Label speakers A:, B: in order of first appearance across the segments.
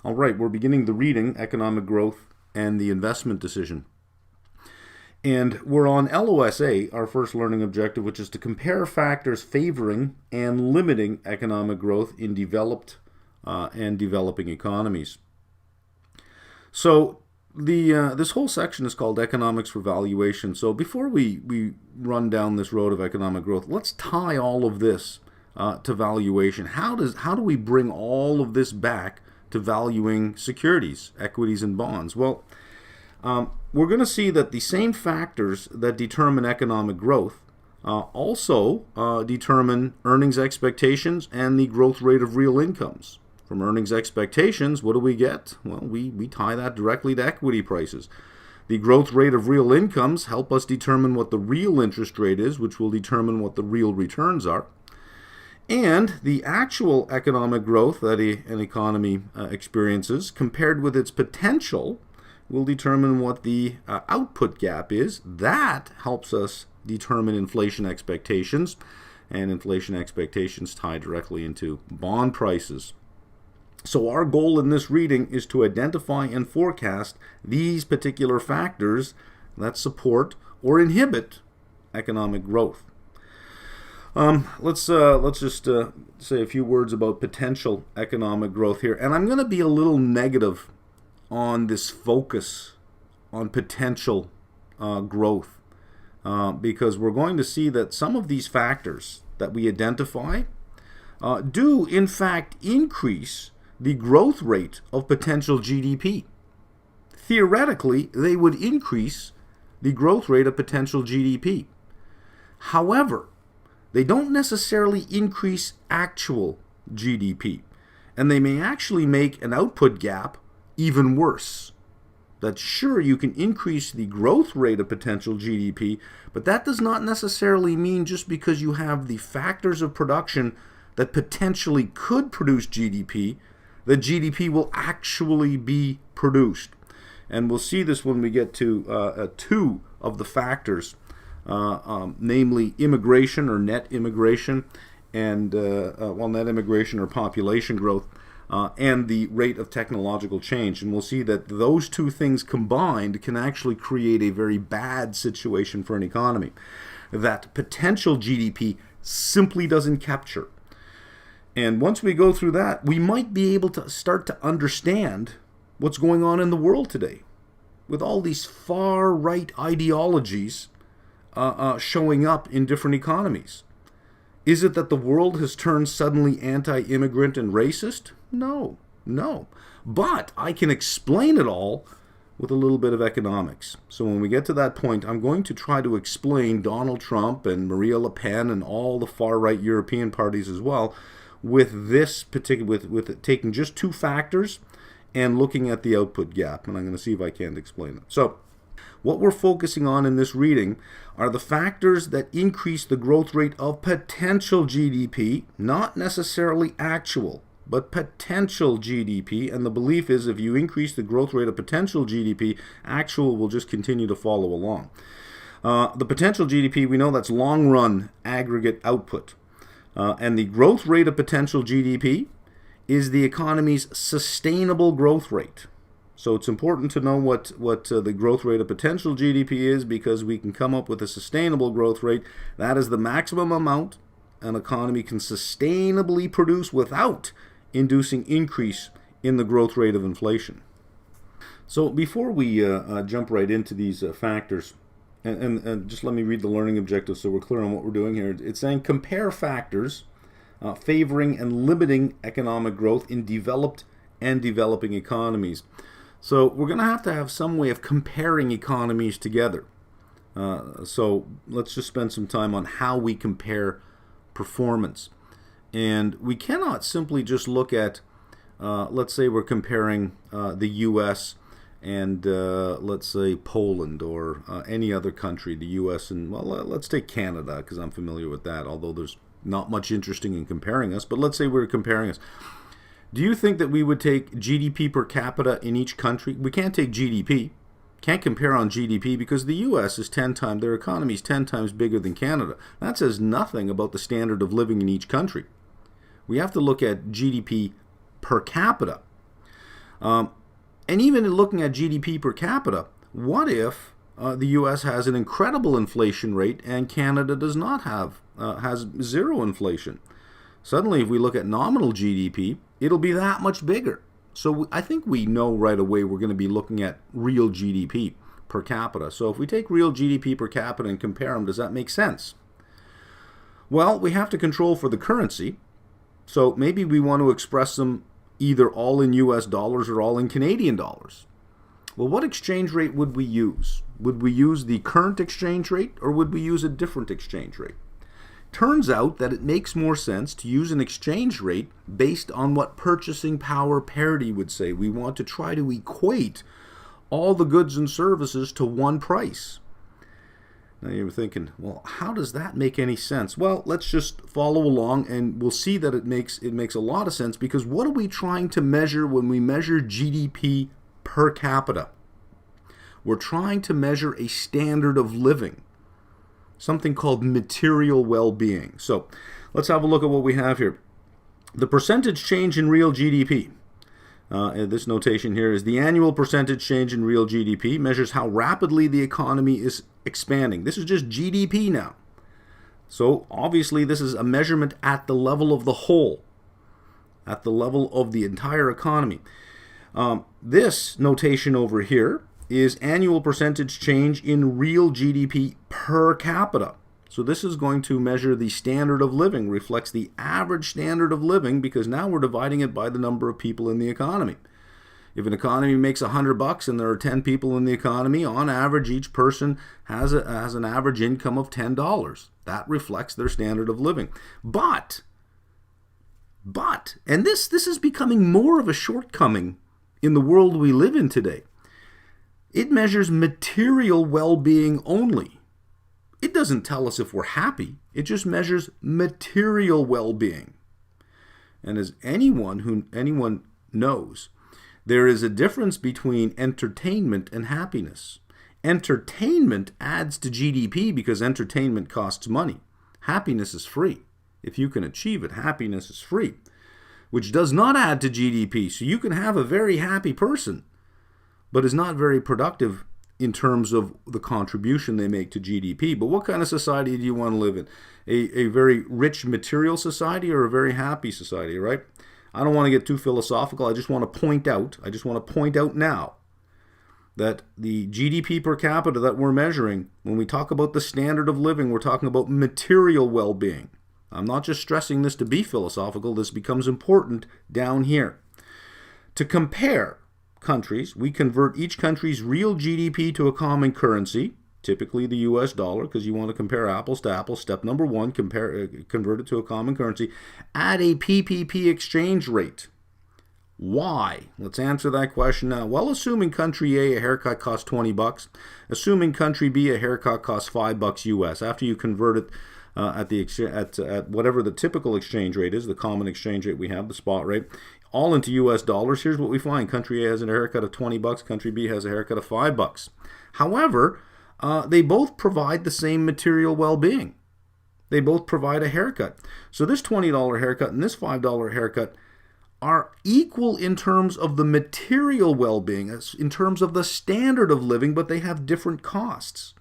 A: All right, we're beginning the reading, Economic Growth and the Investment Decision. And we're on LOSA, our first learning objective, which is to compare factors favoring and limiting economic growth in developed and developing economies. So this whole section is called Economics for Valuation. So before we run down this road of economic growth, let's tie all of this to valuation. How do we bring all of this back to valuing securities, equities, and bonds? Well, we're going to see that the same factors that determine economic growth also determine earnings expectations and the growth rate of real incomes. From earnings expectations, what do we get? Well, we tie that directly to equity prices. The growth rate of real incomes help us determine what the real interest rate is, which will determine what the real returns are. And the actual economic growth that an economy experiences compared with its potential will determine what the output gap is. That helps us determine inflation expectations, and inflation expectations tie directly into bond prices. So our goal in this reading is to identify and forecast these particular factors that support or inhibit economic growth. Let's just say a few words about potential economic growth here. And I'm going to be a little negative on this focus on potential growth because we're going to see that some of these factors that we identify do in fact increase the growth rate of potential GDP. Theoretically, they would increase the growth rate of potential GDP. However, they don't necessarily increase actual GDP, and they may actually make an output gap even worse. That sure, you can increase the growth rate of potential GDP, but that does not necessarily mean just because you have the factors of production that potentially could produce GDP, that GDP will actually be produced. And we'll see this when we get to two of the factors, namely immigration or net immigration, and net immigration or population growth, and the rate of technological change. And we'll see that those two things combined can actually create a very bad situation for an economy that potential GDP simply doesn't capture. And once we go through that, we might be able to start to understand what's going on in the world today with all these far-right ideologies showing up in different economies. Is it that the world has turned suddenly anti-immigrant and racist? No. But I can explain it all with a little bit of economics. So when we get to that point, I'm going to try to explain Donald Trump and Maria Le Pen and all the far-right European parties as well with this particular, with taking just two factors and looking at the output gap. And I'm going to see if I can explain it. So what we're focusing on in this reading are the factors that increase the growth rate of potential GDP, not necessarily actual, but potential GDP. And the belief is if you increase the growth rate of potential GDP, actual will just continue to follow along. The potential GDP, we know that's long-run aggregate output. And the growth rate of potential GDP is the economy's sustainable growth rate. So it's important to know what the growth rate of potential GDP is, because we can come up with a sustainable growth rate. That is the maximum amount an economy can sustainably produce without inducing increase in the growth rate of inflation. So before we jump right into these factors, and just let me read the learning objectives so we're clear on what we're doing here. It's saying compare factors favoring and limiting economic growth in developed and developing economies. So we're going to have some way of comparing economies together. So let's just spend some time on how we compare performance. And we cannot simply just look at, let's say we're comparing the U.S. and let's say Poland or any other country, the U.S. and, well, let's take Canada because I'm familiar with that, although there's not much interesting in comparing us. But let's say we're comparing us. Do you think that we would take GDP per capita in each country? We can't take GDP. Can't compare on GDP because the U.S. is 10 times, their economy is 10 times bigger than Canada. That says nothing about the standard of living in each country. We have to look at GDP per capita. And even in looking at GDP per capita, what if the U.S. has an incredible inflation rate and Canada does not have has zero inflation? Suddenly, if we look at nominal GDP, it'll be that much bigger. So I think we know right away we're going to be looking at real GDP per capita. So if we take real GDP per capita and compare them, does that make sense? Well, we have to control for the currency. So maybe we want to express them either all in US dollars or all in Canadian dollars. Well, what exchange rate would we use? Would we use the current exchange rate or would we use a different exchange rate? Turns out that it makes more sense to use an exchange rate based on what purchasing power parity would say. We want to try to equate all the goods and services to one price. Now you're thinking, well, how does that make any sense? Well, let's just follow along and we'll see that it makes a lot of sense, because what are we trying to measure when we measure GDP per capita? We're trying to measure a standard of living, something called material well-being. So let's have a look at what we have here. The percentage change in real GDP. This notation here is the annual percentage change in real GDP measures how rapidly the economy is expanding. This is just GDP now. So obviously this is a measurement at the level of the whole, at the level of the entire economy. This notation over here is annual percentage change in real GDP per capita. So this is going to measure the standard of living, reflects the average standard of living, because now we're dividing it by the number of people in the economy. If an economy makes $100 and there are 10 people in the economy, on average each person has an average income of $10. That reflects their standard of living. But, and this is becoming more of a shortcoming in the world we live in today. It measures material well-being only. It doesn't tell us if we're happy. It just measures material well-being. And as anyone knows, there is a difference between entertainment and happiness. Entertainment adds to GDP because entertainment costs money. Happiness is free. If you can achieve it, happiness is free, which does not add to GDP. So you can have a very happy person, but is not very productive in terms of the contribution they make to GDP. But what kind of society do you want to live in? A very rich material society or a very happy society, right? I don't want to get too philosophical. I just want to point out now that the GDP per capita that we're measuring, when we talk about the standard of living, we're talking about material well-being. I'm not just stressing this to be philosophical. This becomes important down here. To compare countries, we convert each country's real GDP to a common currency, typically the US dollar, because you want to compare apples to apples. Step number one, convert it to a common currency at a PPP exchange rate. Why? Let's answer that question now. Well, assuming country A haircut costs $20, assuming country B a haircut costs $5 US, after you convert it at whatever the typical exchange rate is, the common exchange rate we have, the spot rate, all into US dollars, here's what we find. Country A has a haircut of $20, country B has a haircut of $5. However, they both provide the same material well-being. They both provide a haircut. So this $20 haircut and this $5 haircut are equal in terms of the material well-being, in terms of the standard of living, but they have different costs.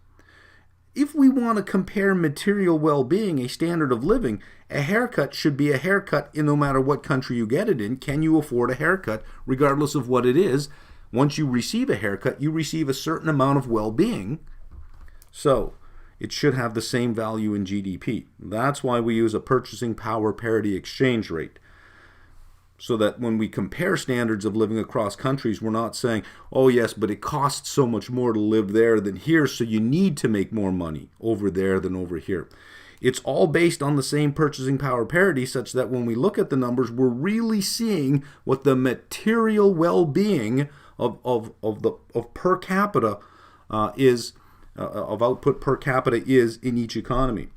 A: If we want to compare material well-being, a standard of living, a haircut should be a haircut in no matter what country you get it in. Can you afford a haircut regardless of what it is? Once you receive a haircut, you receive a certain amount of well-being. So it should have the same value in GDP. That's why we use a purchasing power parity exchange rate. So that when we compare standards of living across countries, we're not saying, oh yes, but it costs so much more to live there than here, so you need to make more money over there than over here. It's all based on the same purchasing power parity, such that when we look at the numbers, we're really seeing what the material well-being of per capita is, of output per capita is in each economy.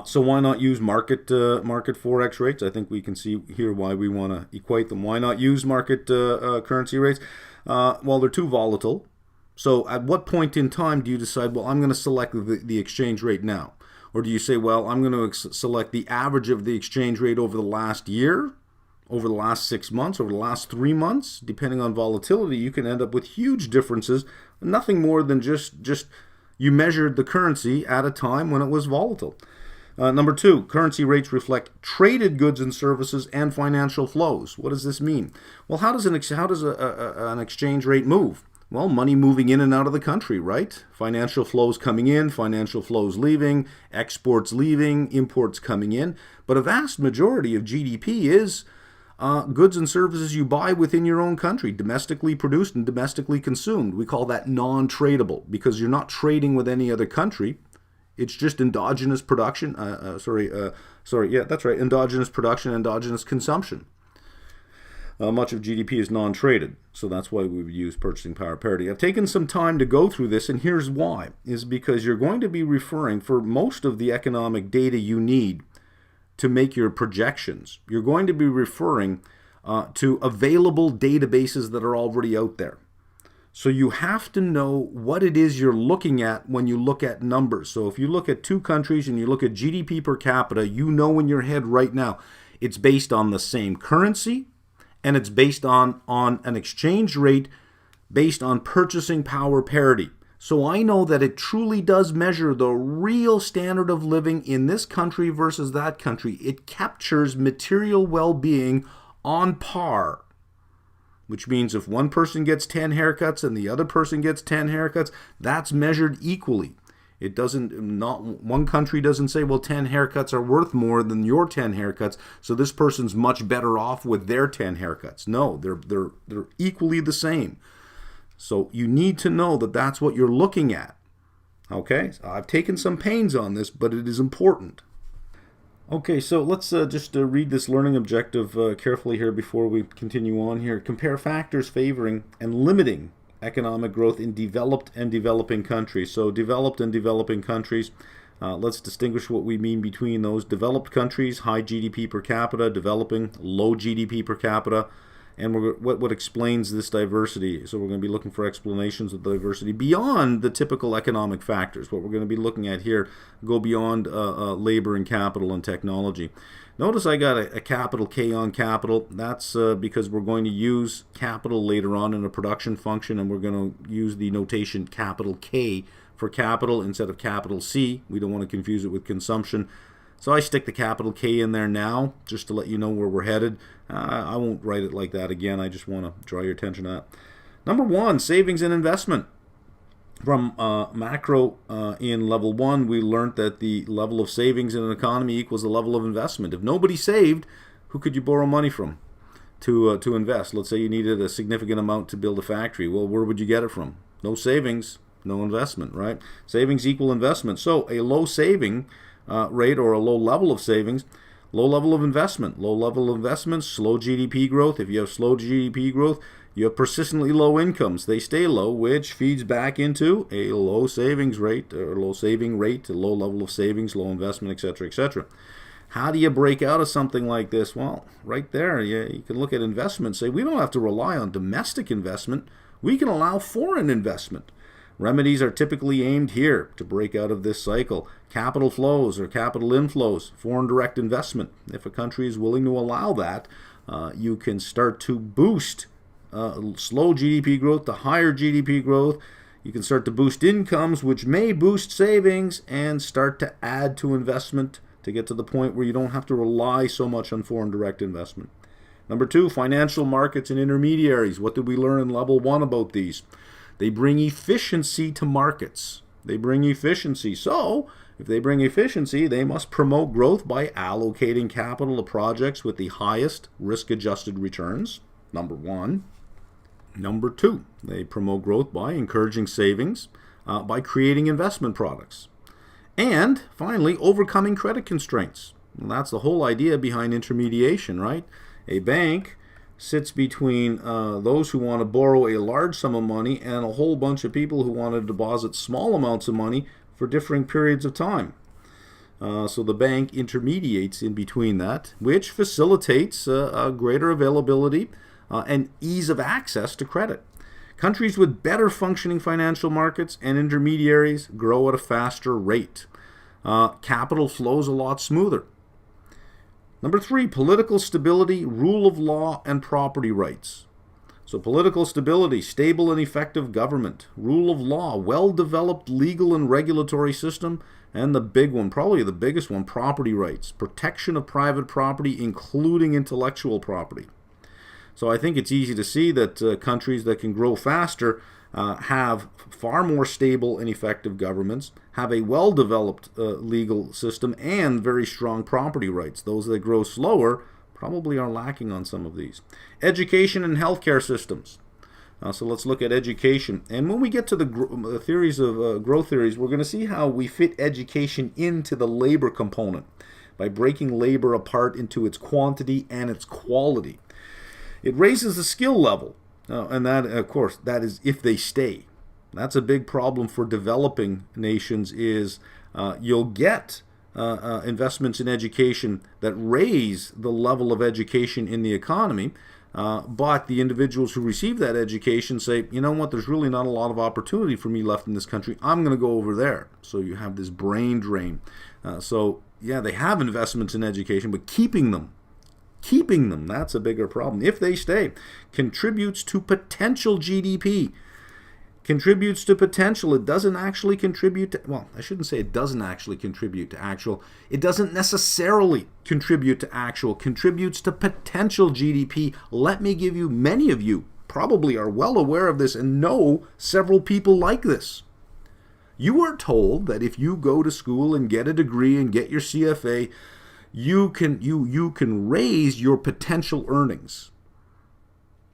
A: So why not use market forex rates? I think we can see here why we want to equate them. Why not use market currency rates? Well, they're too volatile. So at what point in time do you decide, well, I'm going to select the exchange rate now? Or do you say, well, I'm going to select the average of the exchange rate over the last year? over the last 6 months, over the last 3 months, depending on volatility, you can end up with huge differences. Nothing more than just you measured the currency at a time when it was volatile. Number 2, currency rates reflect traded goods and services and financial flows. What does this mean? Well, how does an exchange rate move? Well, money moving in and out of the country, right? Financial flows coming in, financial flows leaving, exports leaving, imports coming in. But a vast majority of GDP is goods and services you buy within your own country, domestically produced and domestically consumed. We call that non-tradable because you're not trading with any other country. It's just endogenous production. Endogenous production, endogenous consumption. Much of GDP is non-traded, so that's why we would use purchasing power parity. I've taken some time to go through this, and here's why. Is because you're going to be referring, for most of the economic data you need to make your projections, you're going to be referring to available databases that are already out there. So you have to know what it is you're looking at when you look at numbers. So if you look at 2 countries and you look at GDP per capita, you know in your head right now it's based on the same currency and it's based on an exchange rate based on purchasing power parity. So I know that it truly does measure the real standard of living in this country versus that country. It captures material well-being on par. Which means if one person gets 10 haircuts and the other person gets 10 haircuts, that's measured equally. It doesn't, not one country doesn't say, well, 10 haircuts are worth more than your 10 haircuts, so this person's much better off with their 10 haircuts. No, they're equally the same. So you need to know that that's what you're looking at. Okay, so I've taken some pains on this, but it is important. Okay, so let's just read this learning objective carefully here before we continue on here. Compare factors favoring and limiting economic growth in developed and developing countries. So developed and developing countries, let's distinguish what we mean between those. Developed countries, high GDP per capita. Developing, low GDP per capita. And what explains this diversity. So we're going to be looking for explanations of diversity beyond the typical economic factors. What we're going to be looking at here go beyond labor and capital and technology. Notice I got a capital K on capital. That's because we're going to use capital later on in a production function, and we're going to use the notation capital K for capital instead of capital C. We don't want to confuse it with consumption. So I stick the capital K in there now, just to let you know where we're headed. I won't write it like that again. I just want to draw your attention to that. Number 1, savings and investment. From macro in level 1, we learned that the level of savings in an economy equals the level of investment. If nobody saved, who could you borrow money from to invest? Let's say you needed a significant amount to build a factory. Well, where would you get it from? No savings, no investment, right? Savings equal investment. So a low saving rate or a low level of savings, low level of investment. Low level of investment, slow GDP growth. If you have slow GDP growth, you have persistently low incomes. They stay low, which feeds back into a low savings rate or low saving rate, a low level of savings, low investment, etc., etc. How do you break out of something like this? Well, right there, you can look at investment, say we don't have to rely on domestic investment. We can allow foreign investment. Remedies are typically aimed here to break out of this cycle. Capital flows or capital inflows, foreign direct investment. If a country is willing to allow that, you can start to boost slow GDP growth to higher GDP growth. You can start to boost incomes, which may boost savings, and start to add to investment to get to the point where you don't have to rely so much on foreign direct investment. Number 2, financial markets and intermediaries. What did we learn in level 1 about these? They bring efficiency to markets. They bring efficiency. So, if they bring efficiency, they must promote growth by allocating capital to projects with the highest risk-adjusted returns. Number 1. Number 2, they promote growth by encouraging savings, by creating investment products. And finally, overcoming credit constraints. And that's the whole idea behind intermediation, right? A bank sits between those who want to borrow a large sum of money and a whole bunch of people who want to deposit small amounts of money for differing periods of time. So the bank intermediates in between that, which facilitates a greater availability and ease of access to credit. Countries with better functioning financial markets and intermediaries grow at a faster rate. Capital flows a lot smoother. Number 3, political stability, rule of law, and property rights. So political stability, stable and effective government, rule of law, well-developed legal and regulatory system, and the big one, probably the biggest one, property rights, protection of private property, including intellectual property. So I think it's easy to see that countries that can grow faster have far more stable and effective governments, have a well-developed legal system, and very strong property rights. Those that grow slower probably are lacking on some of these. Education and healthcare systems. So let's look at education. And when we get to the theories of growth theories, we're going to see how we fit education into the labor component by breaking labor apart into its quantity and its quality. It raises the skill level, and that, of course, that is if they stay. That's a big problem for developing nations is you'll get investments in education that raise the level of education in the economy, but the individuals who receive that education say, you know what, there's really not a lot of opportunity for me left in this country. I'm going to go over there. So you have this brain drain. So yeah, they have investments in education, but keeping them, that's a bigger problem. If they stay, contributes to potential GDP. Contributes to potential. It doesn't actually contribute to, well, I shouldn't say it doesn't actually contribute to actual. It doesn't necessarily contribute to actual. Contributes to potential GDP. Let me give you, many of you probably are well aware of this and know several people like this. You are told that if you go to school and get a degree and get your CFA, you can raise your potential earnings.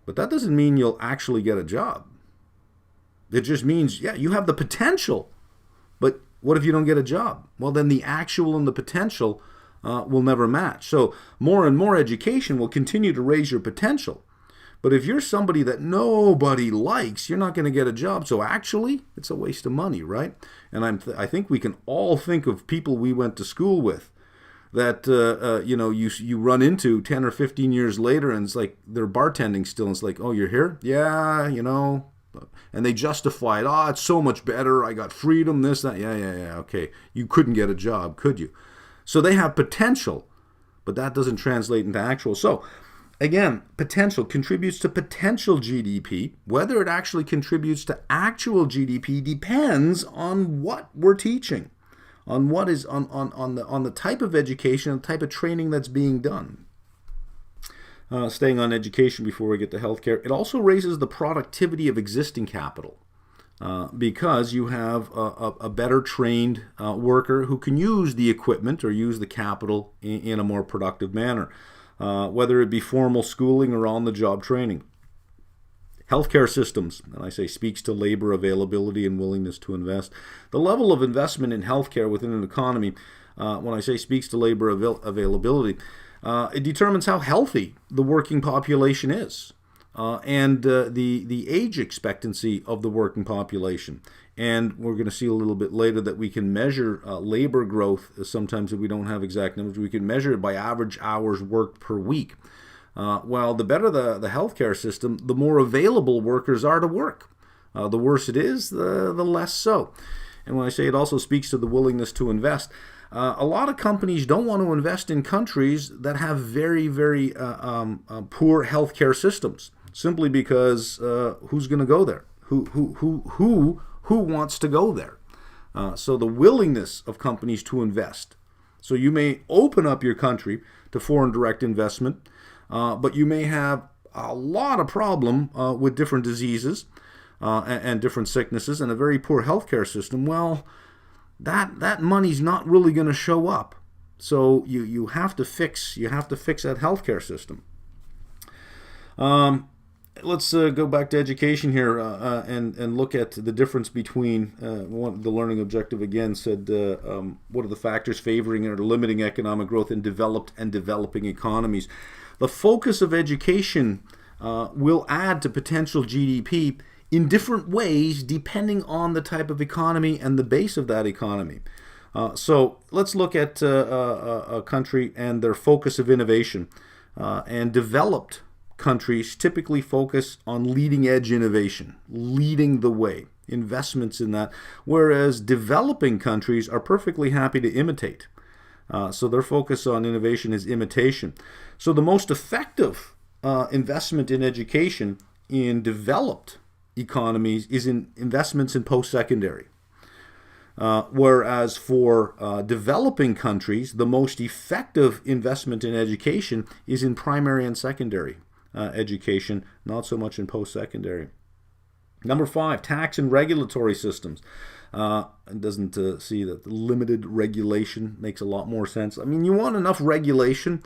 A: But that doesn't mean you'll actually get a job. It just means, yeah, you have the potential, but what if you don't get a job? Well, then the actual and the potential will never match. So more and more education will continue to raise your potential. But if you're somebody that nobody likes, you're not going to get a job. So actually, it's a waste of money, right? And I think we can all think of people we went to school with that you run into 10 or 15 years later, and it's like they're bartending still. And it's like, oh, you're here? Yeah, And they justify it. Oh, it's so much better. I got freedom, this, that. Yeah. Okay. You couldn't get a job, could you? So they have potential, but that doesn't translate into actual. So again, potential contributes to potential GDP. Whether it actually contributes to actual GDP depends on what we're teaching, on what is on the type of education, the type of training that's being done. Staying on education before we get to healthcare, it also raises the productivity of existing capital because you have a better trained worker who can use the equipment or use the capital in a more productive manner, whether it be formal schooling or on-the-job training. Healthcare systems, and I say speaks to labor availability and willingness to invest. The level of investment in healthcare within an economy, when I say speaks to labor availability, it determines how healthy the working population is and the age expectancy of the working population. And we're going to see a little bit later that we can measure labor growth. Sometimes if we don't have exact numbers, we can measure it by average hours worked per week. Well, the better the healthcare system, the more available workers are to work. The worse it is, the less so. And when I say it also speaks to the willingness to invest, a lot of companies don't want to invest in countries that have very, very poor healthcare systems, simply because who's going to go there? Who wants to go there? So the willingness of companies to invest. So you may open up your country to foreign direct investment, but you may have a lot of problem with different diseases and different sicknesses and a very poor healthcare system. Well, that money's not really going to show up. So you have to fix that healthcare system. Let's go back to education here and look at the difference between the learning objective again said what are the factors favoring or limiting economic growth in developed and developing economies. The focus of education will add to potential GDP in different ways depending on the type of economy and the base of that economy. So let's look at a country and their focus of innovation. And developed countries typically focus on leading edge innovation, leading the way, investments in that, whereas developing countries are perfectly happy to imitate. So their focus on innovation is imitation. So the most effective investment in education in developed economies is in investments in post-secondary. Whereas for developing countries, the most effective investment in education is in primary and secondary education, not so much in post-secondary. Number 5, tax and regulatory systems. Doesn't see that the limited regulation makes a lot more sense. I mean, you want enough regulation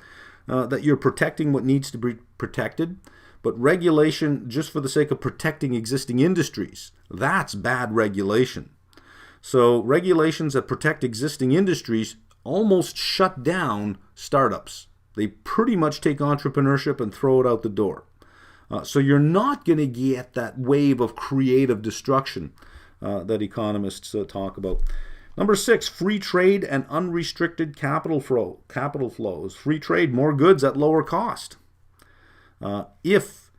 A: that you're protecting what needs to be protected, but regulation just for the sake of protecting existing industries, that's bad regulation. So regulations that protect existing industries almost shut down startups. They pretty much take entrepreneurship and throw it out the door. So you're not going to get that wave of creative destruction that economists talk about. Number 6, free trade and unrestricted capital flows. Free trade, more goods at lower cost. If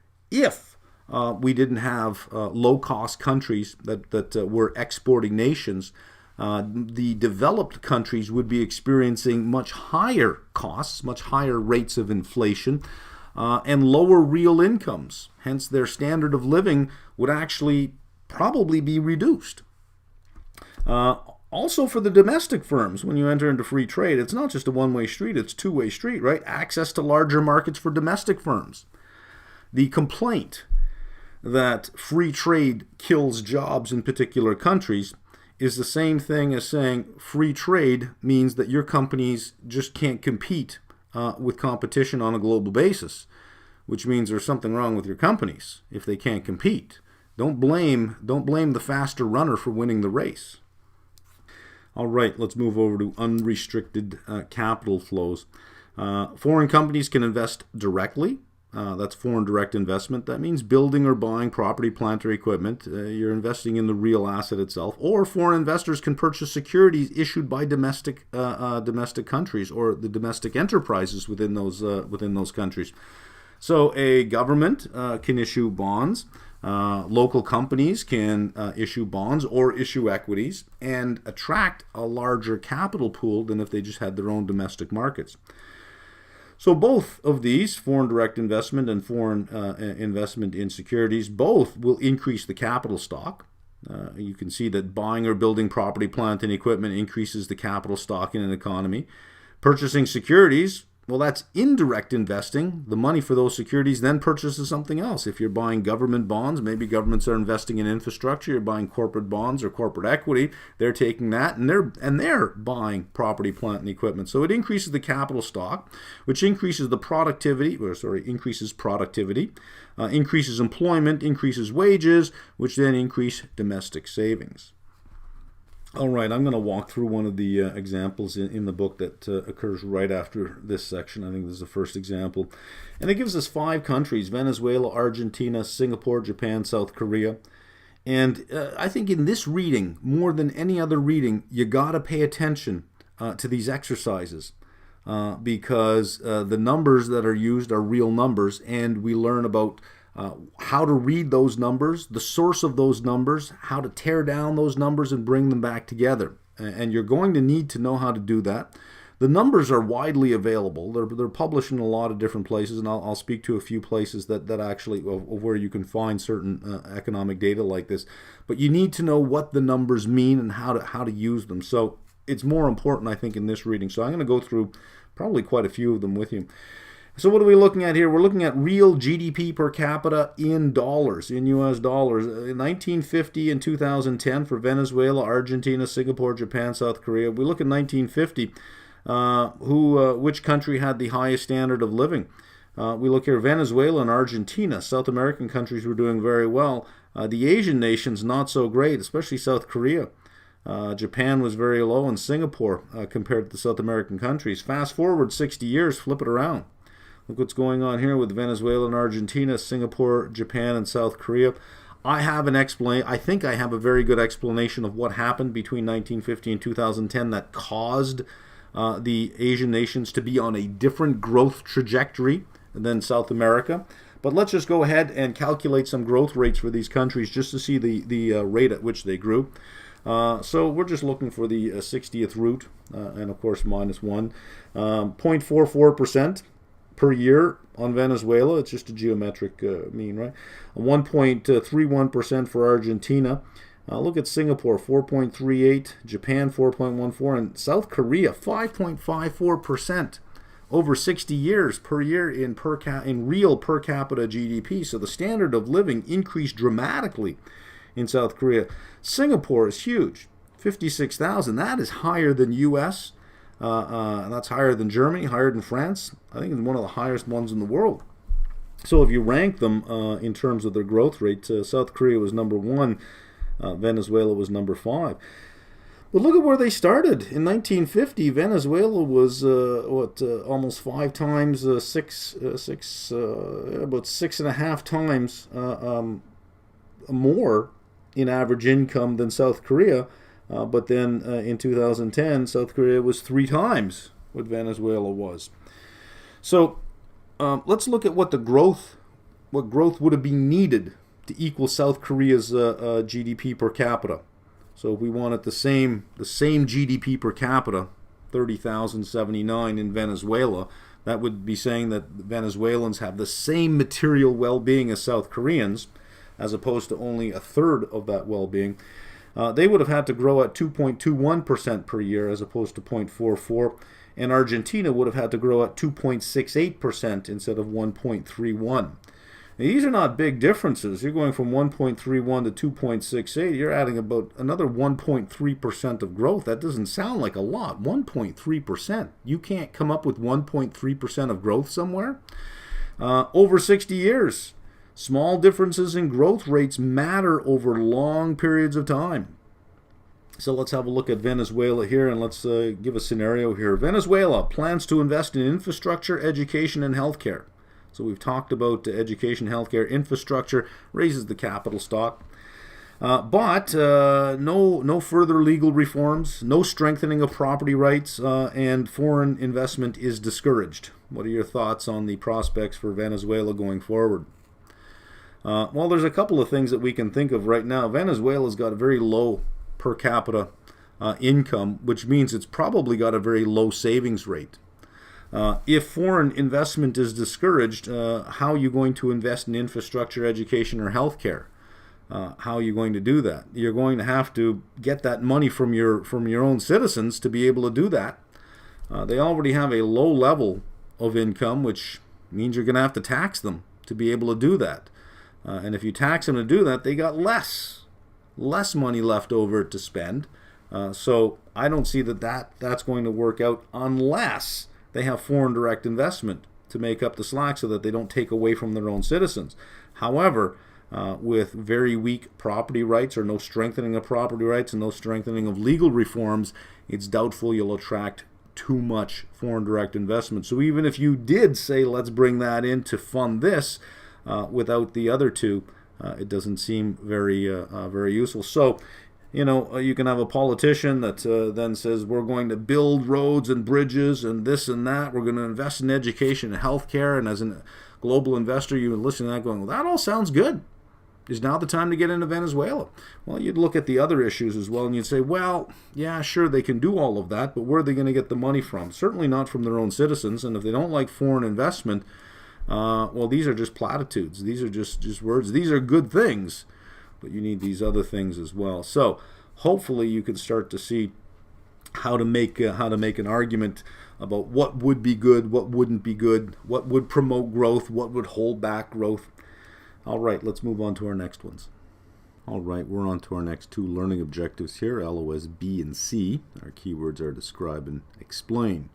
A: we didn't have low-cost countries that were exporting nations, the developed countries would be experiencing much higher costs, much higher rates of inflation, and lower real incomes. Hence, their standard of living would actually probably be reduced. Also for the domestic firms, when you enter into free trade, it's not just a one-way street, it's a two-way street, right? Access to larger markets for domestic firms. The complaint that free trade kills jobs in particular countries is the same thing as saying free trade means that your companies just can't compete with competition on a global basis, which means there's something wrong with your companies if they can't compete. Don't blame the faster runner for winning the race. All right, let's move over to unrestricted capital flows. Foreign companies can invest directly. That's foreign direct investment. That means building or buying property, plant, or equipment. You're investing in the real asset itself. Or foreign investors can purchase securities issued by domestic countries or the domestic enterprises within those countries. So a government can issue bonds. Local companies can issue bonds or issue equities and attract a larger capital pool than if they just had their own domestic markets. So both of these, foreign direct investment and foreign investment in securities, both will increase the capital stock. You can see that buying or building property, plant, and equipment increases the capital stock in an economy. Purchasing securities, well, that's indirect investing. The money for those securities then purchases something else. If you're buying government bonds, maybe governments are investing in infrastructure. You're buying corporate bonds or corporate equity. They're taking that and they're buying property, plant, and equipment. So it increases the capital stock, which increases increases productivity, increases employment, increases wages, which then increase domestic savings. All right, I'm going to walk through one of the examples in the book that occurs right after this section. I think this is the first example. And it gives us 5 countries: Venezuela, Argentina, Singapore, Japan, South Korea. And I think in this reading, more than any other reading, you got to pay attention to these exercises because the numbers that are used are real numbers, and we learn about how to read those numbers, the source of those numbers, how to tear down those numbers and bring them back together. And you're going to need to know how to do that. The numbers are widely available. They're published in a lot of different places, and I'll speak to a few places that actually of where you can find certain economic data like this. But you need to know what the numbers mean and how to use them. So it's more important, I think, in this reading. So I'm going to go through probably quite a few of them with you. So what are we looking at here? We're looking at real GDP per capita in dollars, in US dollars. In 1950 and 2010 for Venezuela, Argentina, Singapore, Japan, South Korea. We look at 1950, which country had the highest standard of living? We look here, Venezuela and Argentina. South American countries were doing very well. The Asian nations, not so great, especially South Korea. Japan was very low, and Singapore compared to the South American countries. Fast forward 60 years, flip it around. Look what's going on here with Venezuela and Argentina, Singapore, Japan, and South Korea. I think I have a very good explanation of what happened between 1950 and 2010 that caused the Asian nations to be on a different growth trajectory than South America. But let's just go ahead and calculate some growth rates for these countries just to see the rate at which they grew. So we're just looking for the 60th root, and of course minus 1. 0.44% per year on Venezuela. It's just a geometric mean, right? 1.31% for Argentina. Look at Singapore, 4.38, Japan, 4.14, and South Korea, 5.54% over 60 years per year in real per capita GDP. So the standard of living increased dramatically in South Korea. Singapore is huge, 56,000. That is higher than U.S. That's higher than Germany, higher than France. I think it's one of the highest ones in the world. So if you rank them in terms of their growth rate, South Korea was number 1. Venezuela was number 5. But look at where they started. In 1950, Venezuela was almost 5 times, about 6.5 times more in average income than South Korea. But then in 2010, South Korea was 3 times what Venezuela was. So let's look at what growth would have been needed to equal South Korea's GDP per capita. So if we wanted the same GDP per capita, 30,079 in Venezuela, that would be saying that Venezuelans have the same material well-being as South Koreans, as opposed to only a third of that well-being. They would have had to grow at 2.21% per year as opposed to 0.44%, and Argentina would have had to grow at 2.68% instead of 1.31%. These are not big differences. You're going from 1.31 to 2.68. You're adding about another 1.3% of growth. That doesn't sound like a lot. 1.3%. You can't come up with 1.3% of growth somewhere? Over 60 years. Small differences in growth rates matter over long periods of time. So let's have a look at Venezuela here, and let's give a scenario here. Venezuela plans to invest in infrastructure, education, and healthcare. So we've talked about education, healthcare, infrastructure, raises the capital stock. But no further legal reforms, no strengthening of property rights, and foreign investment is discouraged. What are your thoughts on the prospects for Venezuela going forward? Well, there's a couple of things that we can think of right now. Venezuela's got a very low per capita income, which means it's probably got a very low savings rate. If foreign investment is discouraged, how are you going to invest in infrastructure, education, or healthcare? How are you going to do that? You're going to have to get that money from your own citizens to be able to do that. They already have a low level of income, which means you're going to have to tax them to be able to do that. And if you tax them to do that, they got less money left over to spend. So I don't see that's going to work out unless they have foreign direct investment to make up the slack so that they don't take away from their own citizens. However, with very weak property rights, or no strengthening of property rights and no strengthening of legal reforms, it's doubtful you'll attract too much foreign direct investment. So even if you did say, let's bring that in to fund this, without the other two, it doesn't seem very useful. So, you can have a politician that then says, we're going to build roads and bridges and this and that. We're going to invest in education and healthcare. And as a global investor, you would listen to that going, well, that all sounds good. Is now the time to get into Venezuela? Well, you'd look at the other issues as well, and you'd say, well, yeah, sure, they can do all of that, but where are they going to get the money from? Certainly not from their own citizens. And if they don't like foreign investment, well, these are just platitudes. These are just words. These are good things, but you need these other things as well. So hopefully you can start to see how to make an argument about what would be good, what wouldn't be good, what would promote growth, what would hold back growth. All right, let's move on to our next ones. All right, we're on to our next 2 learning objectives here, LOS B and C. Our keywords are describe and explain.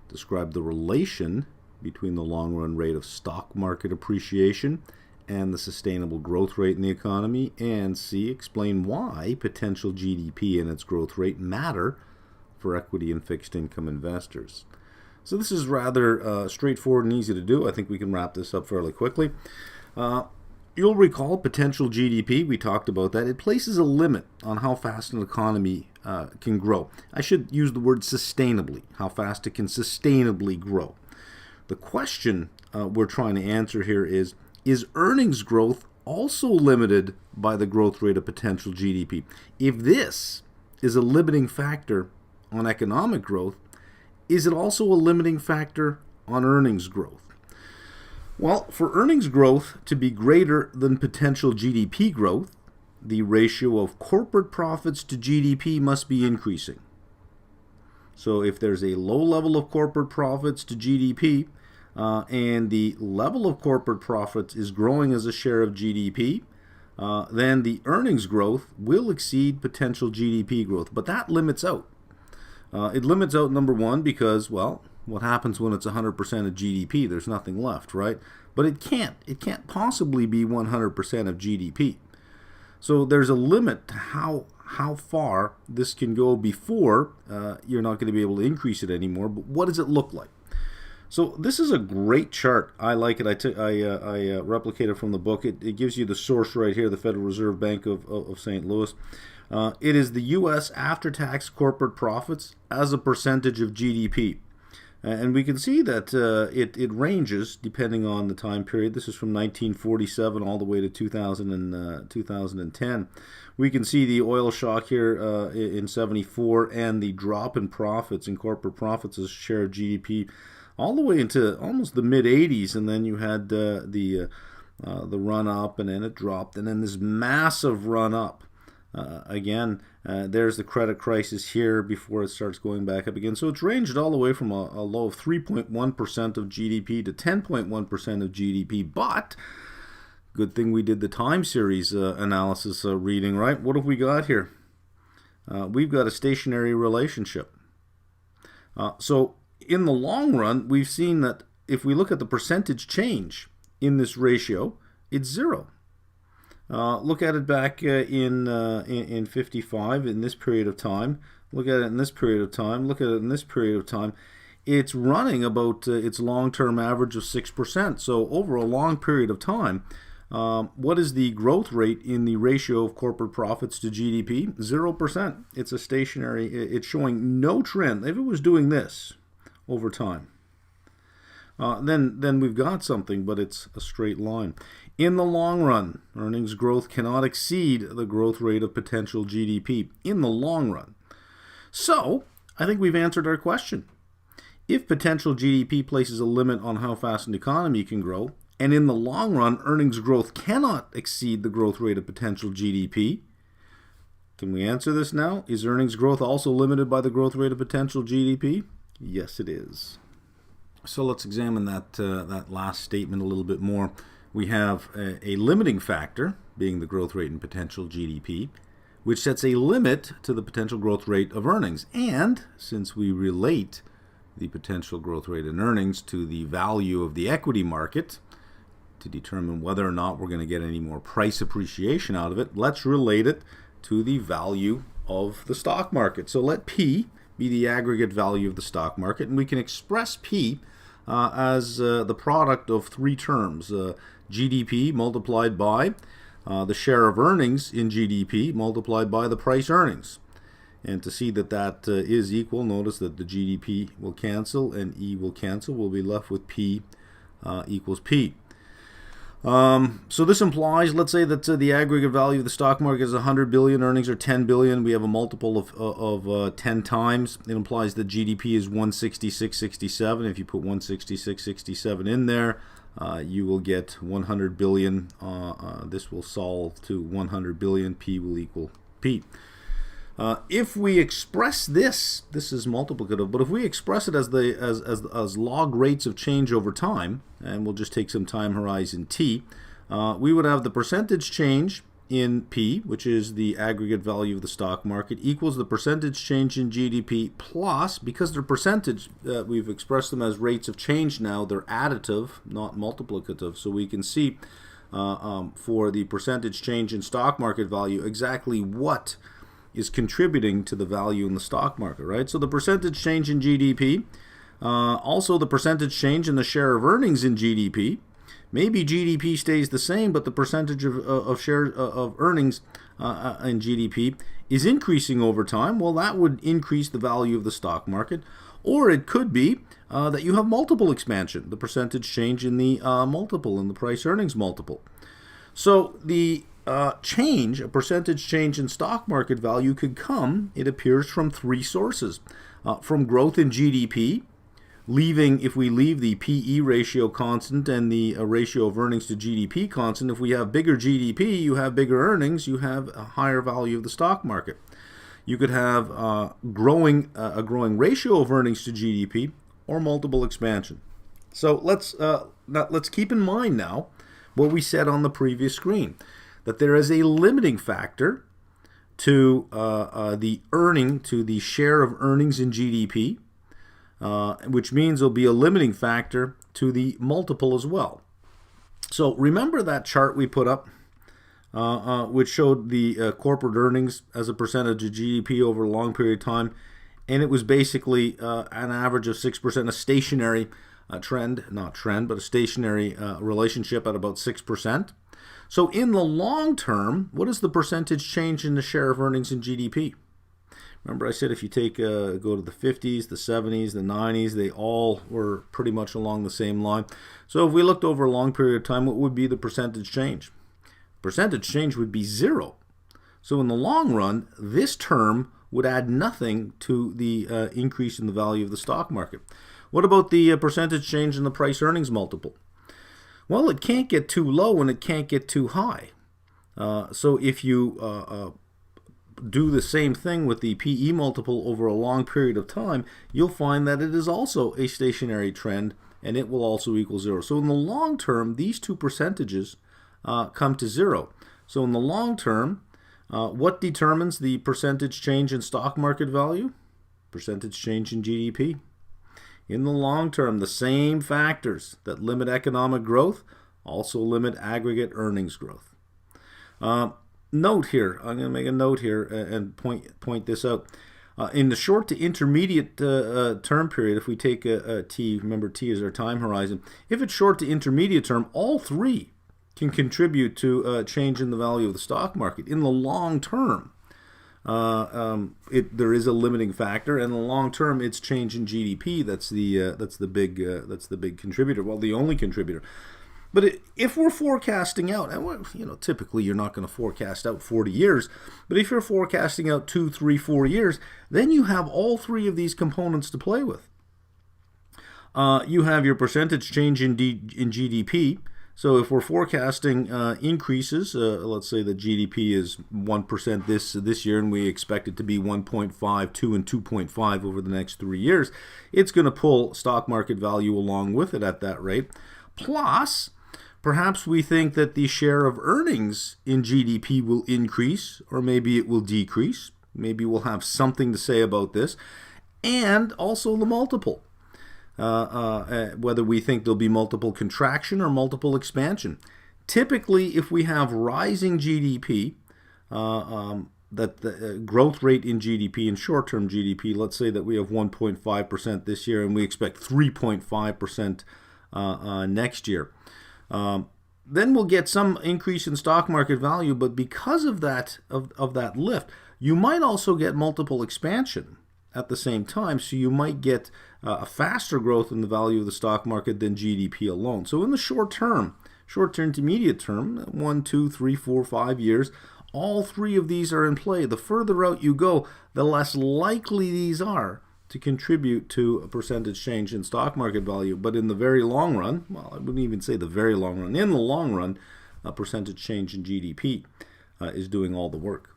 A: Describe the relation between the long-run rate of stock market appreciation and the sustainable growth rate in the economy. And C, explain why potential GDP and its growth rate matter for equity and fixed income investors. So this is rather straightforward and easy to do. I think we can wrap this up fairly quickly. You'll recall potential GDP, we talked about that. It places a limit on how fast an economy can grow. I should use the word sustainably, how fast it can sustainably grow. The question we're trying to answer here is earnings growth also limited by the growth rate of potential GDP? If this is a limiting factor on economic growth, is it also a limiting factor on earnings growth? Well, for earnings growth to be greater than potential GDP growth, the ratio of corporate profits to GDP must be increasing. So if there's a low level of corporate profits to GDP, and the level of corporate profits is growing as a share of GDP, then the earnings growth will exceed potential GDP growth. But that limits out. It limits out, number one, because, well, what happens when it's 100% of GDP? There's nothing left, right? But it can't possibly be 100% of GDP. So there's a limit to how far this can go before you're not going to be able to increase it anymore. But what does it look like? So this is a great chart. I like it. I replicated from the book. It gives you the source right here, the Federal Reserve Bank of St. Louis. It is the U.S. after-tax corporate profits as a percentage of GDP. And we can see that it ranges depending on the time period. This is from 1947 all the way to 2010. We can see the oil shock here in 74 and the drop in profits, in corporate profits as a share of GDP, all the way into almost the mid-'80s. And then you had the run-up, and then it dropped, and then this massive run-up. Again, there's the credit crisis here before it starts going back up again. So it's ranged all the way from a low of 3.1% of GDP to 10.1% of GDP. But good thing we did the time series analysis reading, right? What have we got here? We've got a stationary relationship. So in the long run, we've seen that if we look at the percentage change in this ratio, it's zero. Look at it back in 55, in this period of time. Look at it in this period of time. Look at it in this period of time. It's running about its long-term average of 6%. So over a long period of time, what is the growth rate in the ratio of corporate profits to GDP? 0%. It's a stationary. It's showing no trend. If it was doing this over time, then we've got something, but it's a straight line. In the long run, earnings growth cannot exceed the growth rate of potential GDP in the long run. So, I think we've answered our question. If potential GDP places a limit on how fast an economy can grow, and in the long run, earnings growth cannot exceed the growth rate of potential GDP, can we answer this now? Is earnings growth also limited by the growth rate of potential GDP? Yes, it is. So let's examine that last statement a little bit more. We have a limiting factor, being the growth rate in potential GDP, which sets a limit to the potential growth rate of earnings. And since we relate the potential growth rate in earnings to the value of the equity market to determine whether or not we're going to get any more price appreciation out of it, let's relate it to the value of the stock market. So let P be the aggregate value of the stock market, and we can express P as the product of three terms. GDP multiplied by the share of earnings in GDP multiplied by the price earnings. And to see that that is equal, notice that the GDP will cancel and E will cancel. We'll be left with P equals P. So this implies, let's say that the aggregate value of the stock market is 100 billion, earnings are 10 billion. We have a multiple of 10 times. It implies that GDP is 166.67. If you put 166.67 in there, you will get 100 billion. This will solve to 100 billion. P will equal P. If we express this is multiplicative, but if we express it as log rates of change over time, and we'll just take some time horizon t, we would have the percentage change in P, which is the aggregate value of the stock market, equals the percentage change in GDP plus, because they're percentage, we've expressed them as rates of change now, they're additive, not multiplicative. So we can see for the percentage change in stock market value exactly what is contributing to the value in the stock market, right? So the percentage change in GDP, also the percentage change in the share of earnings in GDP. Maybe GDP stays the same, but the percentage of share of earnings in GDP is increasing over time. Well, that would increase the value of the stock market. Or it could be that you have multiple expansion, the percentage change in the multiple, in the price earnings multiple. So the change, a percentage change in stock market value, could come, it appears, from three sources. From growth in GDP, if we leave the PE ratio constant and the ratio of earnings to GDP constant, if we have bigger GDP, you have bigger earnings, you have a higher value of the stock market. You could have a growing ratio of earnings to GDP or multiple expansion. So let's keep in mind now what we said on the previous screen, that there is a limiting factor to the share of earnings in GDP, which means there'll be a limiting factor to the multiple as well. So remember that chart we put up, which showed the corporate earnings as a percentage of GDP over a long period of time, and it was basically an average of 6%, a stationary a stationary relationship at about 6%. So in the long term, what is the percentage change in the share of earnings in GDP? Remember I said if you go to the 50s, the 70s, the 90s, they all were pretty much along the same line. So if we looked over a long period of time, what would be the percentage change? Percentage change would be 0. So in the long run, this term would add nothing to the increase in the value of the stock market. What about the percentage change in the price earnings multiple? Well, it can't get too low and it can't get too high. So if you do the same thing with the PE multiple over a long period of time, you'll find that it is also a stationary trend and it will also equal 0. So in the long term, these two percentages come to 0. So in the long term, what determines the percentage change in stock market value? Percentage change in GDP. In the long term, the same factors that limit economic growth also limit aggregate earnings growth. Note here, I'm going to make a note here and point this out. In the short to intermediate term period, if we take a T, remember T is our time horizon, if it's short to intermediate term, all three can contribute to a change in the value of the stock market. In the long term, there is a limiting factor, and in the long term, it's change in GDP that's the big contributor. Well, the only contributor. But if we're forecasting out, and typically you're not going to forecast out 40 years, but if you're forecasting out 2, 3, 4 years, then you have all three of these components to play with. You have your percentage change in GDP. So if we're forecasting increases, let's say that GDP is 1% this year and we expect it to be 1.5, 2, and 2.5 over the next 3 years, it's going to pull stock market value along with it at that rate. Plus, perhaps we think that the share of earnings in GDP will increase, or maybe it will decrease. Maybe we'll have something to say about this. And also the multiple. Whether we think there'll be multiple contraction or multiple expansion. Typically, if we have rising GDP, that the growth rate in GDP and short-term GDP, let's say that we have 1.5% this year and we expect 3.5% next year, then we'll get some increase in stock market value. But because of that lift, you might also get multiple expansion at the same time, so you might get a faster growth in the value of the stock market than GDP alone. So in the short term to medium term, 1, 2, 3, 4, 5 years, all three of these are in play. The further out you go, the less likely these are to contribute to a percentage change in stock market value. But in the very long run, well, I wouldn't even say the very long run, in the long run, a percentage change in GDP is doing all the work.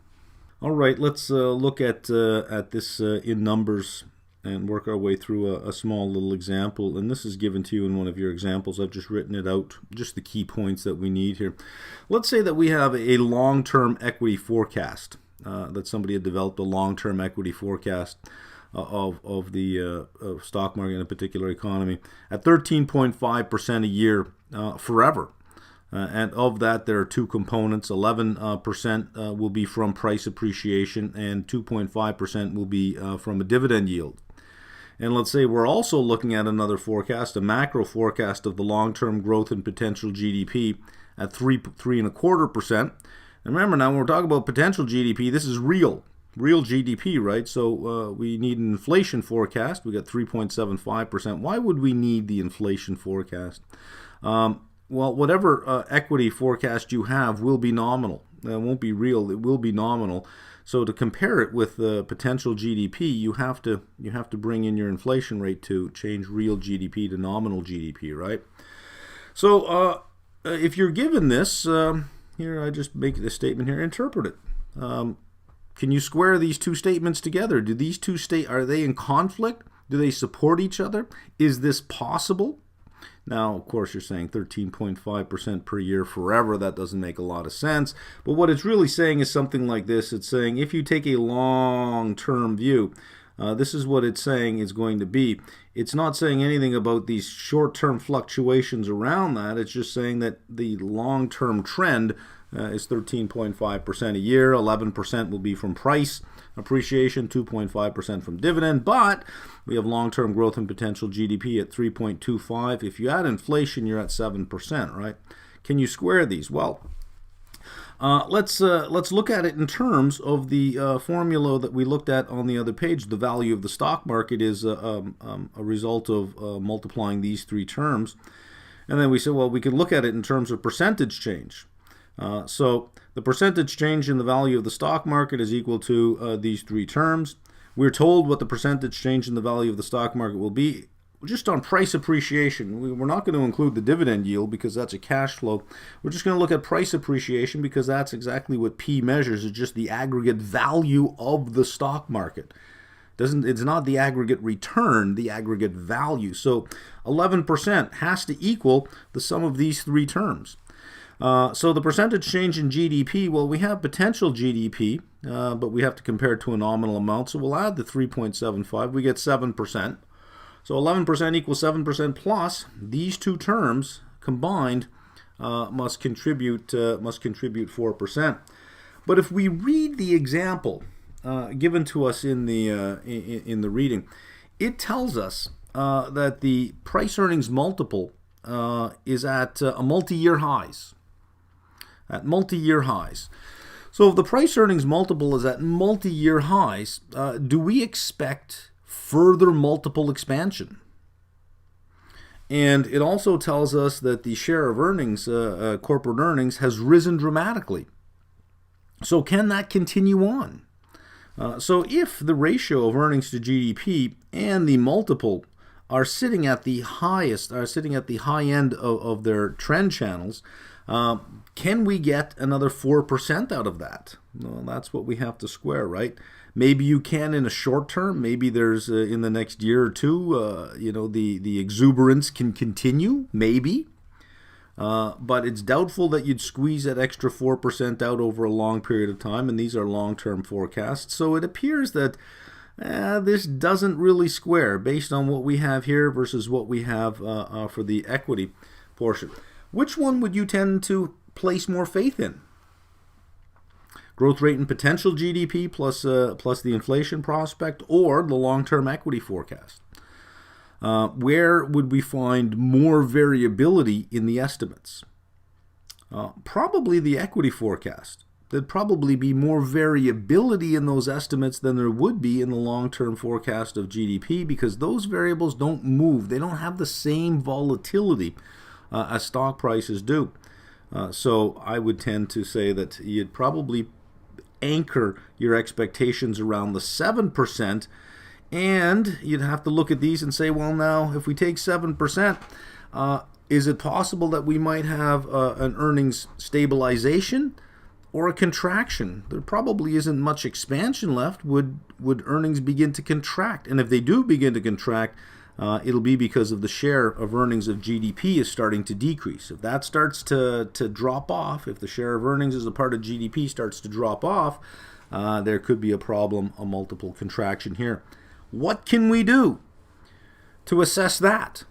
A: All right, let's look at this in numbers and work our way through a small little example. And this is given to you in one of your examples. I've just written it out, just the key points that we need here. Let's say that we have a long-term equity forecast, that somebody had developed a long-term equity forecast of the stock market in a particular economy at 13.5% a year forever. And of that, there are two components. 11% will be from price appreciation and 2.5% will be from a dividend yield. And let's say we're also looking at another forecast, a macro forecast of the long-term growth and potential GDP at 3.25%. And remember now, when we're talking about potential GDP, this is real GDP, right? So we need an inflation forecast. We got 3.75%. Why would we need the inflation forecast? well, whatever equity forecast you have will be nominal. It won't be real. It will be nominal. So to compare it with the potential GDP, you have to bring in your inflation rate to change real GDP to nominal GDP, right? So if you're given this, here I just make the statement here, interpret it. Can you square these two statements together? Do these two are they in conflict? Do they support each other? Is this possible? Now, of course, you're saying 13.5% per year forever. That doesn't make a lot of sense. But what it's really saying is something like this. It's saying if you take a long-term view, this is what it's saying is going to be. It's not saying anything about these short-term fluctuations around that. It's just saying that the long-term trend is 13.5% a year. 11% will be from price appreciation, 2.5% from dividend, but we have long-term growth and potential GDP at 3.25. If you add inflation, you're at 7%, right? Can you square these? Well, let's look at it in terms of the formula that we looked at on the other page. The value of the stock market is a result of multiplying these three terms. And then we said, well, we can look at it in terms of percentage change. So the percentage change in the value of the stock market is equal to these three terms. We're told what the percentage change in the value of the stock market will be just on price appreciation. We're not going to include the dividend yield because that's a cash flow. We're just going to look at price appreciation because that's exactly what P measures. It's just the aggregate value of the stock market. It's not the aggregate return, the aggregate value. So 11% has to equal the sum of these three terms. So the percentage change in GDP, well, we have potential GDP, but we have to compare it to a nominal amount. So we'll add the 3.75. We get 7%. So 11% equals 7% plus these two terms combined must contribute 4%. But if we read the example given to us in the reading, it tells us that the price earnings multiple is at multi-year highs. At multi-year highs. So if the price earnings multiple is at multi-year highs, do we expect further multiple expansion? And it also tells us that the share of earnings, corporate earnings, has risen dramatically. So can that continue on? So if the ratio of earnings to GDP and the multiple are sitting at the high end of their trend channels, can we get another 4% out of that? Well, that's what we have to square, right? Maybe you can in a short term. Maybe there's in the next year or two, the exuberance can continue. Maybe, but it's doubtful that you'd squeeze that extra 4% out over a long period of time. And these are long-term forecasts, so it appears that this doesn't really square based on what we have here versus what we have for the equity portion. Which one would you tend to place more faith in? Growth rate and potential GDP plus the inflation prospect, or the long-term equity forecast? Where would we find more variability in the estimates? Probably the equity forecast. There'd probably be more variability in those estimates than there would be in the long-term forecast of GDP, because those variables don't move. They don't have the same volatility as stock prices do. So I would tend to say that you'd probably anchor your expectations around the 7%, and you'd have to look at these and say, well, now, if we take 7%, is it possible that we might have an earnings stabilization or a contraction? There probably isn't much expansion left. Would earnings begin to contract? And if they do begin to contract, it'll be because of the share of earnings of GDP is starting to decrease. If that starts to drop off, if the share of earnings as a part of GDP starts to drop off, there could be a problem, a multiple contraction here. What can we do to assess that?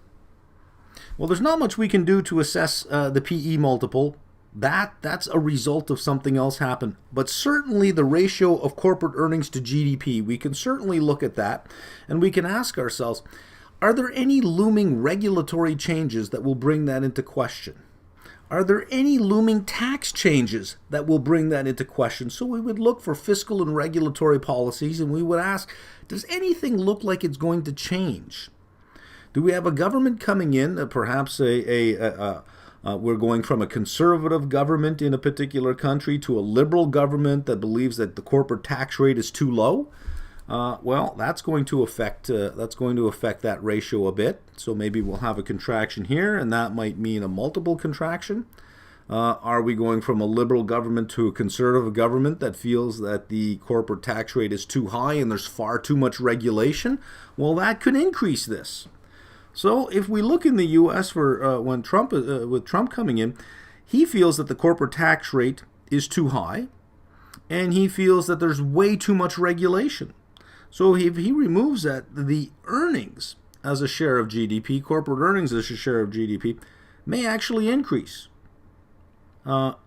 A: Well, there's not much we can do to assess the PE multiple. That's a result of something else happen. But certainly the ratio of corporate earnings to GDP, we can certainly look at that, and we can ask ourselves, are there any looming regulatory changes that will bring that into question? Are there any looming tax changes that will bring that into question? So we would look for fiscal and regulatory policies, and we would ask, does anything look like it's going to change? Do we have a government coming in, perhaps a We're going from a conservative government in a particular country to a liberal government that believes that the corporate tax rate is too low. Well, that's going to affect that ratio a bit. So maybe we'll have a contraction here, and that might mean a multiple contraction. Are we going from a liberal government to a conservative government that feels that the corporate tax rate is too high and there's far too much regulation? Well, that could increase this. So if we look in the U.S. for when with Trump coming in, he feels that the corporate tax rate is too high, and he feels that there's way too much regulation. So if he removes that, the earnings as a share of GDP, corporate earnings as a share of GDP, may actually increase.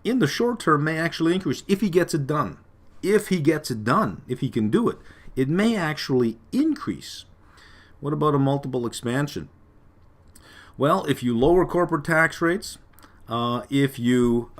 A: In the short term, may actually increase if he gets it done. If he gets it done, if he can do it, it may actually increase. What about a multiple expansion? Well, if you lower corporate tax rates, if you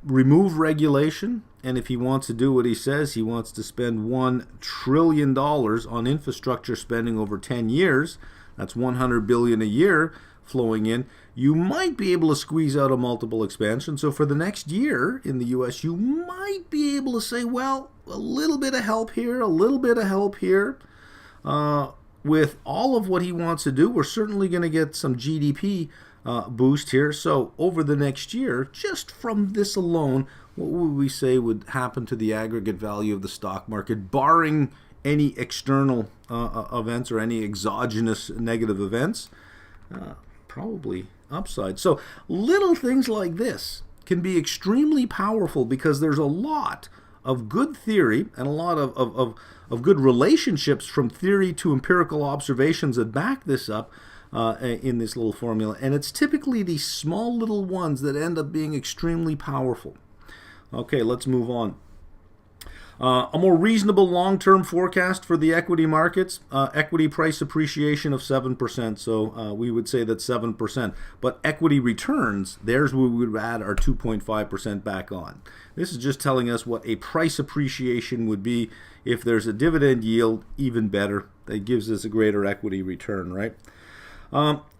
A: remove regulation, and if he wants to do what he says, he wants to spend $1 trillion on infrastructure spending over 10 years, that's $100 billion a year flowing in, you might be able to squeeze out a multiple expansion. So for the next year in the U.S., you might be able to say, well, a little bit of help here, a little bit of help here. With all of what he wants to do, we're certainly going to get some GDP boost here. So over the next year, just from this alone, what would we say would happen to the aggregate value of the stock market, barring any external events or any exogenous negative events? Probably upside. So little things like this can be extremely powerful because there's a lot of good theory and a lot of good relationships from theory to empirical observations that back this up in this little formula. And it's typically these small little ones that end up being extremely powerful. Okay, let's move on. A more reasonable long-term forecast for the equity markets, equity price appreciation of 7%. So we would say that's 7%. But equity returns, there's where we would add our 2.5% back on. This is just telling us what a price appreciation would be. If there's a dividend yield, even better. That gives us a greater equity return, right?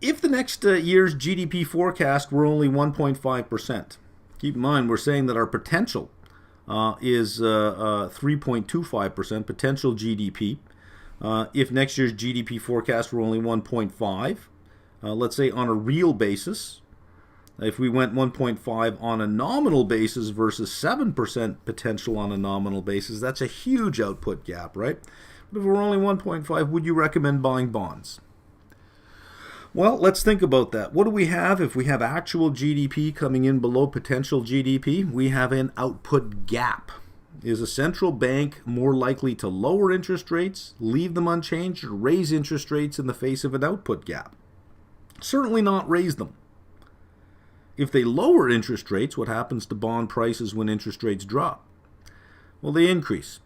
A: If the next year's GDP forecast were only 1.5%, keep in mind we're saying that our potential is 3.25% potential GDP. If next year's GDP forecast were only 1.5, let's say on a real basis, if we went 1.5 on a nominal basis versus 7% potential on a nominal basis, that's a huge output gap, right? But if we're only 1.5, would you recommend buying bonds? Well, let's think about that. What do we have if we have actual GDP coming in below potential GDP? We have an output gap. Is a central bank more likely to lower interest rates, leave them unchanged, or raise interest rates in the face of an output gap? Certainly not raise them. If they lower interest rates, what happens to bond prices when interest rates drop? Well, they increase.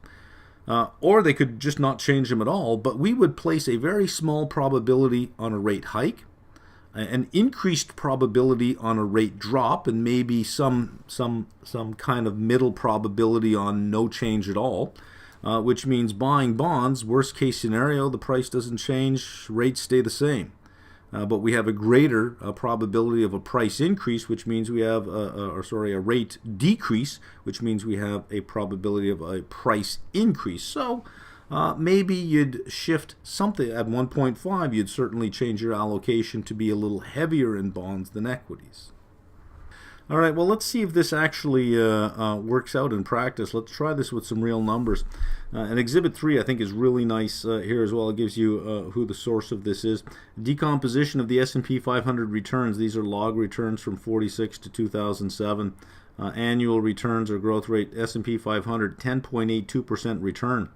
A: Or they could just not change them at all, but we would place a very small probability on a rate hike, an increased probability on a rate drop, and maybe some kind of middle probability on no change at all, which means buying bonds, worst case scenario, the price doesn't change, rates stay the same. But we have a greater probability of a price increase, which means we have a rate decrease, which means we have a probability of a price increase. So maybe you'd shift something at 1.5. You'd certainly change your allocation to be a little heavier in bonds than equities. All right, well, let's see if this actually works out in practice. Let's try this with some real numbers. And Exhibit 3, I think, is really nice here as well. It gives you who the source of this is. Decomposition of the S&P 500 returns. These are log returns from 46 to 2007. Annual returns or growth rate, S&P 500, 10.82% return.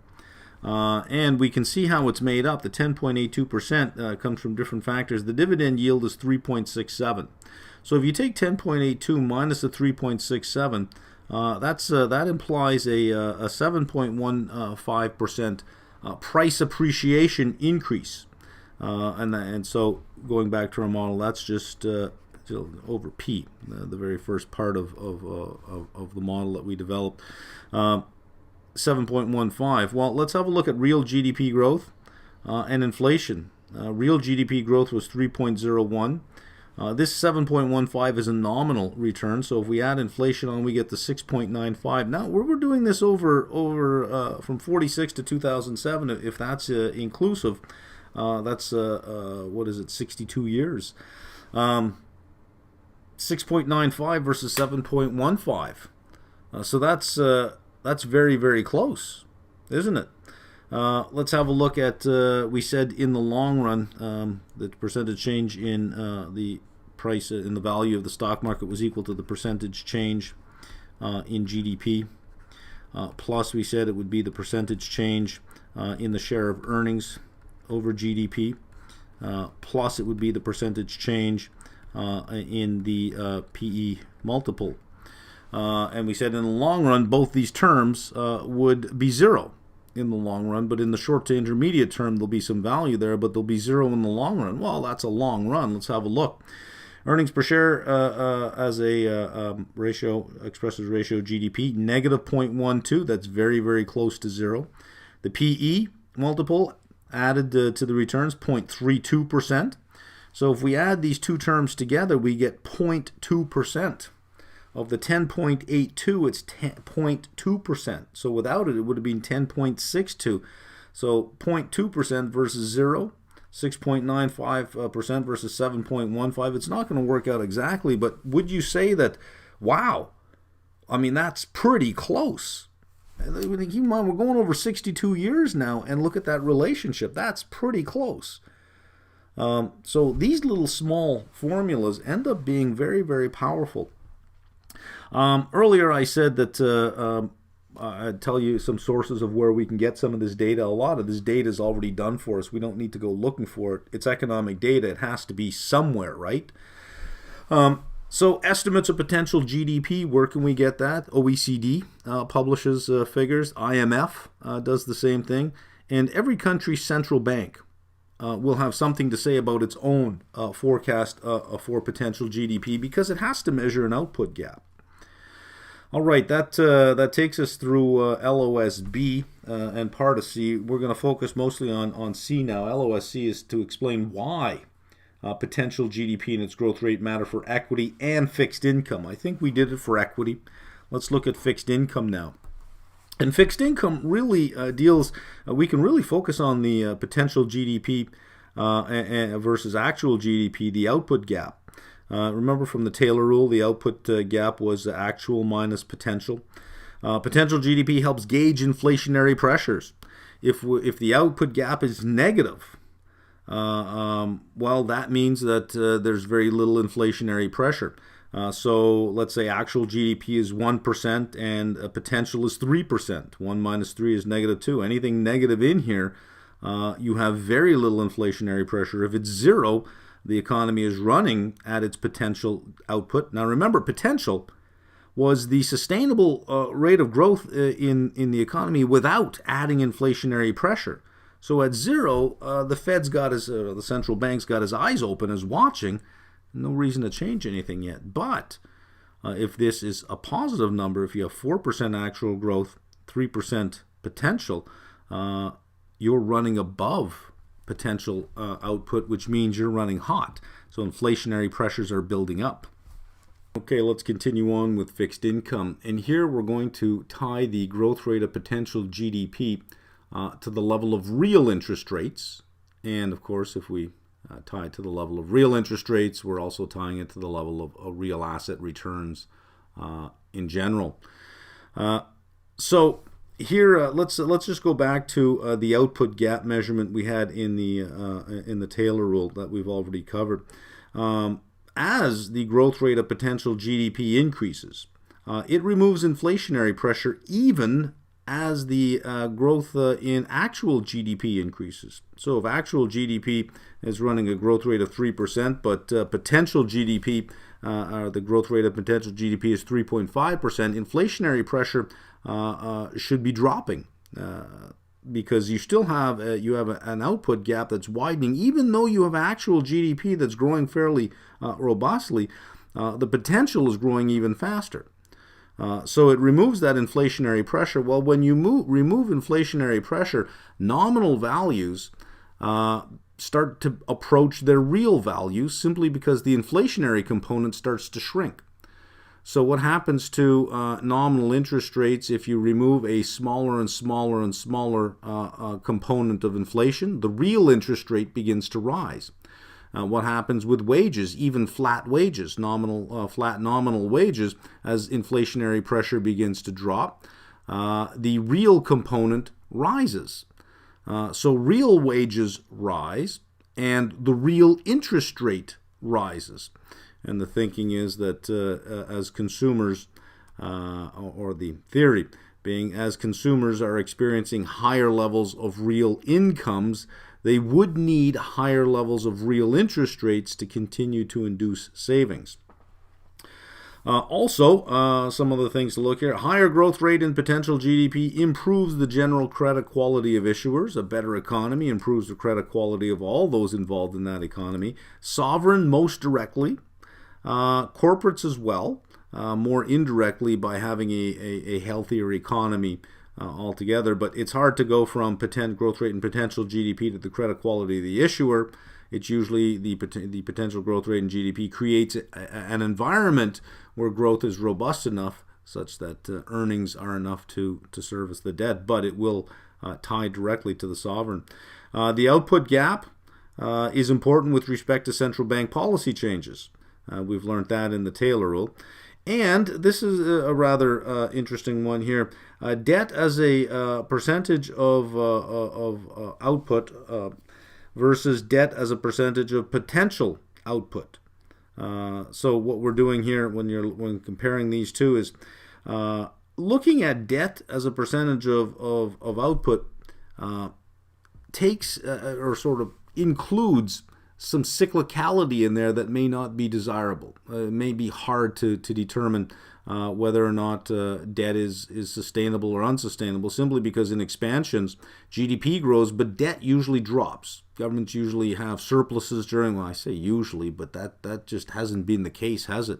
A: And we can see how it's made up. The 10.82% comes from different factors. The dividend yield is 3.67. So if you take 10.82 minus the 3.67, that implies a 7.15% price appreciation increase. And so going back to our model, that's just over P, the very first part of the model that we developed. 7.15. Well, let's have a look at real GDP growth and inflation. Real GDP growth was 3.01. This 7.15 is a nominal return, so if we add inflation on, we get the 6.95. Now, we're doing this over from 46 to 2007, if that's inclusive. That's, what is it, 62 years. 6.95 versus 7.15. So that's very, very close, isn't it? Let's have a look at, we said in the long run, the percentage change in the price, in the value of the stock market was equal to the percentage change in GDP. Plus, we said it would be the percentage change in the share of earnings over GDP. Plus, it would be the percentage change in the PE multiple. And we said in the long run, both these terms would be zero in the long run, but in the short to intermediate term, there'll be some value there, but there'll be zero in the long run. Well, that's a long run. Let's have a look. Earnings per share as a ratio, expressed as ratio GDP, negative 0.12. That's very, very close to zero. The PE multiple added to the returns, 0.32%. So if we add these two terms together, we get 0.2%. Of the 10.82, it's 0.2%. So without it, it would have been 10.62. So 0.2% versus 0, 6.95% versus 7.15. It's not going to work out exactly, but would you say that, wow, I mean, that's pretty close. Keep in mind, we're going over 62 years now, and look at that relationship. That's pretty close. So these little small formulas end up being very, very powerful. Earlier I said that I'd tell you some sources of where we can get some of this data. A lot of this data is already done for us. We don't need to go looking for it. It's economic data. It has to be somewhere, right? So estimates of potential GDP, where can we get that? OECD publishes figures. IMF does the same thing. And every country's central bank will have something to say about its own forecast for potential GDP, because it has to measure an output gap. All right, that takes us through LOSB and part of C. We're going to focus mostly on C now. LOSC is to explain why potential GDP and its growth rate matter for equity and fixed income. I think we did it for equity. Let's look at fixed income now. And fixed income really deals, we can really focus on the potential GDP versus actual GDP, the output gap. Remember from the Taylor rule, the output gap was actual minus potential. Potential GDP helps gauge inflationary pressures. If the output gap is negative, well, that means that there's very little inflationary pressure. So let's say actual GDP is 1% and potential is 3%. 1 minus 3 is negative 2. Anything negative in here, you have very little inflationary pressure. If it's 0, the economy is running at its potential output. Now remember, potential was the sustainable rate of growth in the economy without adding inflationary pressure. So at 0, the Fed's got the central bank's got his eyes open, is watching. No reason to change anything yet. But if this is a positive number, if you have 4% actual growth, 3% potential, you're running above potential output, which means you're running hot. So inflationary pressures are building up. Okay, let's continue on with fixed income. And here we're going to tie the growth rate of potential GDP to the level of real interest rates. And of course, if we tie it to the level of real interest rates, we're also tying it to the level of real asset returns in general. So here, let's just go back to the output gap measurement we had in the Taylor rule that we've already covered. As the growth rate of potential GDP increases, it removes inflationary pressure even as the growth in actual GDP increases. So if actual GDP is running a growth rate of 3%, but potential GDP, the growth rate of potential GDP is 3.5%, inflationary pressure should be dropping because you still have an output gap that's widening, even though you have actual GDP that's growing fairly robustly. The potential is growing even faster. So it removes that inflationary pressure. Well, when you remove inflationary pressure, nominal values start to approach their real value simply because the inflationary component starts to shrink. So what happens to nominal interest rates if you remove a smaller and smaller and smaller component of inflation? The real interest rate begins to rise. What happens with wages, even flat wages, flat nominal wages, as inflationary pressure begins to drop? The real component rises. So real wages rise and the real interest rate rises. And the thinking is that as consumers, or the theory being as consumers are experiencing higher levels of real incomes, they would need higher levels of real interest rates to continue to induce savings. Also, some of the things to look here. Higher growth rate in potential GDP improves the general credit quality of issuers. A better economy improves the credit quality of all those involved in that economy. Sovereign most directly. Corporates as well, more indirectly by having a healthier economy altogether. But it's hard to go from growth rate and potential GDP to the credit quality of the issuer. It's usually the potential growth rate in GDP creates an environment where growth is robust enough such that earnings are enough to service the debt, but it will tie directly to the sovereign. The output gap is important with respect to central bank policy changes. We've learned that in the Taylor rule. And this is a rather interesting one here. Debt as a percentage of output versus debt as a percentage of potential output. So what we're doing here when comparing these two is looking at debt as a percentage of output takes or sort of includes some cyclicality in there that may not be desirable. It may be hard to determine whether or not debt is sustainable or unsustainable, simply because in expansions, GDP grows, but debt usually drops. Governments usually have surpluses during, well, I say usually, but that just hasn't been the case, has it?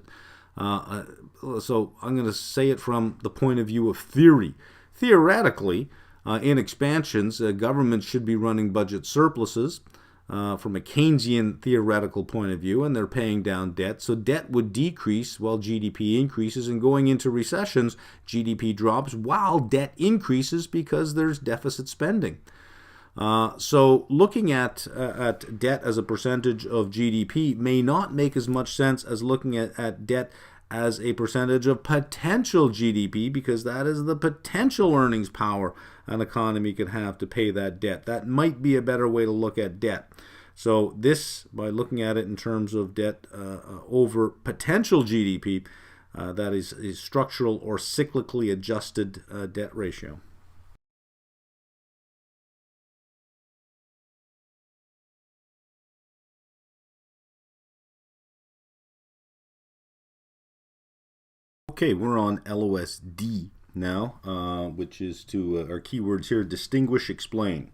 A: So I'm going to say it from the point of view of theory. Theoretically, in expansions, governments should be running budget surpluses. From a Keynesian theoretical point of view, and they're paying down debt. So debt would decrease while GDP increases, and going into recessions, GDP drops while debt increases because there's deficit spending. So looking at debt as a percentage of GDP may not make as much sense as looking at debt as a percentage of potential GDP, because that is the potential earnings power an economy could have to pay that debt. That might be a better way to look at debt. So this, by looking at it in terms of debt over potential GDP, that is a structural or cyclically adjusted debt ratio. Okay, we're on LOSD now, which is our keywords here: distinguish, explain.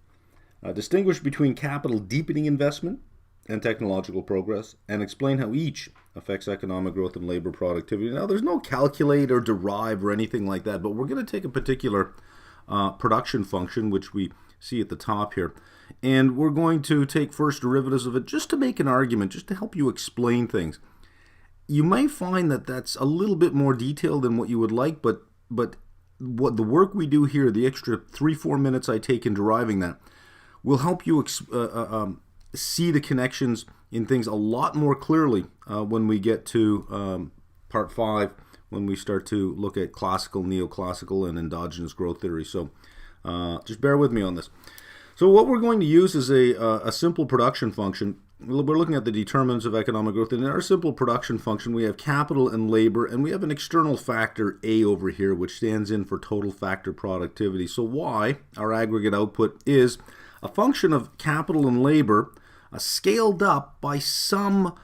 A: Distinguish between capital deepening investment and technological progress, and explain how each affects economic growth and labor productivity. Now, there's no calculate or derive or anything like that, but we're going to take a particular production function, which we see at the top here, and we're going to take first derivatives of it just to make an argument, just to help you explain things. You may find that that's a little bit more detailed than what you would like, but what the work we do here, the extra 3-4 minutes I take in deriving that, will help you see the connections in things a lot more clearly when we get to part 5, when we start to look at classical, neoclassical, and endogenous growth theory. So just bear with me on this. So what we're going to use is a simple production function. We're looking at the determinants of economic growth, and in our simple production function we have capital and labor, and we have an external factor A over here, which stands in for total factor productivity. So Y, our aggregate output, is a function of capital and labor scaled up by some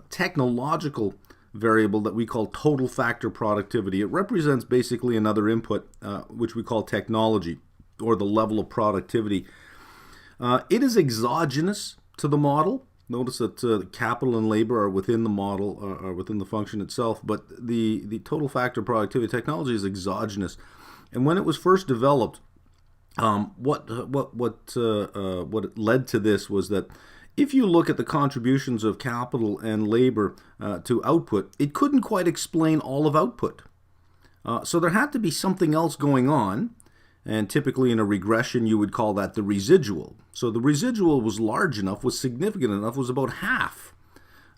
A: technological variable that we call total factor productivity. It represents basically another input, which we call technology, or the level of productivity. It is exogenous to the model. Notice that capital and labor are within the model, are within the function itself, but the total factor productivity technology is exogenous. And when it was first developed, What led to this was that if you look at the contributions of capital and labor to output, it couldn't quite explain all of output. So there had to be something else going on, and typically in a regression you would call that the residual. So the residual was large enough, was significant enough, was about half,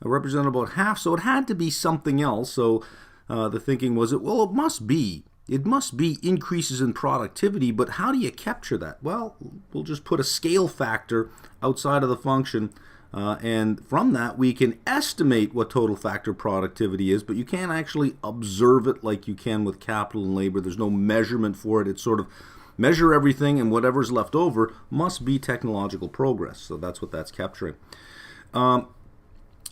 A: represented about half, so it had to be something else. So the thinking was, well, it must be increases in productivity, but how do you capture that? Well, we'll just put a scale factor outside of the function, and from that we can estimate what total factor productivity is, but you can't actually observe it like you can with capital and labor. There's no measurement for it. It's sort of measure everything, and whatever's left over must be technological progress. So that's what that's capturing.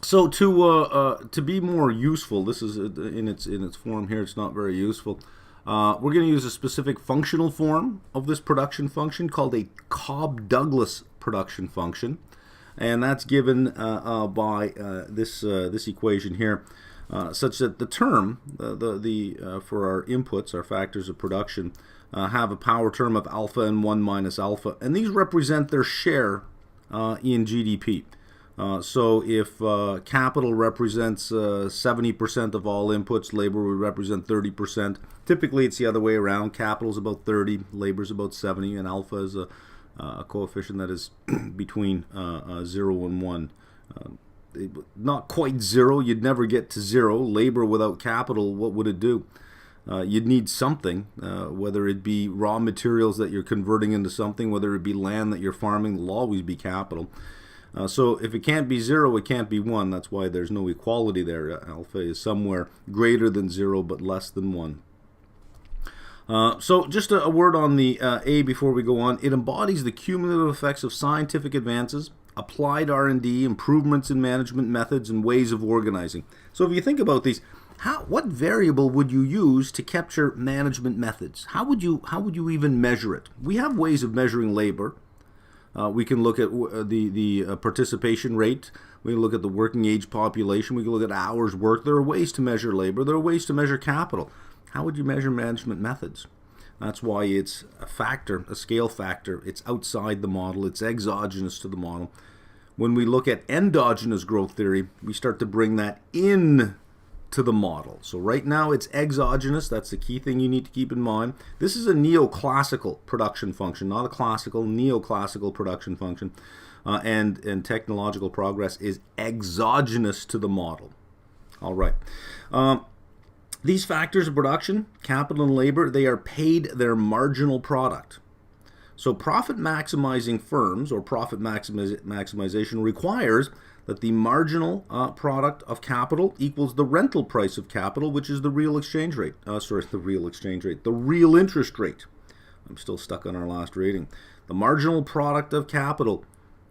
A: So to be more useful, this is in its form here. It's not very useful. We're going to use a specific functional form of this production function called a Cobb-Douglas production function, and that's given by this equation here, such that the term for our inputs, our factors of production, have a power term of alpha and 1 minus alpha, and these represent their share in GDP. So if capital represents 70% of all inputs, labor would represent 30%. Typically it's the other way around. Capital is about 30, labor is about 70, and alpha is a coefficient that is between 0 and 1. Not quite 0, you'd never get to 0. Labor without capital, what would it do? You'd need something, whether it be raw materials that you're converting into something, whether it be land that you're farming, there'll always be capital. So if it can't be 0, it can't be 1. That's why there's no equality there. Alpha is somewhere greater than 0 but less than 1. So just a word on the A before we go on. It embodies the cumulative effects of scientific advances, applied R&D, improvements in management methods, and ways of organizing. So if you think about these, what variable would you use to capture management methods? How would you even measure it? We have ways of measuring labor. We can look at the participation rate. We can look at the working age population. We can look at hours worked. There are ways to measure labor. There are ways to measure capital. How would you measure management methods? That's why it's a factor, a scale factor. It's outside the model. It's exogenous to the model. When we look at endogenous growth theory, we start to bring that in to the model. So right now it's exogenous. That's the key thing you need to keep in mind. This is a neoclassical production function, not a classical, neoclassical production function. And technological progress is exogenous to the model. All right. These factors of production, capital and labor, they are paid their marginal product. So profit maximizing firms, or profit maximization, requires that the marginal product of capital equals the rental price of capital, which is the real exchange rate. The real interest rate. I'm still stuck on our last rating. The marginal product of capital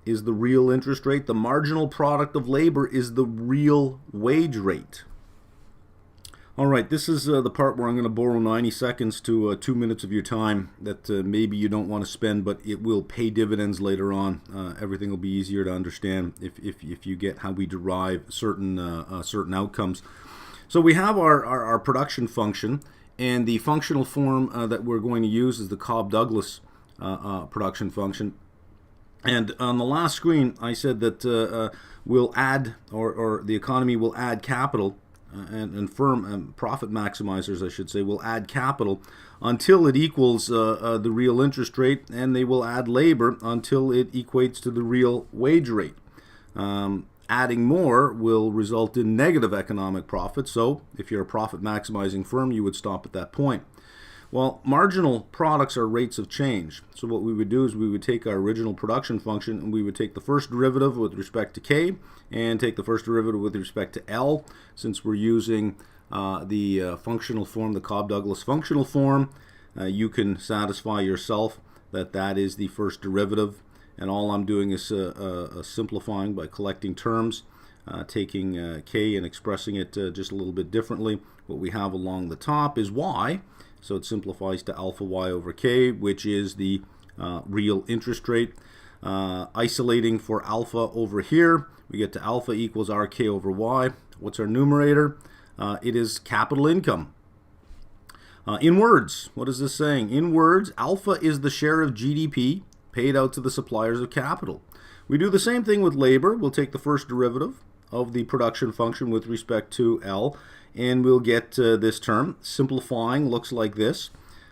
A: is the real interest rate. The marginal product of labor is the real wage rate. All right, this is the part where I'm going to borrow 90 seconds to 2 minutes of your time that maybe you don't want to spend, but it will pay dividends later on. Everything will be easier to understand if you get how we derive certain outcomes. So we have our production function, and the functional form that we're going to use is the Cobb-Douglas production function. And on the last screen, I said that we'll add, or the economy will add capital, and firm and profit maximizers, I should say, will add capital until it equals the real interest rate, and they will add labor until it equates to the real wage rate. Adding more will result in negative economic profit, so if you're a profit maximizing firm, you would stop at that point. Well, marginal products are rates of change. So what we would do is we would take our original production function and we would take the first derivative with respect to K and take the first derivative with respect to L. Since we're using the functional form, the Cobb-Douglas functional form, you can satisfy yourself that that is the first derivative. And all I'm doing is simplifying by collecting terms, taking K and expressing it just a little bit differently. What we have along the top is Y. So it simplifies to alpha y over k, which is the real interest rate. Isolating for alpha over here, we get to alpha equals rk over y. What's our numerator? It is capital income. In words, what is this saying? In words, alpha is the share of GDP paid out to the suppliers of capital. We do the same thing with labor. We'll take the first derivative of the production function with respect to L, and we'll get this term. Simplifying looks like this.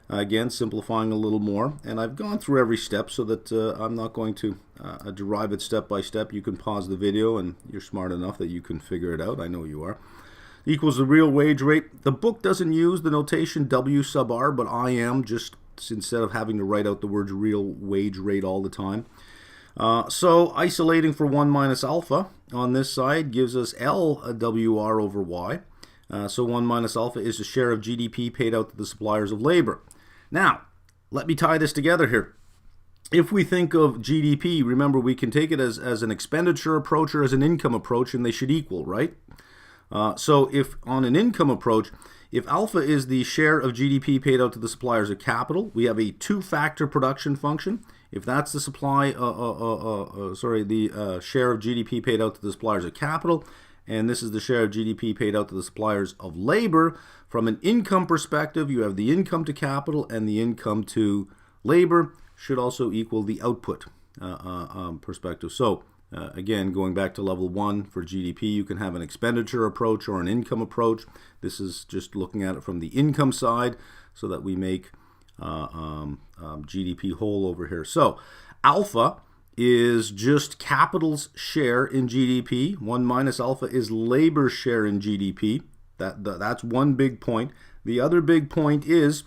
A: Again, simplifying a little more. And I've gone through every step so that I'm not going to derive it step by step. You can pause the video, and you're smart enough that you can figure it out. I know you are. Equals the real wage rate. The book doesn't use the notation W sub R, but I am, just instead of having to write out the words real wage rate all the time. So isolating for 1 minus alpha on this side gives us LWR over Y. So 1 minus alpha is the share of GDP paid out to the suppliers of labor. Now, let me tie this together here. If we think of GDP, remember we can take it as an expenditure approach or as an income approach, and they should equal, right? So if on an income approach, if alpha is the share of GDP paid out to the suppliers of capital, we have a two-factor production function. If that's the share of GDP paid out to the suppliers of capital, and this is the share of GDP paid out to the suppliers of labor, from an income perspective, you have the income to capital and the income to labor should also equal the output perspective. So again, going back to level 1 for GDP, you can have an expenditure approach or an income approach. This is just looking at it from the income side so that we make GDP whole over here. So alpha is just capital's share in GDP. 1 minus alpha is labor's share in GDP. That's one big point. The other big point is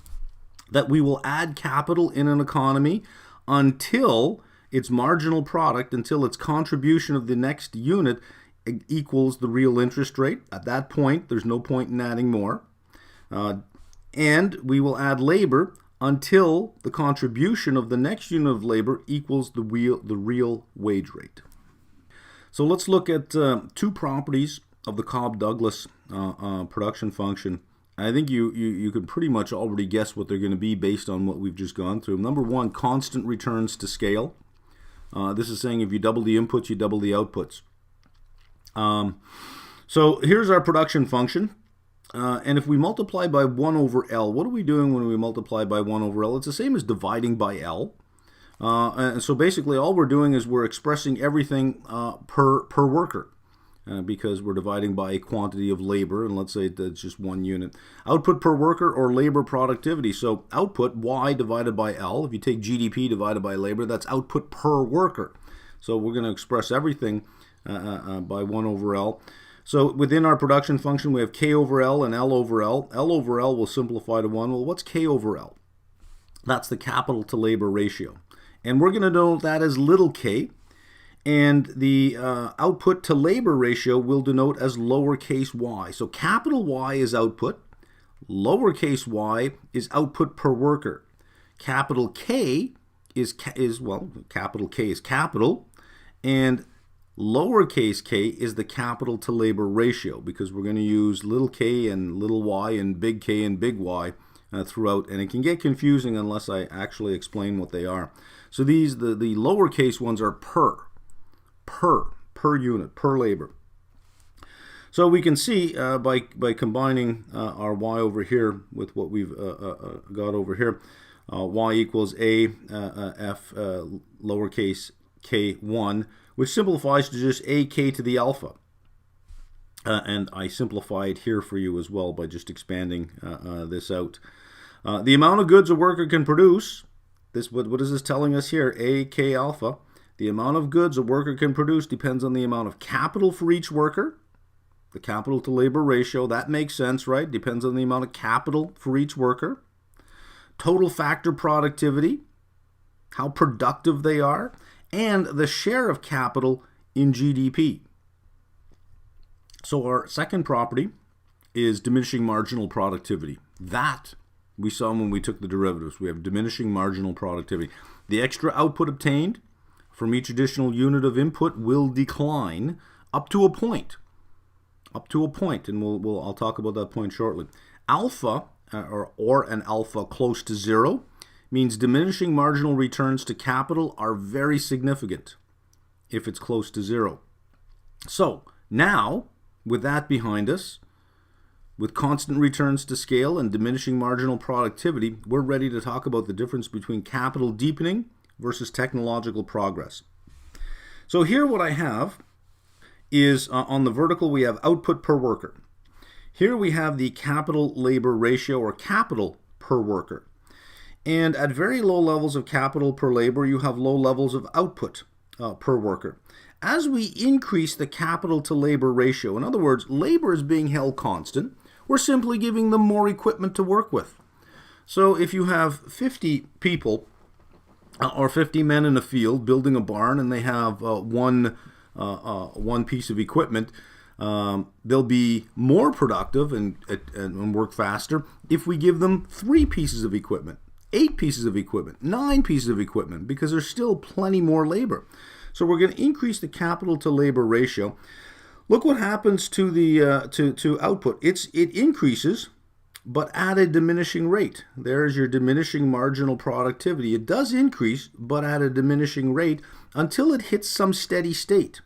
A: that we will add capital in an economy until its marginal product, until its contribution of the next unit equals the real interest rate. At that point, there's no point in adding more. And we will add labor until the contribution of the next unit of labor equals the real wage rate. So let's look at two properties of the Cobb-Douglas production function. I think you can pretty much already guess what they're going to be based on what we've just gone through. Number one, constant returns to scale. This is saying if you double the inputs, you double the outputs. So here's our production function. And if we multiply by 1 over L, what are we doing when we multiply by 1 over L? It's the same as dividing by L. And so basically all we're doing is we're expressing everything per worker. Because we're dividing by a quantity of labor, and let's say that's just 1 unit. Output per worker or labor productivity. So output, Y divided by L. If you take GDP divided by labor, that's output per worker. So we're going to express everything by 1 over L. So within our production function, we have K over L and L over L. L over L will simplify to 1. Well, what's K over L? That's the capital to labor ratio. And we're going to denote that as little k. And the output to labor ratio will denote as lowercase y. So capital Y is output, lowercase y is output per worker. Capital K is capital K is capital, and lowercase k is the capital to labor ratio, because we're going to use little k and little y and big K and big Y throughout, and it can get confusing unless I actually explain what they are. So these, the lowercase ones are per unit, per labor. So we can see by combining our y over here with what we've got over here, y equals a f lowercase k1, which simplifies to just a k to the alpha. And I simplify it here for you as well by just expanding this out. The amount of goods a worker can produce, what is this telling us here? A k alpha. The amount of goods a worker can produce depends on the amount of capital for each worker. The capital to labor ratio, that makes sense, right? Depends on the amount of capital for each worker. Total factor productivity, how productive they are, and the share of capital in GDP. So our second property is diminishing marginal productivity. That we saw when we took the derivatives. We have diminishing marginal productivity. The extra output obtained from each additional unit of input will decline up to a point. And I'll talk about that point shortly. Alpha, or an alpha close to 0, means diminishing marginal returns to capital are very significant if it's close to 0. So now, with that behind us, With constant returns to scale and diminishing marginal productivity, we're ready to talk about the difference between capital deepening versus technological progress. So here what I have is on the vertical we have output per worker. Here we have the capital labor ratio, or capital per worker. And at very low levels of capital per labor, you have low levels of output per worker. As we increase the capital to labor ratio, in other words, labor is being held constant, we're simply giving them more equipment to work with. So if you have 50 people or 50 men in a field building a barn, and they have one piece of equipment, they'll be more productive and work faster if we give them 3 pieces of equipment, 8 pieces of equipment, 9 pieces of equipment, because there's still plenty more labor. So we're going to increase the capital to labor ratio. Look what happens to the to output. It increases, but at a diminishing rate. There's your diminishing marginal productivity. It does increase, but at a diminishing rate until it hits some steady state.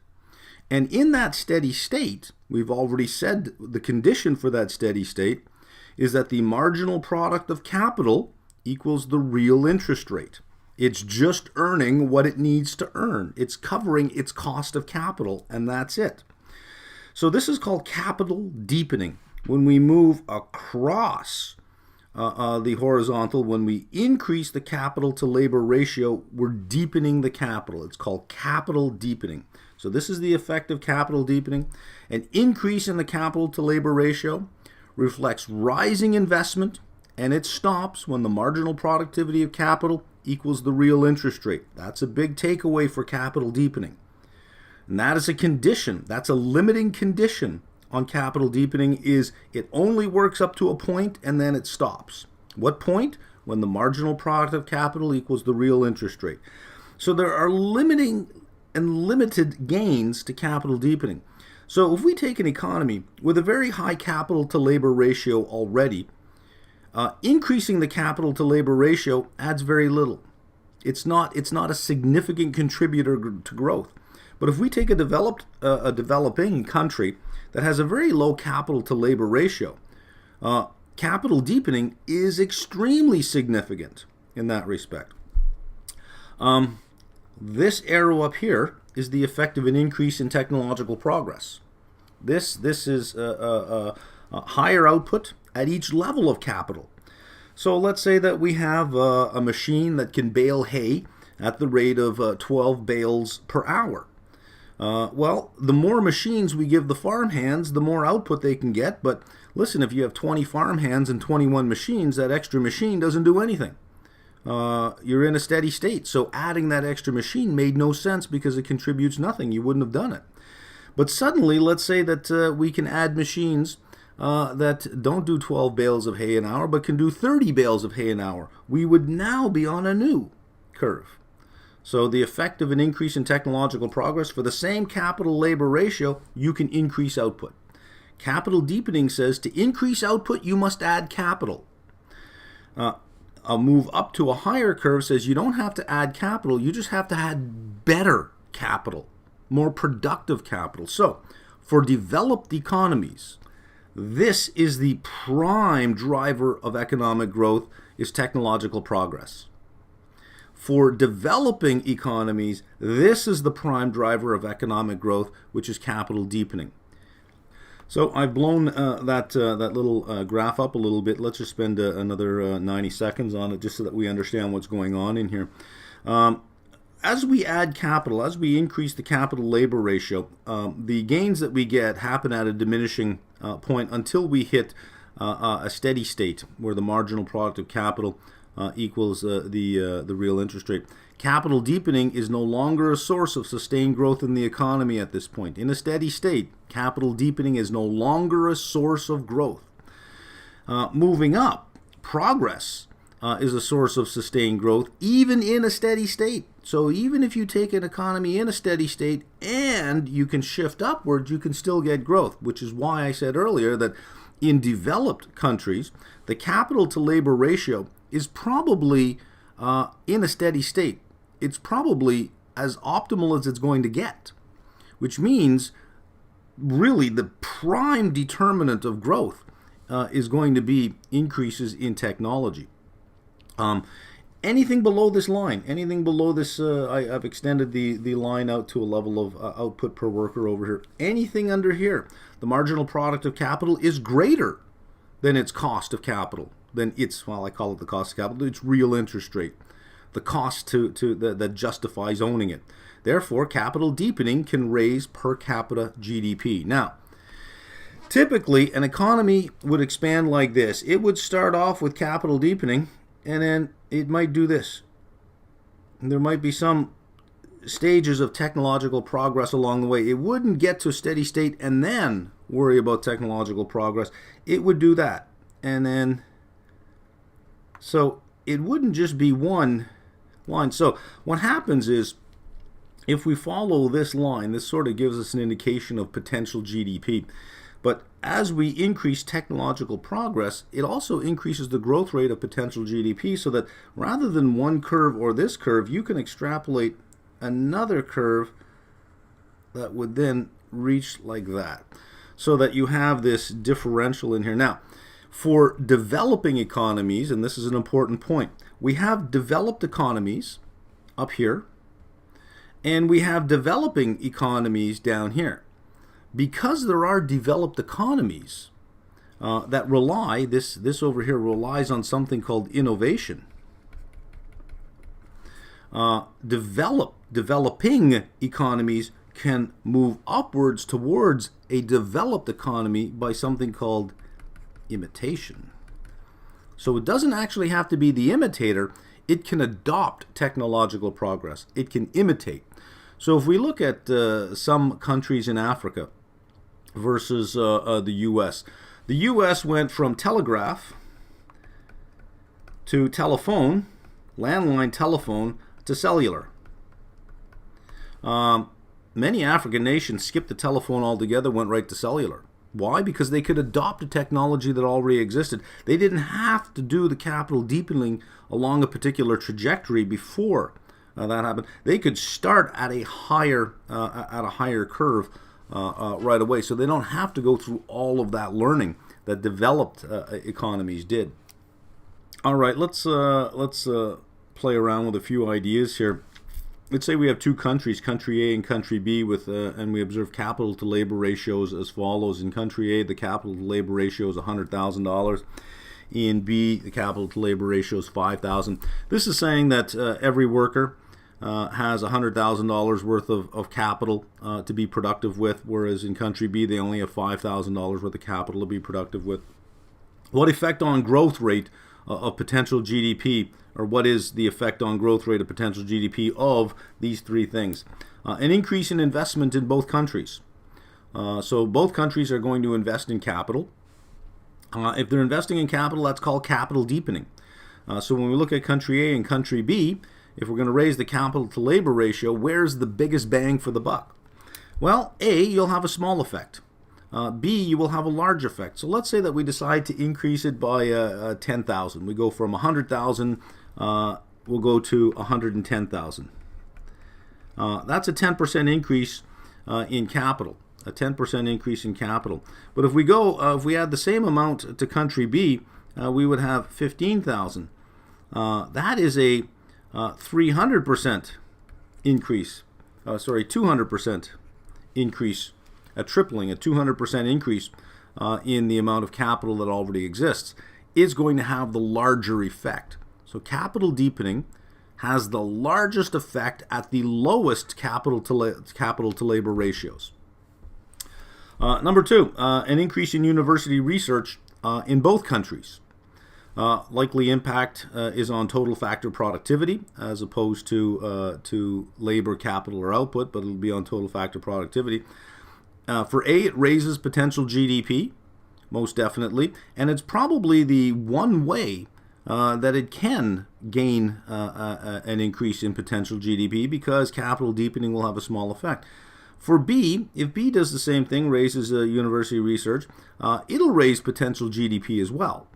A: And in that steady state, we've already said the condition for that steady state is that the marginal product of capital equals the real interest rate. It's just earning what it needs to earn. It's covering its cost of capital, and that's it. So this is called capital deepening. When we move across the horizontal, when we increase the capital to labor ratio, we're deepening the capital. It's called capital deepening. So this is the effect of capital deepening. An increase in the capital to labor ratio reflects rising investment, and it stops when the marginal productivity of capital equals the real interest rate. That's a big takeaway for capital deepening. And that is a condition. That's a limiting condition on capital deepening, is it only works up to a point and then it stops. What point? When the marginal product of capital equals the real interest rate. So there are limiting and limited gains to capital deepening. So if we take an economy with a very high capital to labor ratio already, increasing the capital to labor ratio adds very little. It's not a significant contributor to growth. But if we take a developing country that has a very low capital to labor ratio, capital deepening is extremely significant in that respect. This arrow up here is the effect of an increase in technological progress. This is a higher output at each level of capital. So let's say that we have a machine that can bale hay at the rate of 12 bales per hour. Well, the more machines we give the farmhands, the more output they can get. But listen, if you have 20 farmhands and 21 machines, that extra machine doesn't do anything. You're in a steady state. So adding that extra machine made no sense because it contributes nothing. You wouldn't have done it. But suddenly, let's say that we can add machines that don't do 12 bales of hay an hour, but can do 30 bales of hay an hour. We would now be on a new curve. So the effect of an increase in technological progress, for the same capital labor ratio, you can increase output. Capital deepening says to increase output, you must add capital. A move up to a higher curve says you don't have to add capital, you just have to add better capital, more productive capital. So for developed economies, this is the prime driver of economic growth, is technological progress. For developing economies, this is the prime driver of economic growth, which is capital deepening. So I've blown that little graph up a little bit. Let's just spend another 90 seconds on it just so that we understand what's going on in here. As we add capital, as we increase the capital labor ratio, the gains that we get happen at a diminishing point until we hit a steady state where the marginal product of capital equals the real interest rate. Capital deepening is no longer a source of sustained growth in the economy at this point. In a steady state, capital deepening is no longer a source of growth. Moving up, progress is a source of sustained growth, even in a steady state. So even if you take an economy in a steady state and you can shift upwards, you can still get growth, which is why I said earlier that in developed countries, the capital to labor ratio is probably in a steady state. It's probably as optimal as it's going to get, which means really the prime determinant of growth is going to be increases in technology. Anything below this line, anything below this, I've extended the line out to a level of output per worker over here. Anything under here, the marginal product of capital is greater than its cost of capital, than its, well, I call it the cost of capital, its real interest rate, the cost that justifies owning it. Therefore, capital deepening can raise per capita GDP. Now, typically, an economy would expand like this. It would start off with capital deepening, and then it might do this. There might be some stages of technological progress along the way. It wouldn't get to a steady state and then worry about technological progress. It would do that. And then, so it wouldn't just be one line. So what happens is, if we follow this line, this sort of gives us an indication of potential GDP. But as we increase technological progress, it also increases the growth rate of potential GDP, so that rather than one curve or this curve, you can extrapolate another curve that would then reach like that, so that you have this differential in here. Now, for developing economies, and this is an important point, we have developed economies up here, and we have developing economies down here. Because there are developed economies that rely, this over here relies on something called innovation. Developing economies can move upwards towards a developed economy by something called imitation. So it doesn't actually have to be the imitator. It can adopt technological progress. It can imitate. So if we look at some countries in Africa versus the U.S., the U.S. went from telegraph to telephone, landline telephone, to cellular. Many African nations skipped the telephone altogether, went right to cellular. Why? Because they could adopt a technology that already existed. They didn't have to do the capital deepening along a particular trajectory before that happened. They could start at a higher curve right away, so they don't have to go through all of that learning that developed economies did. All right, let's play around with a few ideas here. Let's say we have two countries, country A and country B, and we observe capital to labor ratios as follows. In country A, the capital to labor ratio is $100,000. In B, the capital to labor ratio is $5,000. This is saying that every worker has $100,000 worth of capital to be productive with, whereas in country B, they only have $5,000 worth of capital to be productive with. What effect on growth rate of potential GDP, or what is the effect on growth rate of potential GDP of these three things? An increase in investment in both countries. So both countries are going to invest in capital. If they're investing in capital, that's called capital deepening. So when we look at country A and country B, if we're going to raise the capital to labor ratio, where's the biggest bang for the buck? Well, A, you'll have a small effect. B, you will have a large effect. So let's say that we decide to increase it by 10,000. We go from 100,000, we'll go to 110,000. That's a 10% increase in capital. A 10% increase in capital. But if we add the same amount to country B, we would have 15,000. That is a 300% increase. 200% increase. A tripling, a 200% increase in the amount of capital that already exists is going to have the larger effect. So capital deepening has the largest effect at the lowest capital to labor ratios. Number two, an increase in university research in both countries. Likely impact is on total factor productivity as opposed to labor, capital, or output, but it'll be on total factor productivity. For A, it raises potential GDP, most definitely, and it's probably the one way that it can gain an increase in potential GDP, because capital deepening will have a small effect. For B, if B does the same thing, raises university research, it'll raise potential GDP as well.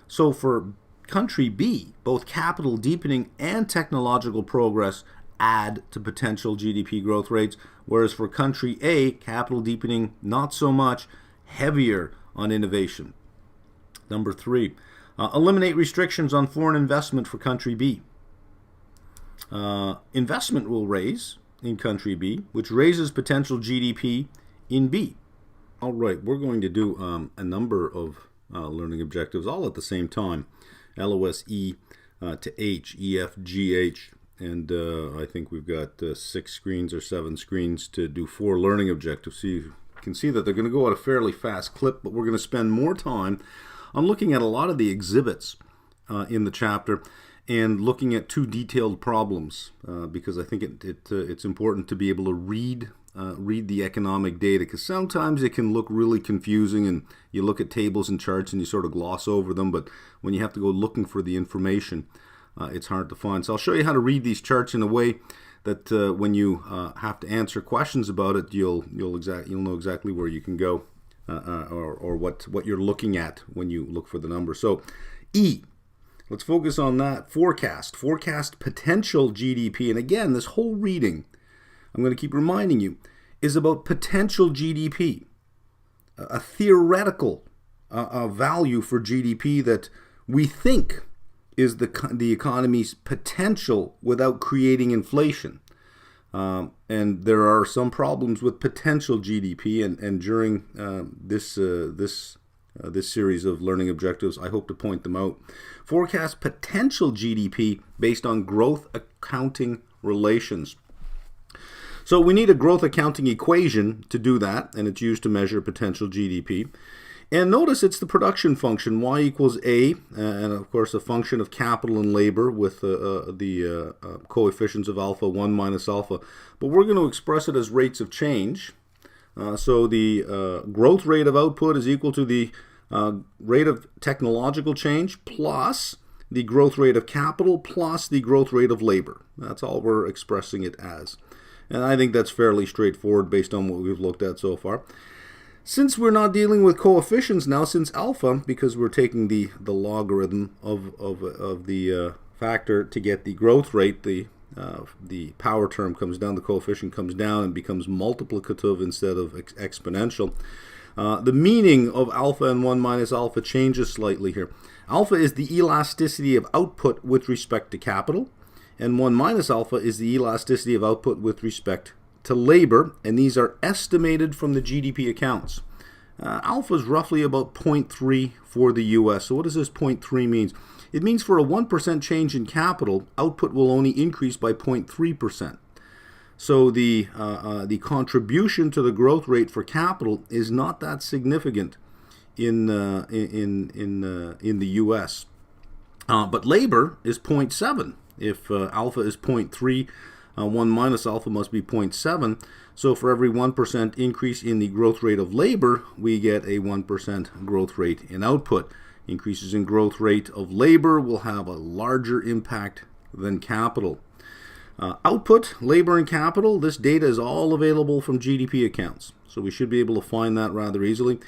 A: So for country B, both capital deepening and technological progress add to potential GDP growth rates, whereas for country A, capital deepening not so much, heavier on innovation. Number 3, eliminate restrictions on foreign investment for country B. Investment will raise in country B, which raises potential GDP in B. All right, we're going to do a number of learning objectives all at the same time. LOS E to H, E, F, G, H. And I think we've got 6 screens or 7 screens to do 4 learning objectives. So you can see that they're going to go at a fairly fast clip, but we're going to spend more time on looking at a lot of the exhibits in the chapter and looking at 2 detailed problems because I think it's important to be able to read the economic data, because sometimes it can look really confusing and you look at tables and charts and you sort of gloss over them, but when you have to go looking for the information, it's hard to find. So I'll show you how to read these charts in a way that when you have to answer questions about it, you'll know exactly where you can go or what you're looking at when you look for the number. So E, let's focus on that. Forecast potential GDP. And again, this whole reading, I'm going to keep reminding you, is about potential GDP, a theoretical value for GDP that we think is the economy's potential without creating inflation. And there are some problems with potential GDP, and during this series of learning objectives, I hope to point them out. Forecast potential GDP based on growth accounting relations. So we need a growth accounting equation to do that, and it's used to measure potential GDP. And notice it's the production function, y equals a, and of course a function of capital and labor with the coefficients of alpha, 1 minus alpha. But we're going to express it as rates of change. So the growth rate of output is equal to the rate of technological change plus the growth rate of capital plus the growth rate of labor. That's all we're expressing it as. And I think that's fairly straightforward based on what we've looked at so far. Since we're not dealing with coefficients now, since alpha, because we're taking the logarithm of the factor to get the growth rate, the power term comes down, the coefficient comes down and becomes multiplicative instead of exponential. The meaning of alpha and 1 minus alpha changes slightly here. Alpha is the elasticity of output with respect to capital, and 1 minus alpha is the elasticity of output with respect to labor, and these are estimated from the GDP accounts. Alpha is roughly about 0.3 for the US. So what does this 0.3 mean? It means for a 1% change in capital, output will only increase by 0.3%. So the contribution to the growth rate for capital is not that significant in the US. But labor is 0.7. If alpha is 0.3, 1 minus alpha must be 0.7. So for every 1% increase in the growth rate of labor, we get a 1% growth rate in output. Increases in growth rate of labor will have a larger impact than capital. Output, labor, and capital, this data is all available from GDP accounts. So we should be able to find that rather easily.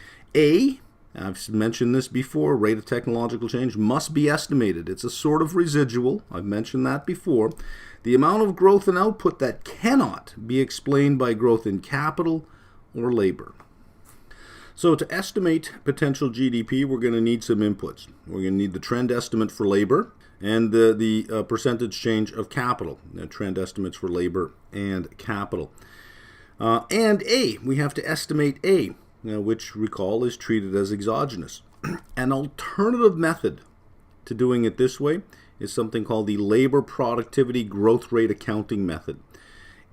A: I've mentioned this before, rate of technological change must be estimated. It's a sort of residual. I've mentioned that before. The amount of growth in output that cannot be explained by growth in capital or labor. So to estimate potential GDP, we're going to need some inputs. We're going to need the trend estimate for labor and the percentage change of capital. Trend estimates for labor and capital. And A, we have to estimate A, which, recall, is treated as exogenous. An alternative method to doing it this way is something called the labor productivity growth rate accounting method.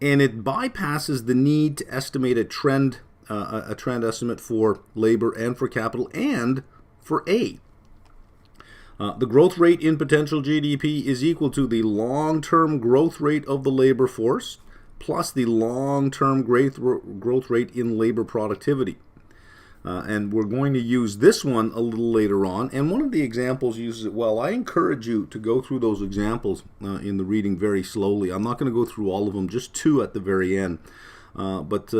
A: And it bypasses the need to estimate a trend estimate for labor and for capital and for A. The growth rate in potential GDP is equal to the long-term growth rate of the labor force plus the long-term growth rate in labor productivity. And we're going to use this one a little later on, and one of the examples uses it well. I encourage you to go through those examples in the reading very slowly. I'm not going to go through all of them, just 2 at the very end. But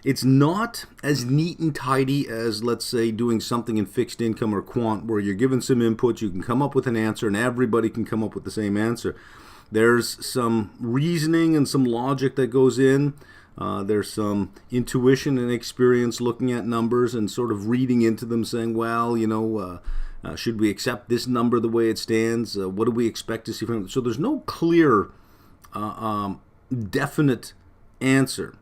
A: it's not as neat and tidy as, let's say, doing something in fixed income or quant, where you're given some input, you can come up with an answer, and everybody can come up with the same answer. There's some reasoning and some logic that goes in. There's some intuition and experience looking at numbers and sort of reading into them, saying, well, should we accept this number the way it stands? What do we expect to see from it? So there's no clear, definite answer.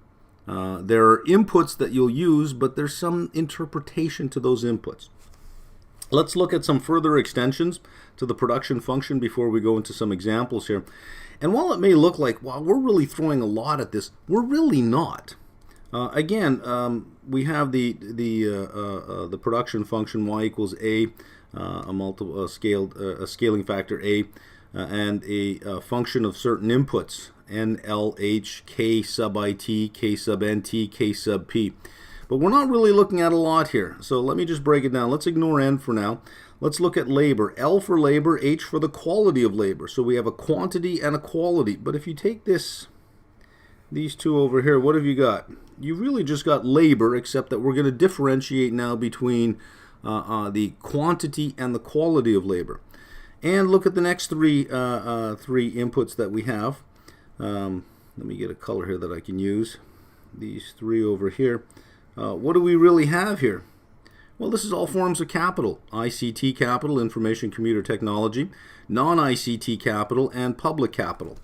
A: There are inputs that you'll use, but there's some interpretation to those inputs. Let's look at some further extensions to the production function before we go into some examples here. And while it may look like, wow, we're really throwing a lot at this, we're really not. Again, we have the production function y equals a, a scaling factor a, and a function of certain inputs, n, l, h, k sub it, k sub nt, k sub p. But we're not really looking at a lot here. So let me just break it down. Let's ignore n for now. Let's look at labor. L for labor, H for the quality of labor. So we have a quantity and a quality. But if you take these two over here, what have you got? You really just got labor, except that we're going to differentiate now between the quantity and the quality of labor. And look at the next three inputs that we have. Let me get a color here that I can use. These three over here. What do we really have here? Well, this is all forms of capital. ICT capital, information computer technology, non-ICT capital, and public capital.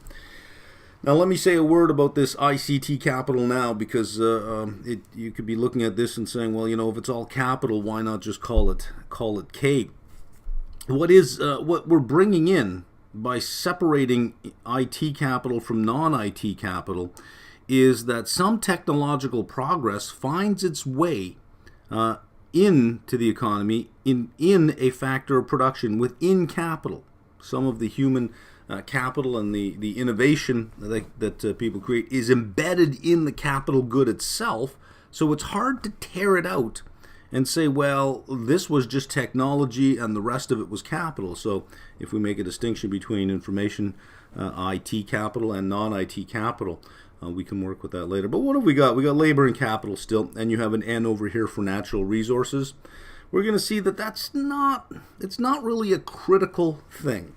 A: Now let me say a word about this ICT capital now, because you could be looking at this and saying, well, if it's all capital, why not just call it K? What we're bringing in by separating IT capital from non-IT capital is that some technological progress finds its way into the economy in a factor of production within capital. Some of the human capital and the innovation that people create is embedded in the capital good itself, so it's hard to tear it out and say, well, this was just technology and the rest of it was capital. So if we make a distinction between information IT capital and non-IT capital, we can work with that later. But what have we got? We got labor and capital still, and you have an N over here for natural resources. We're going to see that it's not really a critical thing.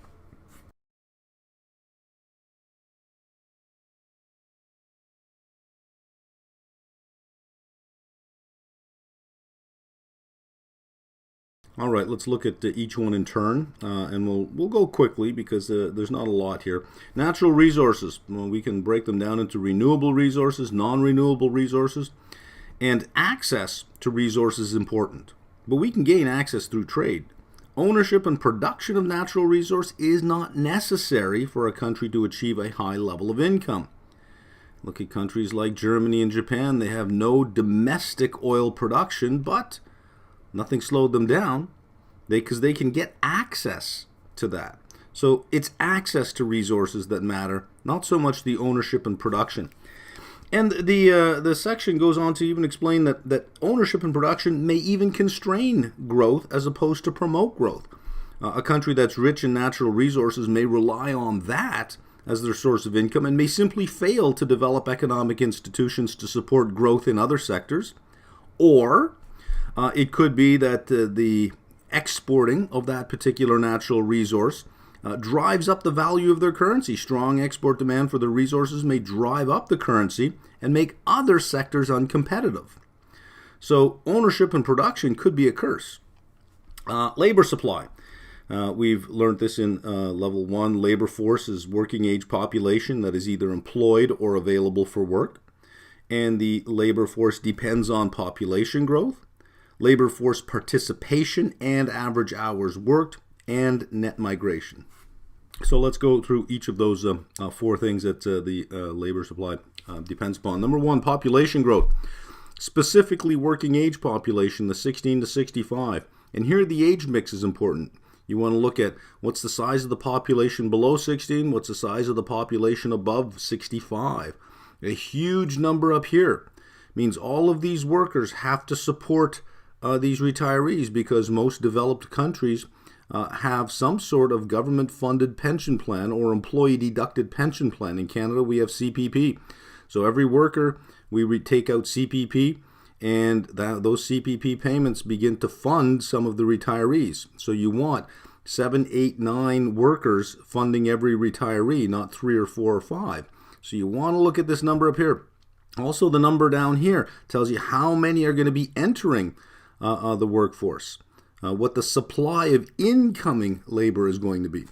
A: All right, let's look at each one in turn, and we'll go quickly because there's not a lot here. Natural resources, well, we can break them down into renewable resources, non-renewable resources, and access to resources is important. But we can gain access through trade. Ownership and production of natural resource is not necessary for a country to achieve a high level of income. Look at countries like Germany and Japan. They have no domestic oil production, but nothing slowed them down because they can get access to that. So it's access to resources that matter, not so much the ownership and production. And the section goes on to even explain that ownership and production may even constrain growth as opposed to promote growth. A country that's rich in natural resources may rely on that as their source of income and may simply fail to develop economic institutions to support growth in other sectors. Or it could be that the exporting of that particular natural resource drives up the value of their currency. Strong export demand for their resources may drive up the currency and make other sectors uncompetitive. So ownership and production could be a curse. Labor supply. We've learned this in level 1. Labor force is working age population that is either employed or available for work. And the labor force depends on population growth, labor force participation and average hours worked, and net migration. So let's go through each of those 4 things that the labor supply depends upon. Number 1, population growth. Specifically working age population, the 16 to 65. And here the age mix is important. You want to look at what's the size of the population below 16, what's the size of the population above 65. A huge number up here means all of these workers have to support these retirees because most developed countries have some sort of government-funded pension plan or employee-deducted pension plan. In Canada, we have CPP. So every worker, we take out CPP, and those CPP payments begin to fund some of the retirees. So you want 7, 8, 9 workers funding every retiree, not 3 or 4 or 5. So you want to look at this number up here. Also, the number down here tells you how many are going to be entering the workforce, what the supply of incoming labor is going to be.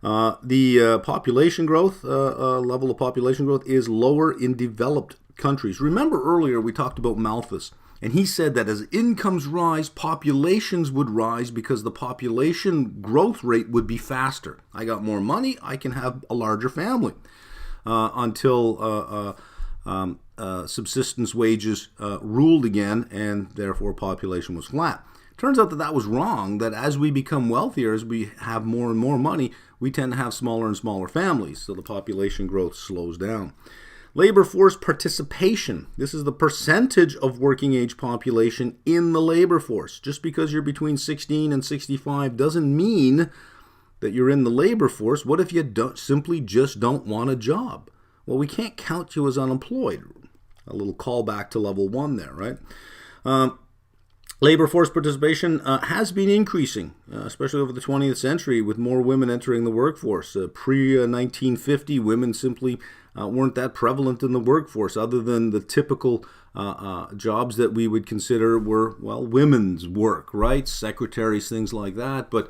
A: The population growth, level of population growth is lower in developed countries. Remember earlier we talked about Malthus, and he said that as incomes rise, populations would rise because the population growth rate would be faster. I got more money, I can have a larger family until subsistence wages ruled again, and therefore population was flat. Turns out that that was wrong, that as we become wealthier, as we have more and more money, we tend to have smaller and smaller families, so the population growth slows down. Labor force participation. This is the percentage of working age population in the labor force. Just because you're between 16 and 65 doesn't mean that you're in the labor force. What if you simply just don't want a job? Well, we can't count you as unemployed. A little callback to level 1 there, right? Labor force participation has been increasing, especially over the 20th century, with more women entering the workforce. Pre-1950, women simply weren't that prevalent in the workforce, other than the typical jobs that we would consider were, well, women's work, right? Secretaries, things like that. But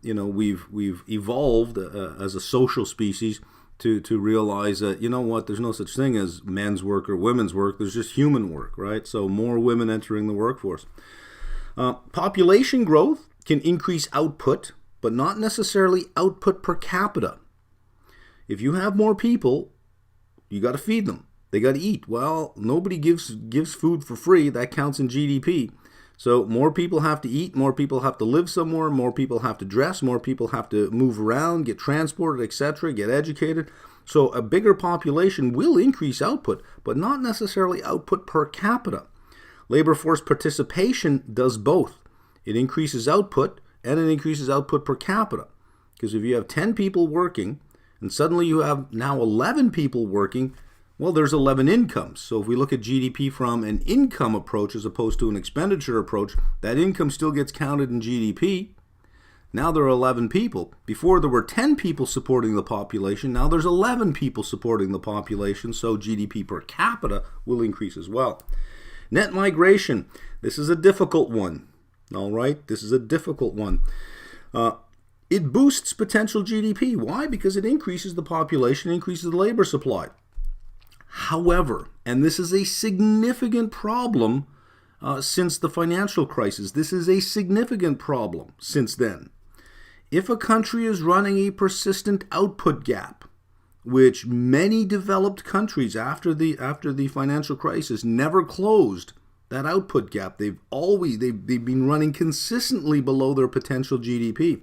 A: we've evolved as a social species to realize that, you know what, there's no such thing as men's work or women's work. There's just human work, right? So more women entering the workforce. Population growth can increase output, but not necessarily output per capita. If you have more people, you got to feed them. They got to eat. Well, nobody gives food for free. That counts in GDP. So more people have to eat, more people have to live somewhere, more people have to dress, more people have to move around, get transported, etc., get educated. So a bigger population will increase output, but not necessarily output per capita. Labor force participation does both. It increases output and it increases output per capita. Because if you have 10 people working and suddenly you have now 11 people working, well, there's 11 incomes. So if we look at GDP from an income approach as opposed to an expenditure approach, that income still gets counted in GDP. Now there are 11 people. Before there were 10 people supporting the population. Now there's 11 people supporting the population, so GDP per capita will increase as well. Net migration. This is a difficult one. All right, this is a difficult one. It boosts potential GDP. Why? Because it increases the population, increases the labor supply. However, and this is a significant problem since the financial crisis, this is a significant problem since then. If a country is running a persistent output gap, which many developed countries after the financial crisis never closed that output gap, they've been running consistently below their potential GDP.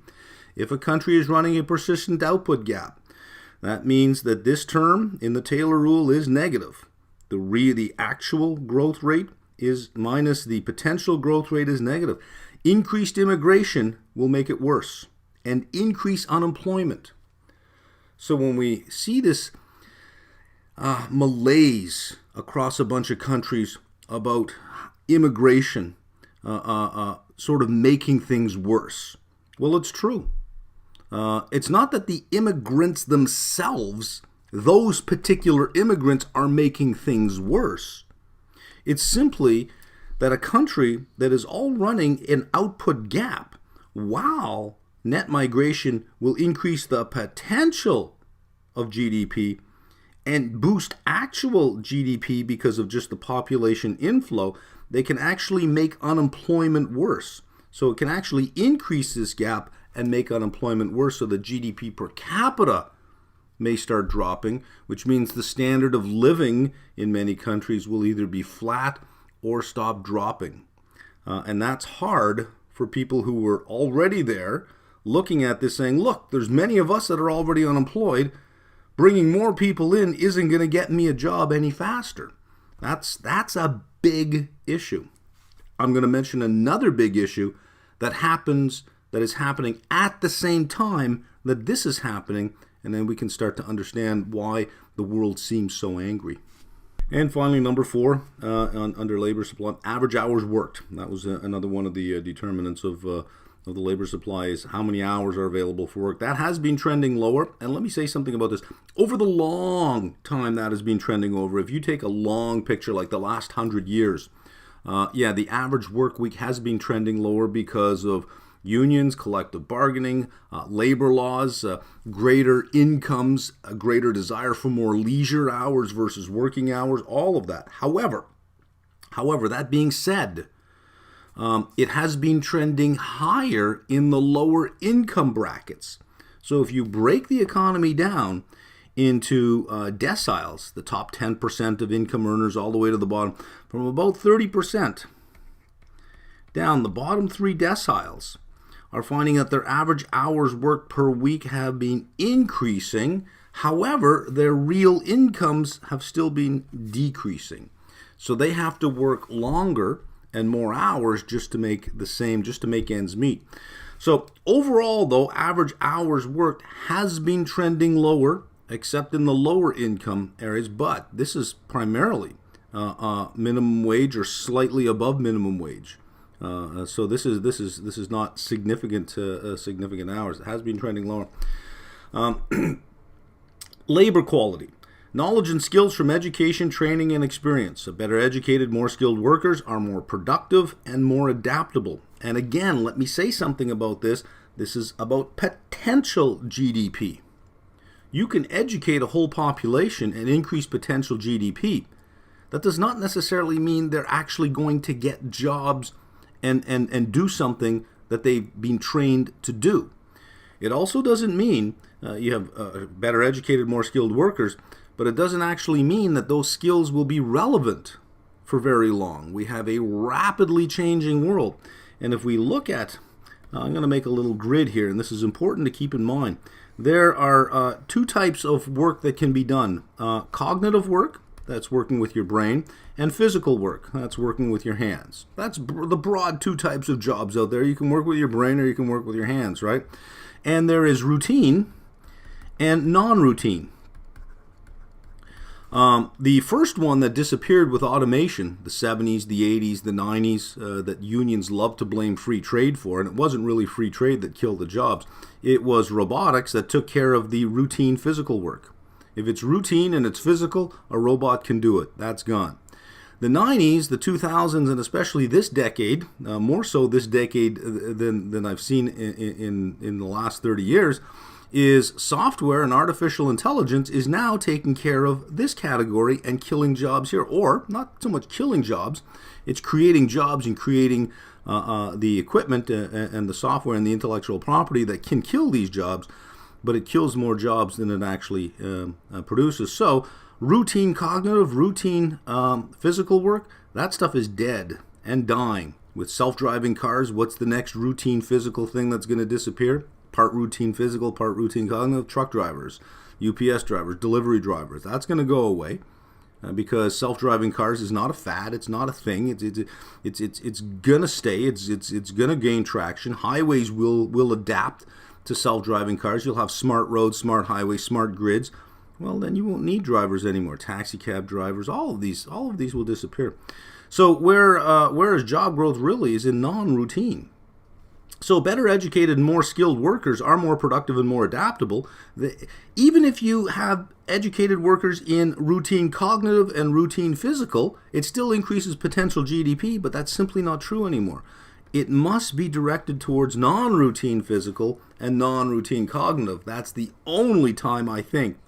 A: If a country is running a persistent output gap, that means that this term in the Taylor rule is negative. The actual growth rate is minus the potential growth rate is negative. Increased immigration will make it worse, and increase unemployment. So when we see this malaise across a bunch of countries about immigration sort of making things worse, well, it's true. It's not that the immigrants themselves, those particular immigrants, are making things worse. It's simply that a country that is all running an output gap, while net migration will increase the potential of GDP and boost actual GDP because of just the population inflow, they can actually make unemployment worse. So it can actually increase this gap and make unemployment worse, so the GDP per capita may start dropping, which means the standard of living in many countries will either be flat or stop dropping. And that's hard for people who were already there, looking at this saying, look, there's many of us that are already unemployed. Bringing more people in isn't going to get me a job any faster. That's a big issue. I'm going to mention another big issue that is happening at the same time that this is happening, and then we can start to understand why the world seems so angry. And finally, number 4, under labor supply, average hours worked. That was another one of the determinants of of the labor supply is how many hours are available for work. That has been trending lower. And let me say something about this. Over the long time that has been trending over, if you take a long picture like the last 100 years, the average work week has been trending lower because of unions, collective bargaining, labor laws, greater incomes, a greater desire for more leisure hours versus working hours, all of that. However, that being said, it has been trending higher in the lower income brackets. So if you break the economy down into deciles, the top 10% of income earners all the way to the bottom, from about 30% down, the bottom three deciles are finding that their average hours worked per week have been increasing. However, their real incomes have still been decreasing. So they have to work longer and more hours just to make ends meet. So overall, though, average hours worked has been trending lower, except in the lower income areas, but this is primarily minimum wage or slightly above minimum wage. So this is not significant hours. It has been trending lower. Labor quality. Knowledge and skills from education, training, and experience. Better educated, more skilled workers are more productive and more adaptable. And again, let me say something about this. This is about potential GDP. You can educate a whole population and increase potential GDP. That does not necessarily mean they're actually going to get jobs and do something that they've been trained to do. It also doesn't mean you have better educated, more skilled workers, but it doesn't actually mean that those skills will be relevant for very long. We have a rapidly changing world. And if we look at, I'm going to make a little grid here, and this is important to keep in mind. There are two types of work that can be done. Cognitive work, that's working with your brain, and physical work, that's working with your hands. That's the broad two types of jobs out there. You can work with your brain or you can work with your hands, right? And there is routine and non-routine. The first one that disappeared with automation, the 70s, the 80s, the 90s, that unions love to blame free trade for, and it wasn't really free trade that killed the jobs. It was robotics that took care of the routine physical work. If it's routine and it's physical, a robot can do it. That's gone. The 90s, the 2000s, and especially this decade, more so this decade than I've seen in the last 30 years, is software and artificial intelligence is now taking care of this category and killing jobs here. Or, not so much killing jobs, it's creating jobs and creating the equipment and the software and the intellectual property that can kill these jobs, but it kills more jobs than it actually produces. So, routine cognitive, routine physical work, that stuff is dead and dying. With self-driving cars, what's the next routine physical thing that's going to disappear? Part routine physical, part routine cognitive. Truck drivers, UPS drivers, delivery drivers. That's going to go away because self-driving cars is not a fad. It's not a thing. It's going to stay. It's going to gain traction. Highways will adapt to self-driving cars. You'll have smart roads, smart highways, smart grids. Well, then you won't need drivers anymore. Taxi cab drivers. All of these will disappear. So whereas job growth really is in non-routine. So better educated and more skilled workers are more productive and more adaptable. Even if you have educated workers in routine cognitive and routine physical, it still increases potential GDP, but that's simply not true anymore. It must be directed towards non-routine physical and non-routine cognitive. That's the only time I think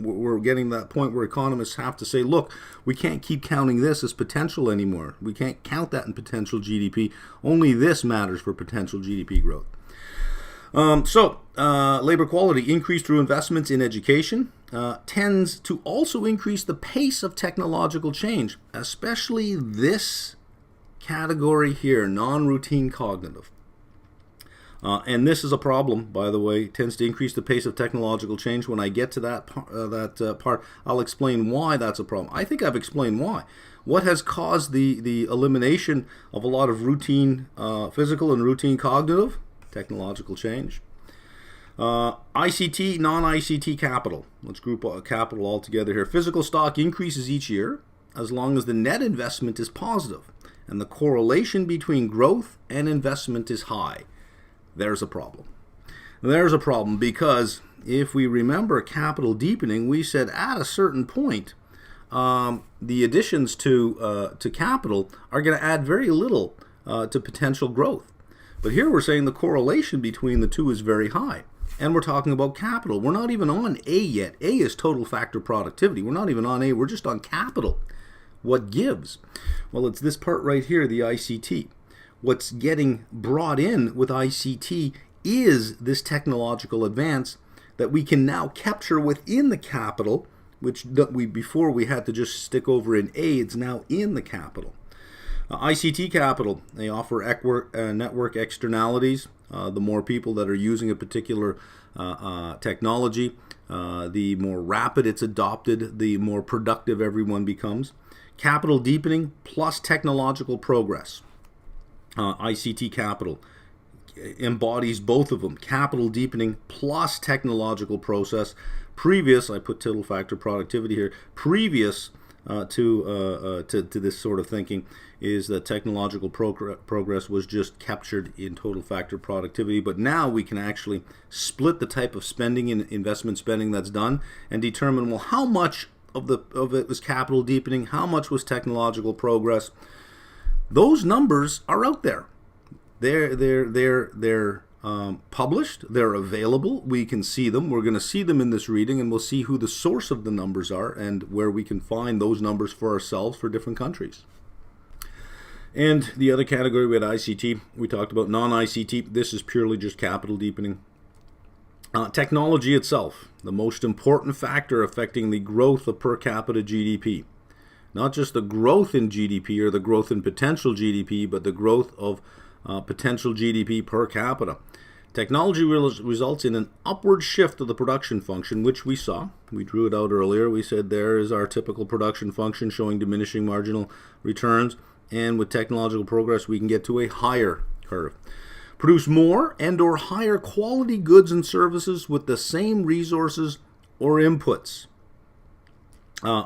A: we're getting to that point where economists have to say, look, we can't keep counting this as potential anymore. We can't count that in potential GDP. Only this matters for potential GDP growth. Labor quality increased through investments in education tends to also increase the pace of technological change, especially this category here, non-routine cognitive. And this is a problem, by the way. It tends to increase the pace of technological change. When I get to that part, I'll explain why that's a problem. I think I've explained why. What has caused the elimination of a lot of routine physical and routine cognitive? Technological change. ICT, non-ICT capital. Let's group capital all together here. Physical stock increases each year as long as the net investment is positive and the correlation between growth and investment is high. There's a problem. There's a problem because if we remember capital deepening, we said at a certain point, the additions to capital are going to add very little to potential growth. But here we're saying the correlation between the two is very high. And we're talking about capital. We're not even on A yet. A is total factor productivity. We're not even on A. We're just on capital. What gives? Well, it's this part right here, the ICT. What's getting brought in with ICT is this technological advance that we can now capture within the capital, which before we had to just stick over in A. It's now in the capital. ICT capital, they offer network externalities. The more people that are using a particular technology, the more rapid it's adopted, the more productive everyone becomes. Capital deepening plus technological progress. ICT capital embodies both of them. Capital deepening plus technological process. Previous, I put total factor productivity here, previous to this sort of thinking is that technological progress was just captured in total factor productivity, but now we can actually split the type of spending and investment spending that's done and determine, well, how much of it was capital deepening, how much was technological progress. Those numbers are out there. They're published. They're available. We can see them. We're going to see them in this reading, and we'll see who the source of the numbers are and where we can find those numbers for ourselves for different countries. And the other category, we had ICT. We talked about non-ICT. This is purely just capital deepening. Technology itself, the most important factor affecting the growth of per capita GDP. Not just the growth in GDP or the growth in potential GDP, but the growth of potential GDP per capita. Technology results in an upward shift of the production function, which we saw. We drew it out earlier. We said there is our typical production function showing diminishing marginal returns. And with technological progress, we can get to a higher curve. Produce more and or higher quality goods and services with the same resources or inputs.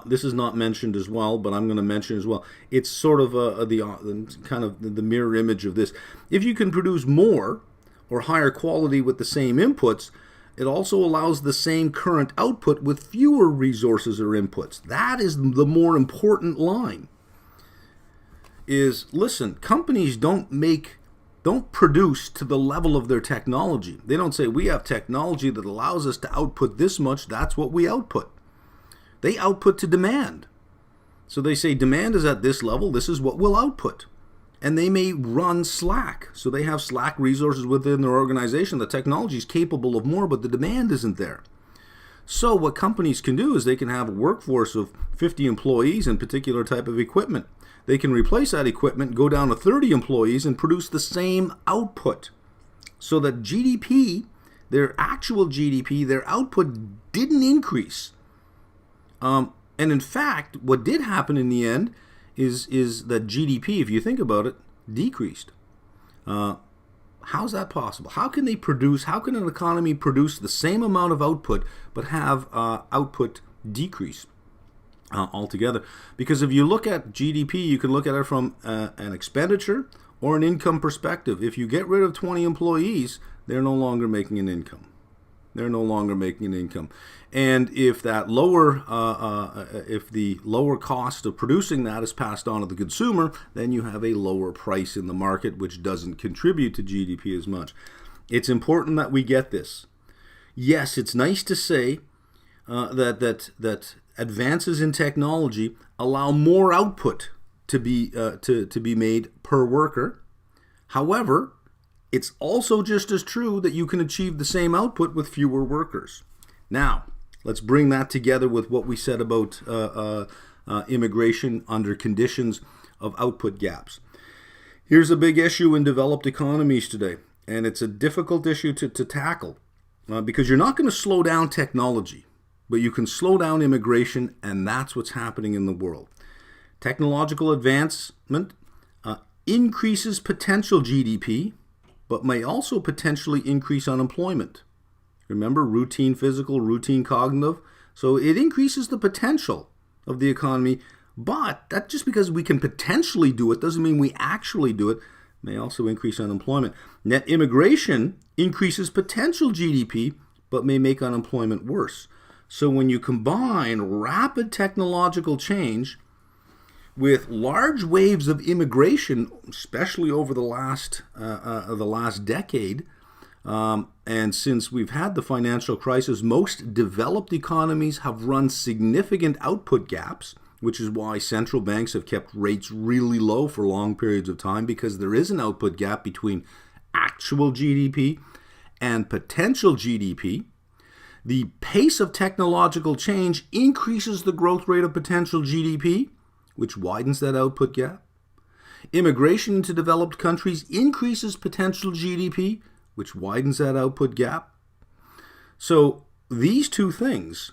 A: This is not mentioned as well, but I'm going to mention as well. It's sort of the mirror image of this. If you can produce more or higher quality with the same inputs, it also allows the same current output with fewer resources or inputs. That is the more important line. Is, listen, companies don't produce to the level of their technology. They don't say, we have technology that allows us to output this much, that's what we output. They output to demand. So they say demand is at this level, this is what we'll output. And they may run slack. So they have slack resources within their organization. The technology is capable of more, but the demand isn't there. So what companies can do is they can have a workforce of 50 employees in particular type of equipment. They can replace that equipment, go down to 30 employees, and produce the same output. So that GDP, their actual GDP, their output didn't increase. And in fact, what did happen in the end is that GDP, if you think about it, decreased. How's that possible? How can an economy produce the same amount of output but have output decrease? Altogether, because if you look at GDP, you can look at it from an expenditure or an income perspective. If you get rid of 20 employees, they're no longer making an income. And if that if the lower cost of producing that is passed on to the consumer, then you have a lower price in the market, which doesn't contribute to GDP as much. It's important that we get this. Yes, it's nice to say that advances in technology allow more output to be made per worker. However, it's also just as true that you can achieve the same output with fewer workers. Now, let's bring that together with what we said about immigration under conditions of output gaps. Here's a big issue in developed economies today, and it's a difficult issue to tackle because you're not going to slow down technology. But you can slow down immigration, and that's what's happening in the world. Technological advancement increases potential GDP, but may also potentially increase unemployment. Remember, routine physical, routine cognitive. So it increases the potential of the economy, but that just because we can potentially do it doesn't mean we actually do it. may also increase unemployment. Net immigration increases potential GDP, but may make unemployment worse. So when you combine rapid technological change with large waves of immigration, especially over the last decade, and since we've had the financial crisis, most developed economies have run significant output gaps, which is why central banks have kept rates really low for long periods of time, because there is an output gap between actual GDP and potential GDP. The pace of technological change increases the growth rate of potential GDP, which widens that output gap. Immigration into developed countries increases potential GDP, which widens that output gap. So these two things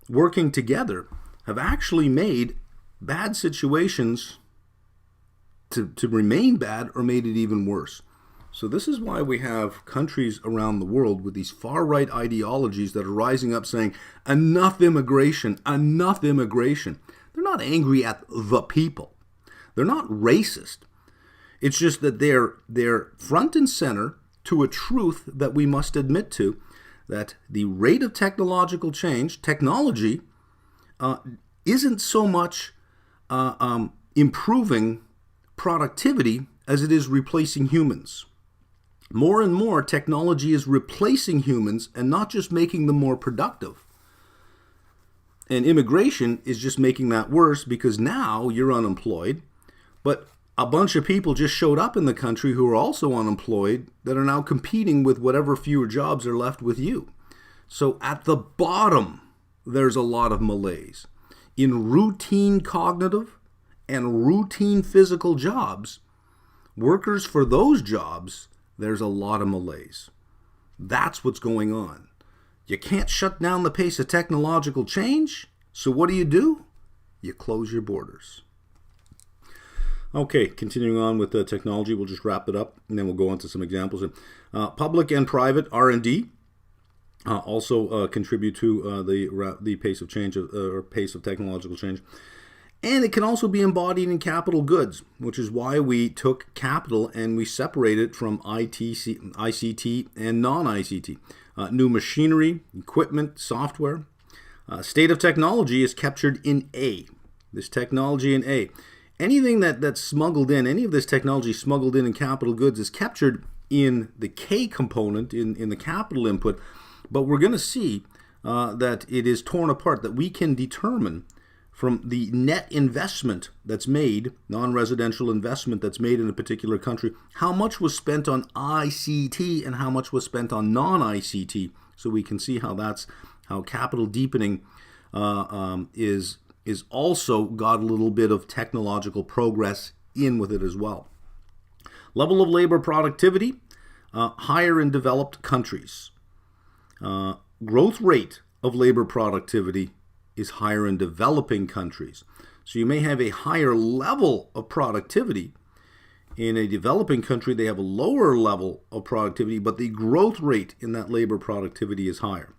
A: working together have actually made bad situations to remain bad, or made it even worse. So this is why we have countries around the world with these far-right ideologies that are rising up saying, enough immigration, enough immigration. They're not angry at the people. They're not racist. It's just that they're front and center to a truth that we must admit to, that the rate of technological change, technology, isn't so much improving productivity as it is replacing humans. More and more, technology is replacing humans and not just making them more productive. And immigration is just making that worse, because now you're unemployed, but a bunch of people just showed up in the country who are also unemployed that are now competing with whatever fewer jobs are left with you. So at the bottom, there's a lot of malaise. In routine cognitive and routine physical jobs, workers for those jobs, there's a lot of malaise. That's what's going on. You can't shut down the pace of technological change, so what do? You close your borders. Okay, continuing on with the technology, we'll just wrap it up, and then we'll go on to some examples. Public and private R&D also contribute to the pace of change, or pace of technological change. And it can also be embodied in capital goods, which is why we took capital and we separated it from ICT and non-ICT. New machinery, equipment, software. State of technology is captured in A. This technology in A. Anything that's smuggled in, any of this technology smuggled in capital goods is captured in the K component, in the capital input. But we're going to see that it is torn apart, that we can determine from the net investment that's made, non-residential investment that's made in a particular country, how much was spent on ICT and how much was spent on non-ICT. So we can see how capital deepening is also got a little bit of technological progress in with it as well. Level of labor productivity, higher in developed countries. Growth rate of labor productivity is higher in developing countries. So you may have a higher level of productivity. In a developing country, they have a lower level of productivity, but the growth rate in that labor productivity is higher.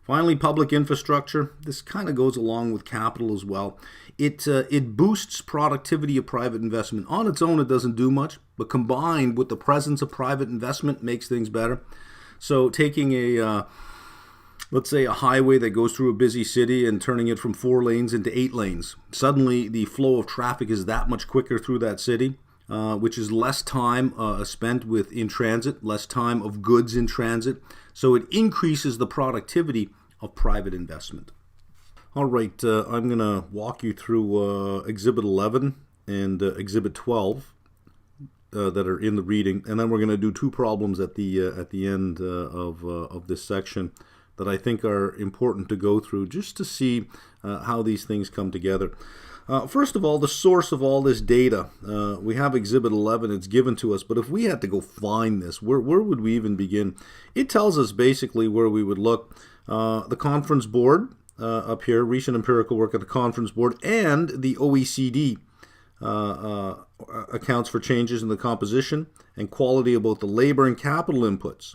A: Finally, public infrastructure. This kind of goes along with capital as well. It boosts productivity of private investment. On its own, it doesn't do much, but combined with the presence of private investment makes things better. So taking let's say a highway that goes through a busy city and turning it from 4 lanes into 8 lanes. Suddenly, the flow of traffic is that much quicker through that city, which is less time spent in transit, less time of goods in transit. So it increases the productivity of private investment. All right, I'm going to walk you through Exhibit 11 and Exhibit 12 that are in the reading, and then we're going to do 2 problems at the end of this section that I think are important to go through just to see how these things come together. First of all, the source of all this data. We have Exhibit 11, it's given to us, but if we had to go find this, where would we even begin? It tells us basically where we would look. The Conference Board up here, recent empirical work at the Conference Board, and the OECD accounts for changes in the composition and quality of both the labor and capital inputs.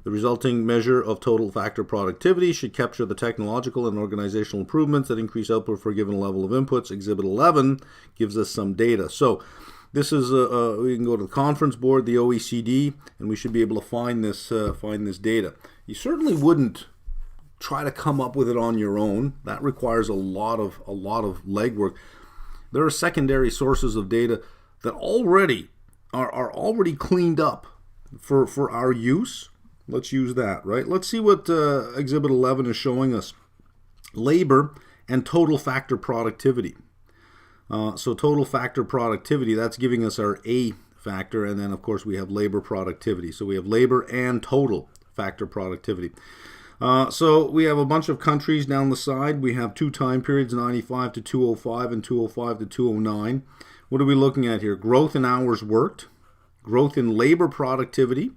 A: The resulting measure of total factor productivity should capture the technological and organizational improvements that increase output for a given level of inputs. Exhibit 11 gives us some data. So This is we can go to the conference board, the OECD, and we should be able to find this data. You certainly wouldn't try to come up with it on your own. That requires a lot of legwork. There are secondary sources of data that already are already cleaned up for our use. Let's use that, right? Let's see what Exhibit 11 is showing us. Labor and total factor productivity. So total factor productivity, that's giving us our A factor, and then of course we have labor productivity. So we have labor and total factor productivity. So we have a bunch of countries down the side. We have two time periods, 95 to 205 and 205 to 209. What are we looking at here? Growth in hours worked, growth in labor productivity,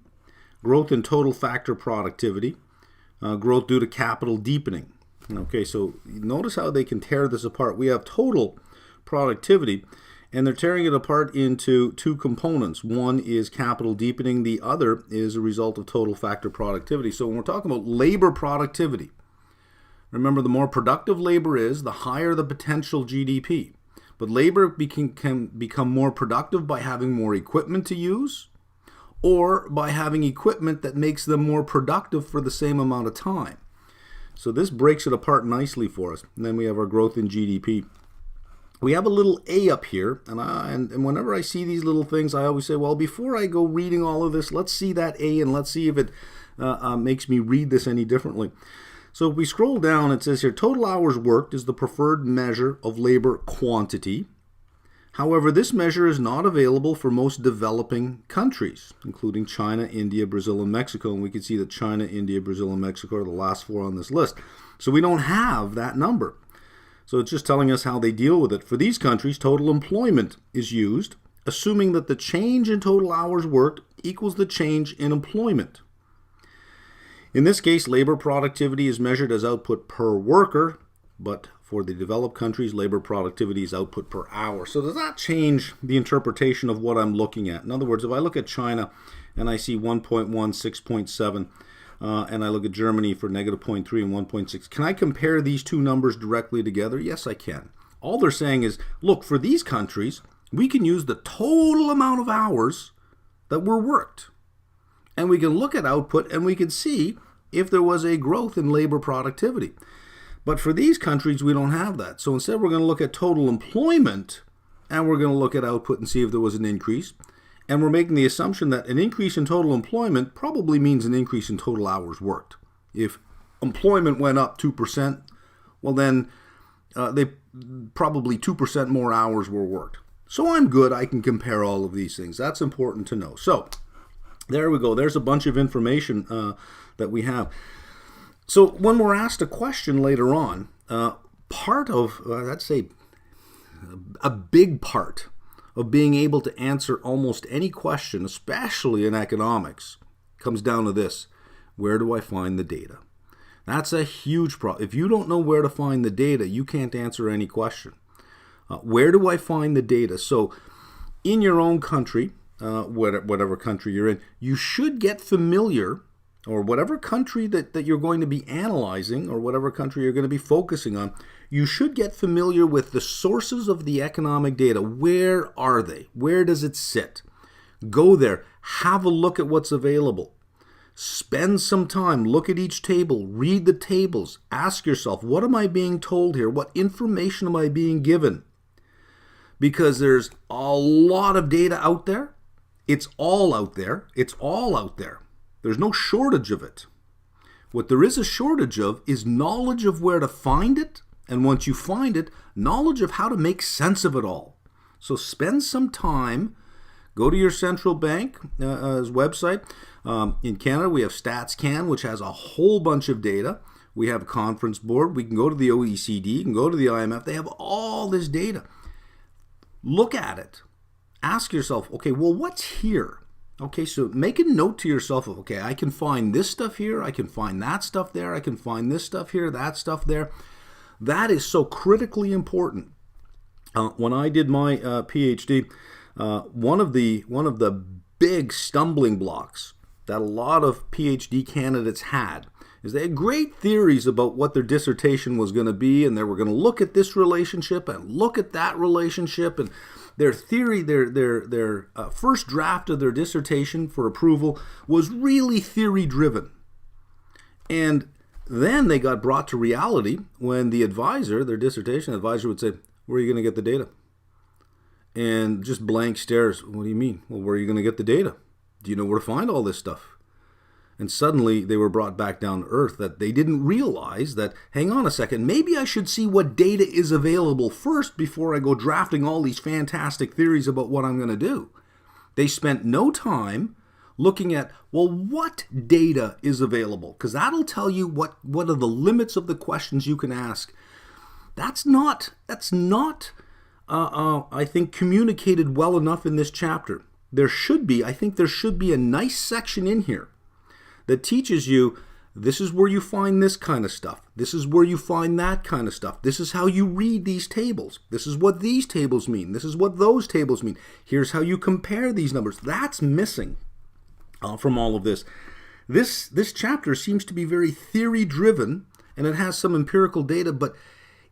A: growth in total factor productivity, growth due to capital deepening. Okay, so notice how they can tear this apart. We have total productivity, and they're tearing it apart into two components. One is capital deepening, the other is a result of total factor productivity. So when we're talking about labor productivity, remember, the more productive labor is, the higher the potential GDP. But labor can become more productive by having more equipment to use, or by having equipment that makes them more productive for the same amount of time. So this breaks it apart nicely for us. And then we have our growth in GDP. We have a little A up here, and whenever I see these little things, I always say, well, before I go reading all of this, let's see that A, and let's see if it makes me read this any differently. So if we scroll down, it says here, total hours worked is the preferred measure of labor quantity. However, this measure is not available for most developing countries, including China, India, Brazil, and Mexico. And we can see that China, India, Brazil, and Mexico are the last four on this list. So we don't have that number. So it's just telling us how they deal with it. For these countries, total employment is used, assuming that the change in total hours worked equals the change in employment. In this case, labor productivity is measured as output per worker, but for the developed countries, labor productivity is output per hour. So does that change the interpretation of what I'm looking at? In other words, if I look at China and I see 1.1, 6.7, and I look at Germany for negative 0.3 and 1.6. Can I compare these two numbers directly together? Yes, I can. All they're saying is, look, for these countries, we can use the total amount of hours that were worked. And we can look at output and we can see if there was a growth in labor productivity. But for these countries, we don't have that. So instead, we're going to look at total employment and we're going to look at output and see if there was an increase. And we're making the assumption that an increase in total employment probably means an increase in total hours worked. If employment went up 2%, well then they probably 2% more hours were worked. So I'm good. I can compare all of these things. That's important to know. So there we go. There's a bunch of information that we have. So when we're asked a question later on, part of, let's say, a big part of being able to answer almost any question, especially in economics, comes down to this: where do I find the data? That's a huge problem. If you don't know where to find the data, you can't answer any question. Where do I find the data? So in your own country, whatever country you're in, you should get familiar, or whatever country that you're going to be analyzing, or whatever country you're going to be focusing on, you should get familiar with the sources of the economic data. Where are they? Where does it sit? Go there. Have a look at what's available. Spend some time. Look at each table. Read the tables. Ask yourself, what am I being told here? What information am I being given? Because there's a lot of data out there. It's all out there. It's all out there. There's no shortage of it. What there is a shortage of is knowledge of where to find it, and once you find it, knowledge of how to make sense of it all. So spend some time. Go to your central bank's website. In Canada, we have StatsCan, which has a whole bunch of data. We have a conference board. We can go to the OECD. You can go to the IMF. They have all this data. Look at it. Ask yourself, okay, well, what's here? Okay, so make a note to yourself of, okay, I can find this stuff here. I can find that stuff there. I can find this stuff here, that stuff there. That is so critically important. When I did my PhD, one of the big stumbling blocks that a lot of PhD candidates had is they had great theories about what their dissertation was going to be, and they were going to look at this relationship and look at that relationship, and Their theory, their first draft of their dissertation for approval was really theory-driven. And then they got brought to reality when the advisor, their dissertation advisor, would say, where are you going to get the data? And just blank stares. What do you mean? Well, where are you going to get the data? Do you know where to find all this stuff? And suddenly they were brought back down to earth, that they didn't realize that, hang on a second, maybe I should see what data is available first before I go drafting all these fantastic theories about what I'm going to do. They spent no time looking at, well, what data is available? Because that'll tell you what are the limits of the questions you can ask. That's not I think, communicated well enough in this chapter. I think there should be a nice section in here that teaches you, this is where you find this kind of stuff. This is where you find that kind of stuff. This is how you read these tables. This is what these tables mean. This is what those tables mean. Here's how you compare these numbers. That's missing from all of this. This chapter seems to be very theory-driven, and it has some empirical data, but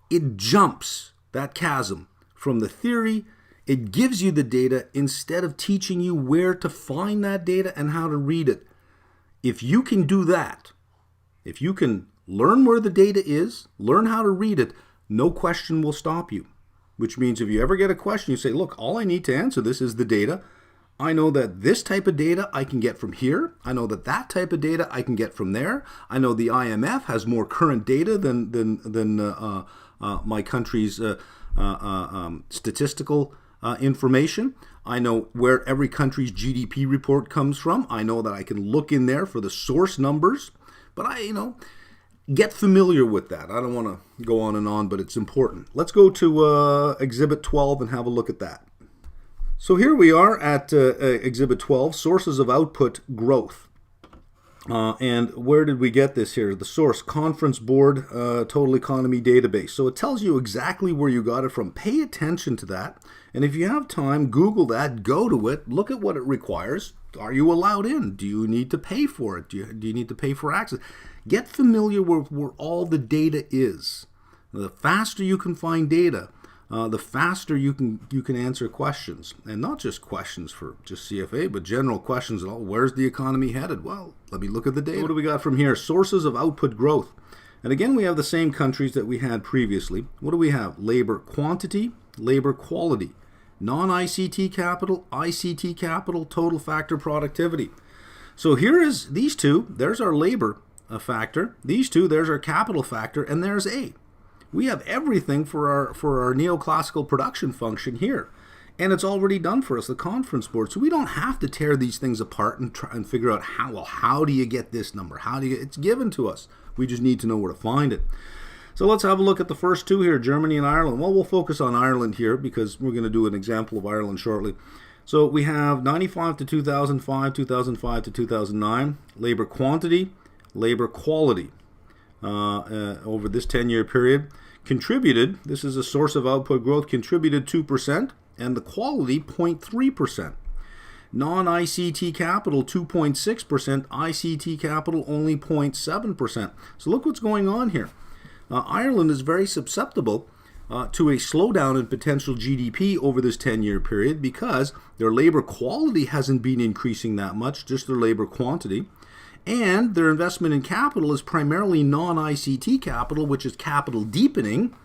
A: it jumps that chasm from the theory. It gives you the data instead of teaching you where to find that data and how to read it. If you can do that, if you can learn where the data is, learn how to read it, no question will stop you. Which means if you ever get a question, you say, look, all I need to answer this is the data. I know that this type of data I can get from here. I know that that type of data I can get from there. I know the IMF has more current data than my country's statistical information. I know where every country's GDP report comes from. I know that I can look in there for the source numbers. But get familiar with that. I don't want to go on and on, but it's important. Let's go to Exhibit 12 and have a look at that. So here we are at Exhibit 12, Sources of Output Growth. And where did we get this here? The source, Conference Board Total Economy Database. So it tells you exactly where you got it from. Pay attention to that. And if you have time, Google that, go to it, look at what it requires. Are you allowed in? Do you need to pay for it? Do you need to pay for access? Get familiar with where all the data is. The faster you can find data, the faster you can answer questions. And not just questions for just CFA, but general questions. Where's the economy headed? Well, let me look at the data. What do we got from here? Sources of output growth. And again, we have the same countries that we had previously. What do we have? Labor quantity, labor quality. Non-ICT capital, ICT capital, total factor productivity. So here is these two. There's our labor factor. These two, there's our capital factor, and there's A. We have everything for our neoclassical production function here. And it's already done for us, the Conference Board. So we don't have to tear these things apart and try and figure out how do you get this number? It's given to us. We just need to know where to find it. So let's have a look at the first two here, Germany and Ireland. Well, we'll focus on Ireland here because we're going to do an example of Ireland shortly. So we have 95 to 2005, 2005 to 2009, labor quantity, labor quality over this 10-year period. Contributed, this is a source of output growth, contributed 2%, and the quality 0.3%. Non-ICT capital 2.6%, ICT capital only 0.7%. So look what's going on here. Ireland is very susceptible to a slowdown in potential GDP over this 10-year period because their labor quality hasn't been increasing that much, just their labor quantity. And their investment in capital is primarily non-ICT capital, which is capital deepening.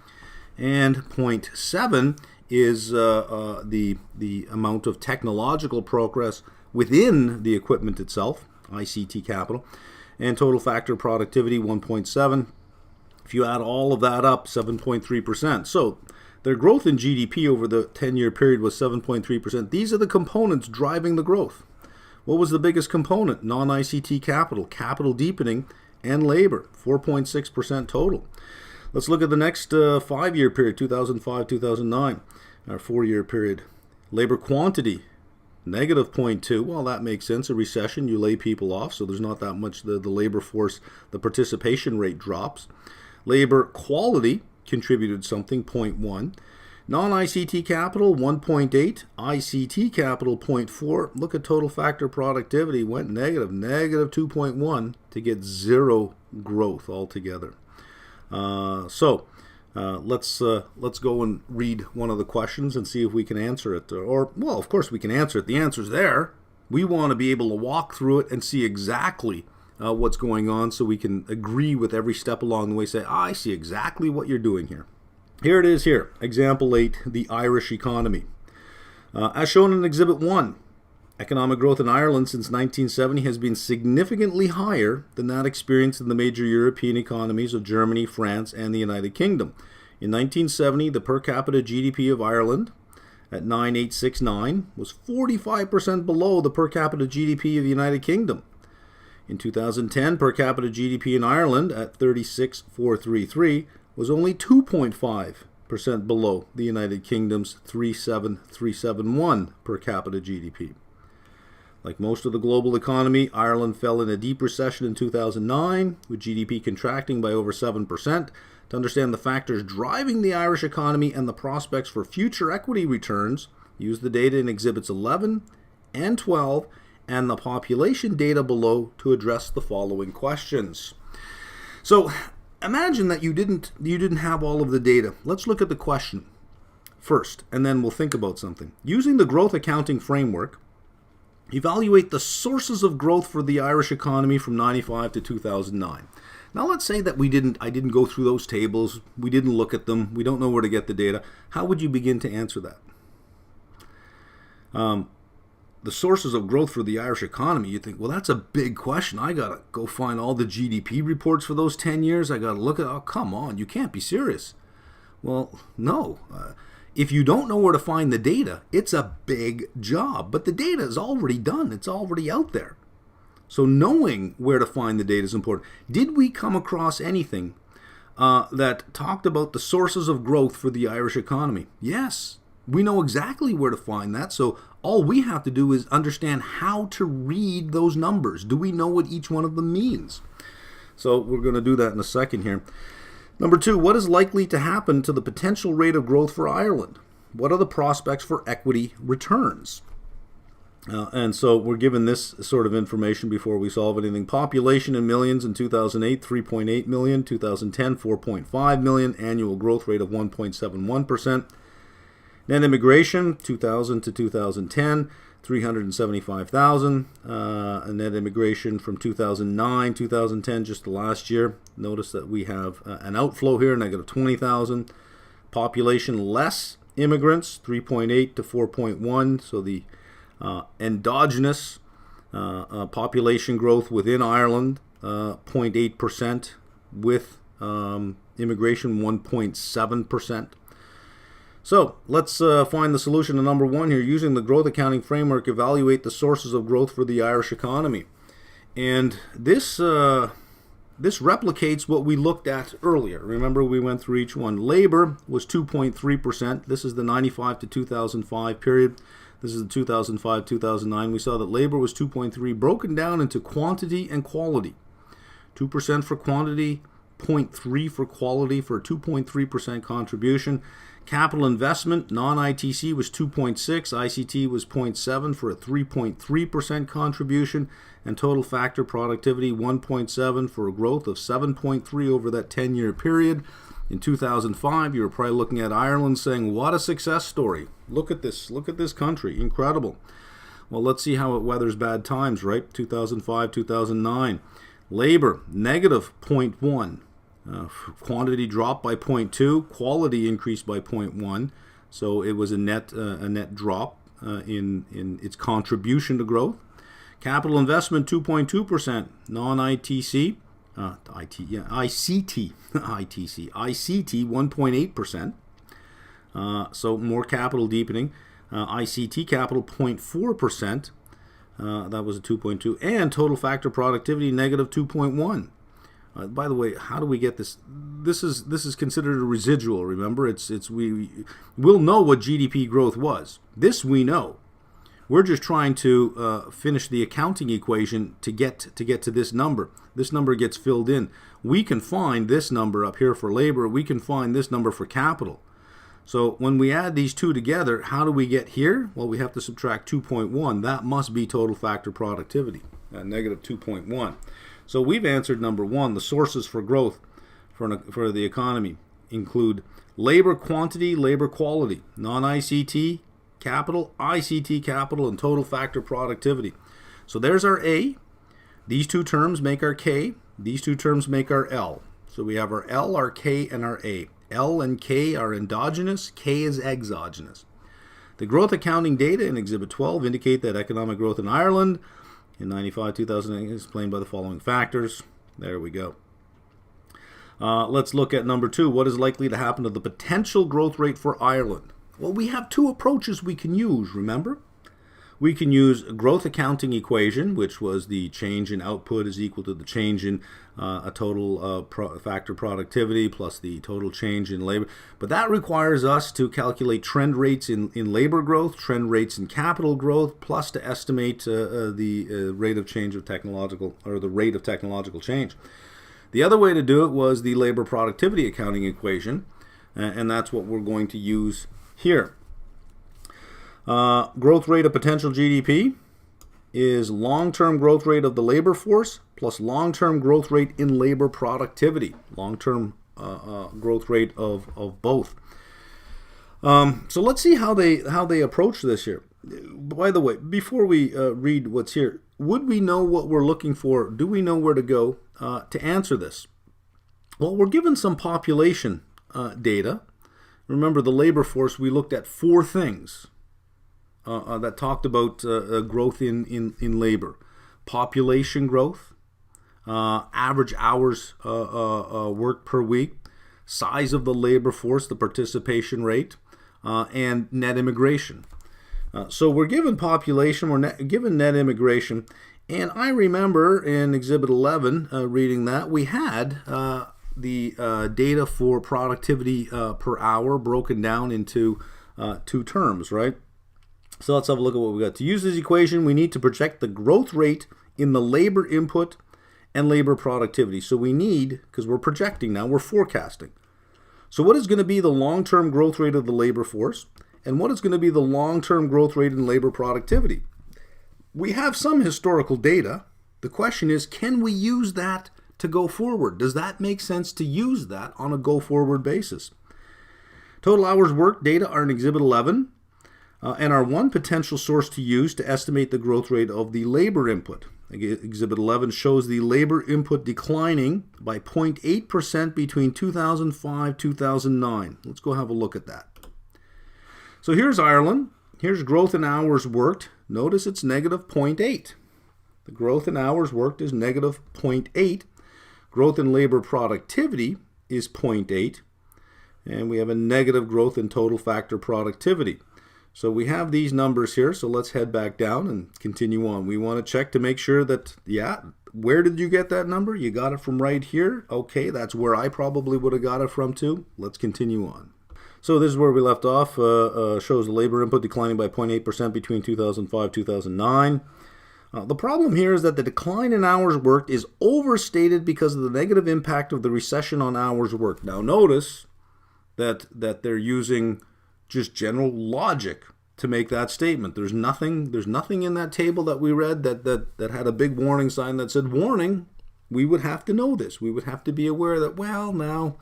A: And 0.7 is the amount of technological progress within the equipment itself, ICT capital. And total factor productivity, 1.7. If you add all of that up, 7.3%. So their growth in GDP over the 10-year period was 7.3%. These are the components driving the growth. What was the biggest component? Non-ICT capital, capital deepening, and labor, 4.6% total. Let's look at the next 5-year period, 2005-2009, our 4-year period. Labor quantity, negative 0.2. Well, that makes sense. A recession, you lay people off, so there's not that much. The labor force, the participation rate drops. Labor quality contributed something, 0.1. Non-ICT capital, 1.8. ICT capital, 0.4. Look at total factor productivity, went negative 2.1 to get zero growth altogether. So Let's go and read one of the questions and see if we can answer it. Or, well, of course we can answer it. The answer's there. We want to be able to walk through it and see exactly what's going on so we can agree with every step along the way. Say, I see exactly what you're doing here. Here it is here. Example 8, the Irish economy. As shown in Exhibit 1, economic growth in Ireland since 1970 has been significantly higher than that experienced in the major European economies of Germany, France, and the United Kingdom. In 1970, the per capita GDP of Ireland at 9,869 was 45% below the per capita GDP of the United Kingdom. In 2010, per capita GDP in Ireland at 36,433 was only 2.5% below the United Kingdom's 37,371 per capita GDP. Like most of the global economy, Ireland fell in a deep recession in 2009, with GDP contracting by over 7%. To understand the factors driving the Irish economy and the prospects for future equity returns, use the data in Exhibits 11 and 12 and the population data below to address the following questions. So, imagine that you didn't have all of the data. Let's look at the question first, and then we'll think about something. Using the growth accounting framework, evaluate the sources of growth for the Irish economy from 95 to 2009. Now let's say that I didn't go through those tables, we didn't look at them, we don't know where to get the data. How would you begin to answer that? The sources of growth for the Irish economy, you think, well, that's a big question. I got to go find all the GDP reports for those 10 years. I got to look at, oh, come on, you can't be serious. Well, no. If you don't know where to find the data, it's a big job. But the data is already done. It's already out there. So knowing where to find the data is important. Did we come across anything that talked about the sources of growth for the Irish economy? Yes. We know exactly where to find that. So all we have to do is understand how to read those numbers. Do we know what each one of them means? So we're going to do that in a second here. Number 2, what is likely to happen to the potential rate of growth for Ireland? What are the prospects for equity returns? And so we're given this sort of information before we solve anything. Population in millions in 2008, 3.8 million. 2010, 4.5 million. Annual growth rate of 1.71%. Net immigration, 2000 to 2010, 375,000. Net immigration from 2009, 2010, just the last year. Notice that we have an outflow here, negative 20,000. Population less immigrants, 3.8 to 4.1. So the endogenous population growth within Ireland, 0.8%, with immigration 1.7%. So let's find the solution to number 1 here. Using the growth accounting framework, evaluate the sources of growth for the Irish economy. And this replicates what we looked at earlier. Remember, we went through each one. Labor was 2.3%. This is the 95 to 2005 period. This is the 2005-2009. We saw that labor was 2.3, broken down into quantity and quality. 2% for quantity, 0.3 for quality, for a 2.3% contribution. Capital investment, non-ITC, was 2.6, ICT was 0.7 for a 3.3% contribution, and total factor productivity 1.7 for a growth of 7.3 over that 10-year period. In 2005, you were probably looking at Ireland saying, what a success story. Look at this country, incredible. Well, let's see how it weathers bad times, right? 2005, 2009. Labor, negative 0.1. Quantity dropped by 0.2, quality increased by 0.1, so it was a net drop in its contribution to growth. Capital investment 2.2%, non-ITC, ICT 1.8%. So more capital deepening. ICT capital 0.4%, that was a 2.2, and total factor productivity negative 2.1. By the way, how do we get this? This is considered a residual. Remember, we'll know what GDP growth was. This we know. We're just trying to finish the accounting equation to get to this number. This number gets filled in. We can find this number up here for labor. We can find this number for capital. So when we add these two together, how do we get here? Well, we have to subtract 2.1. That must be total factor productivity, negative 2.1. So we've answered number 1, the sources for growth for the economy. include labor quantity, labor quality, non-ICT capital, ICT capital, and total factor productivity. So there's our A. These two terms make our K. These two terms make our L. So we have our L, our K, and our A. L and K are endogenous, K is exogenous. The growth accounting data in Exhibit 12 indicate that economic growth in Ireland in 95-2008 is explained by the following factors. There we go. Let's look at number 2. What is likely to happen to the potential growth rate for Ireland? Well, we have two approaches we can use, remember? We can use a growth accounting equation, which was the change in output is equal to the change in a total factor productivity plus the total change in labor. But that requires us to calculate trend rates in labor growth, trend rates in capital growth, plus to estimate the rate of change of technological, or the rate of technological change. The other way to do it was the labor productivity accounting equation, and that's what we're going to use here. Growth rate of potential GDP is long-term growth rate of the labor force plus long-term growth rate in labor productivity, long-term growth rate of both. So let's see how they approach this here. By the way, before we read what's here, would we know what we're looking for? Do we know where to go to answer this? Well, we're given some population data. Remember, the labor force, we looked at 4 things that talked about growth in labor. Population growth, average hours worked per week, size of the labor force, the participation rate, and net immigration. So we're given population, we're given net immigration, and I remember in Exhibit 11 reading that we had the data for productivity per hour broken down into 2 terms, right? So let's have a look at what we got. To use this equation, we need to project the growth rate in the labor input and labor productivity. So we need, because we're projecting now, we're forecasting. So what is going to be the long-term growth rate of the labor force? And what is going to be the long-term growth rate in labor productivity? We have some historical data. The question is, can we use that to go forward? Does that make sense to use that on a go-forward basis? Total hours worked data are in Exhibit 11. And are one potential source to use to estimate the growth rate of the labor input. Exhibit 11 shows the labor input declining by 0.8% between 2005-2009. Let's go have a look at that. So here's Ireland. Here's growth in hours worked. Notice it's negative 0.8. The growth in hours worked is negative 0.8. Growth in labor productivity is 0.8. And we have a negative growth in total factor productivity. So we have these numbers here, so let's head back down and continue on. We want to check to make sure that, where did you get that number? You got it from right here. Okay, that's where I probably would have got it from too. Let's continue on. So this is where we left off. Shows the labor input declining by 0.8% between 2005-2009. The problem here is that the decline in hours worked is overstated because of the negative impact of the recession on hours worked. Now notice that they're using just general logic to make that statement. There's nothing in that table that we read that had a big warning sign that said, warning, we would have to know this. We would have to be aware that, well, now,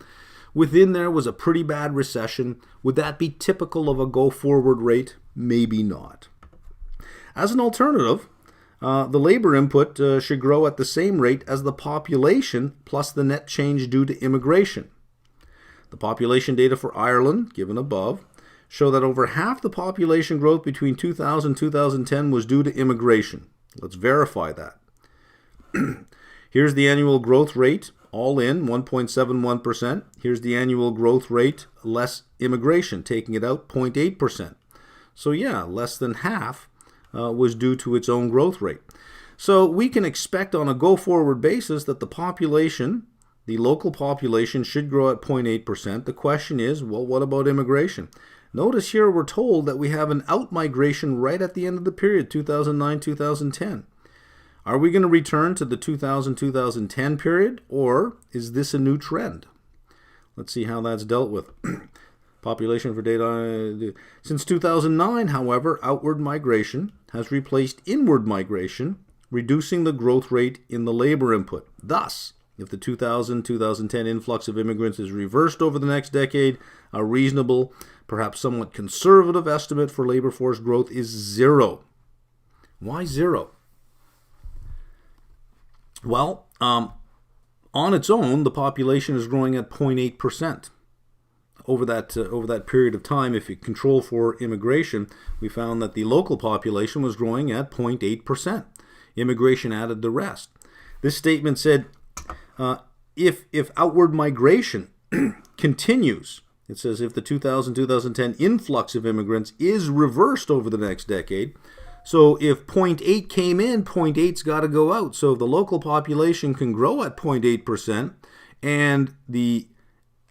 A: within there was a pretty bad recession. Would that be typical of a go-forward rate? Maybe not. As an alternative, the labor input should grow at the same rate as the population plus the net change due to immigration. The population data for Ireland, given above, show that over half the population growth between 2000 and 2010 was due to immigration. Let's verify that. Here's the annual growth rate, all in, 1.71%. Here's the annual growth rate, less immigration, taking it out, 0.8%. So yeah, less than half was due to its own growth rate. So we can expect on a go-forward basis that the population, the local population, should grow at 0.8%. The question is, well, what about immigration? Notice here we're told that we have an out-migration right at the end of the period, 2009-2010. Are we going to return to the 2000-2010 period, or is this a new trend? Let's see how that's dealt with. Population for data. Since 2009, however, outward migration has replaced inward migration, reducing the growth rate in the labor input. Thus, If the 2000-2010 influx of immigrants is reversed over the next decade, a reasonable, perhaps somewhat conservative estimate for labor force growth is 0. Why 0? Well, on its own, the population is growing at 0.8%. Over that period of time, if you control for immigration, we found that the local population was growing at 0.8%. Immigration added the rest. This statement said, if outward migration continues, it says if the 2000-2010 influx of immigrants is reversed over the next decade, so if 0.8 came in, 0.8's got to go out. So the local population can grow at 0.8%, and the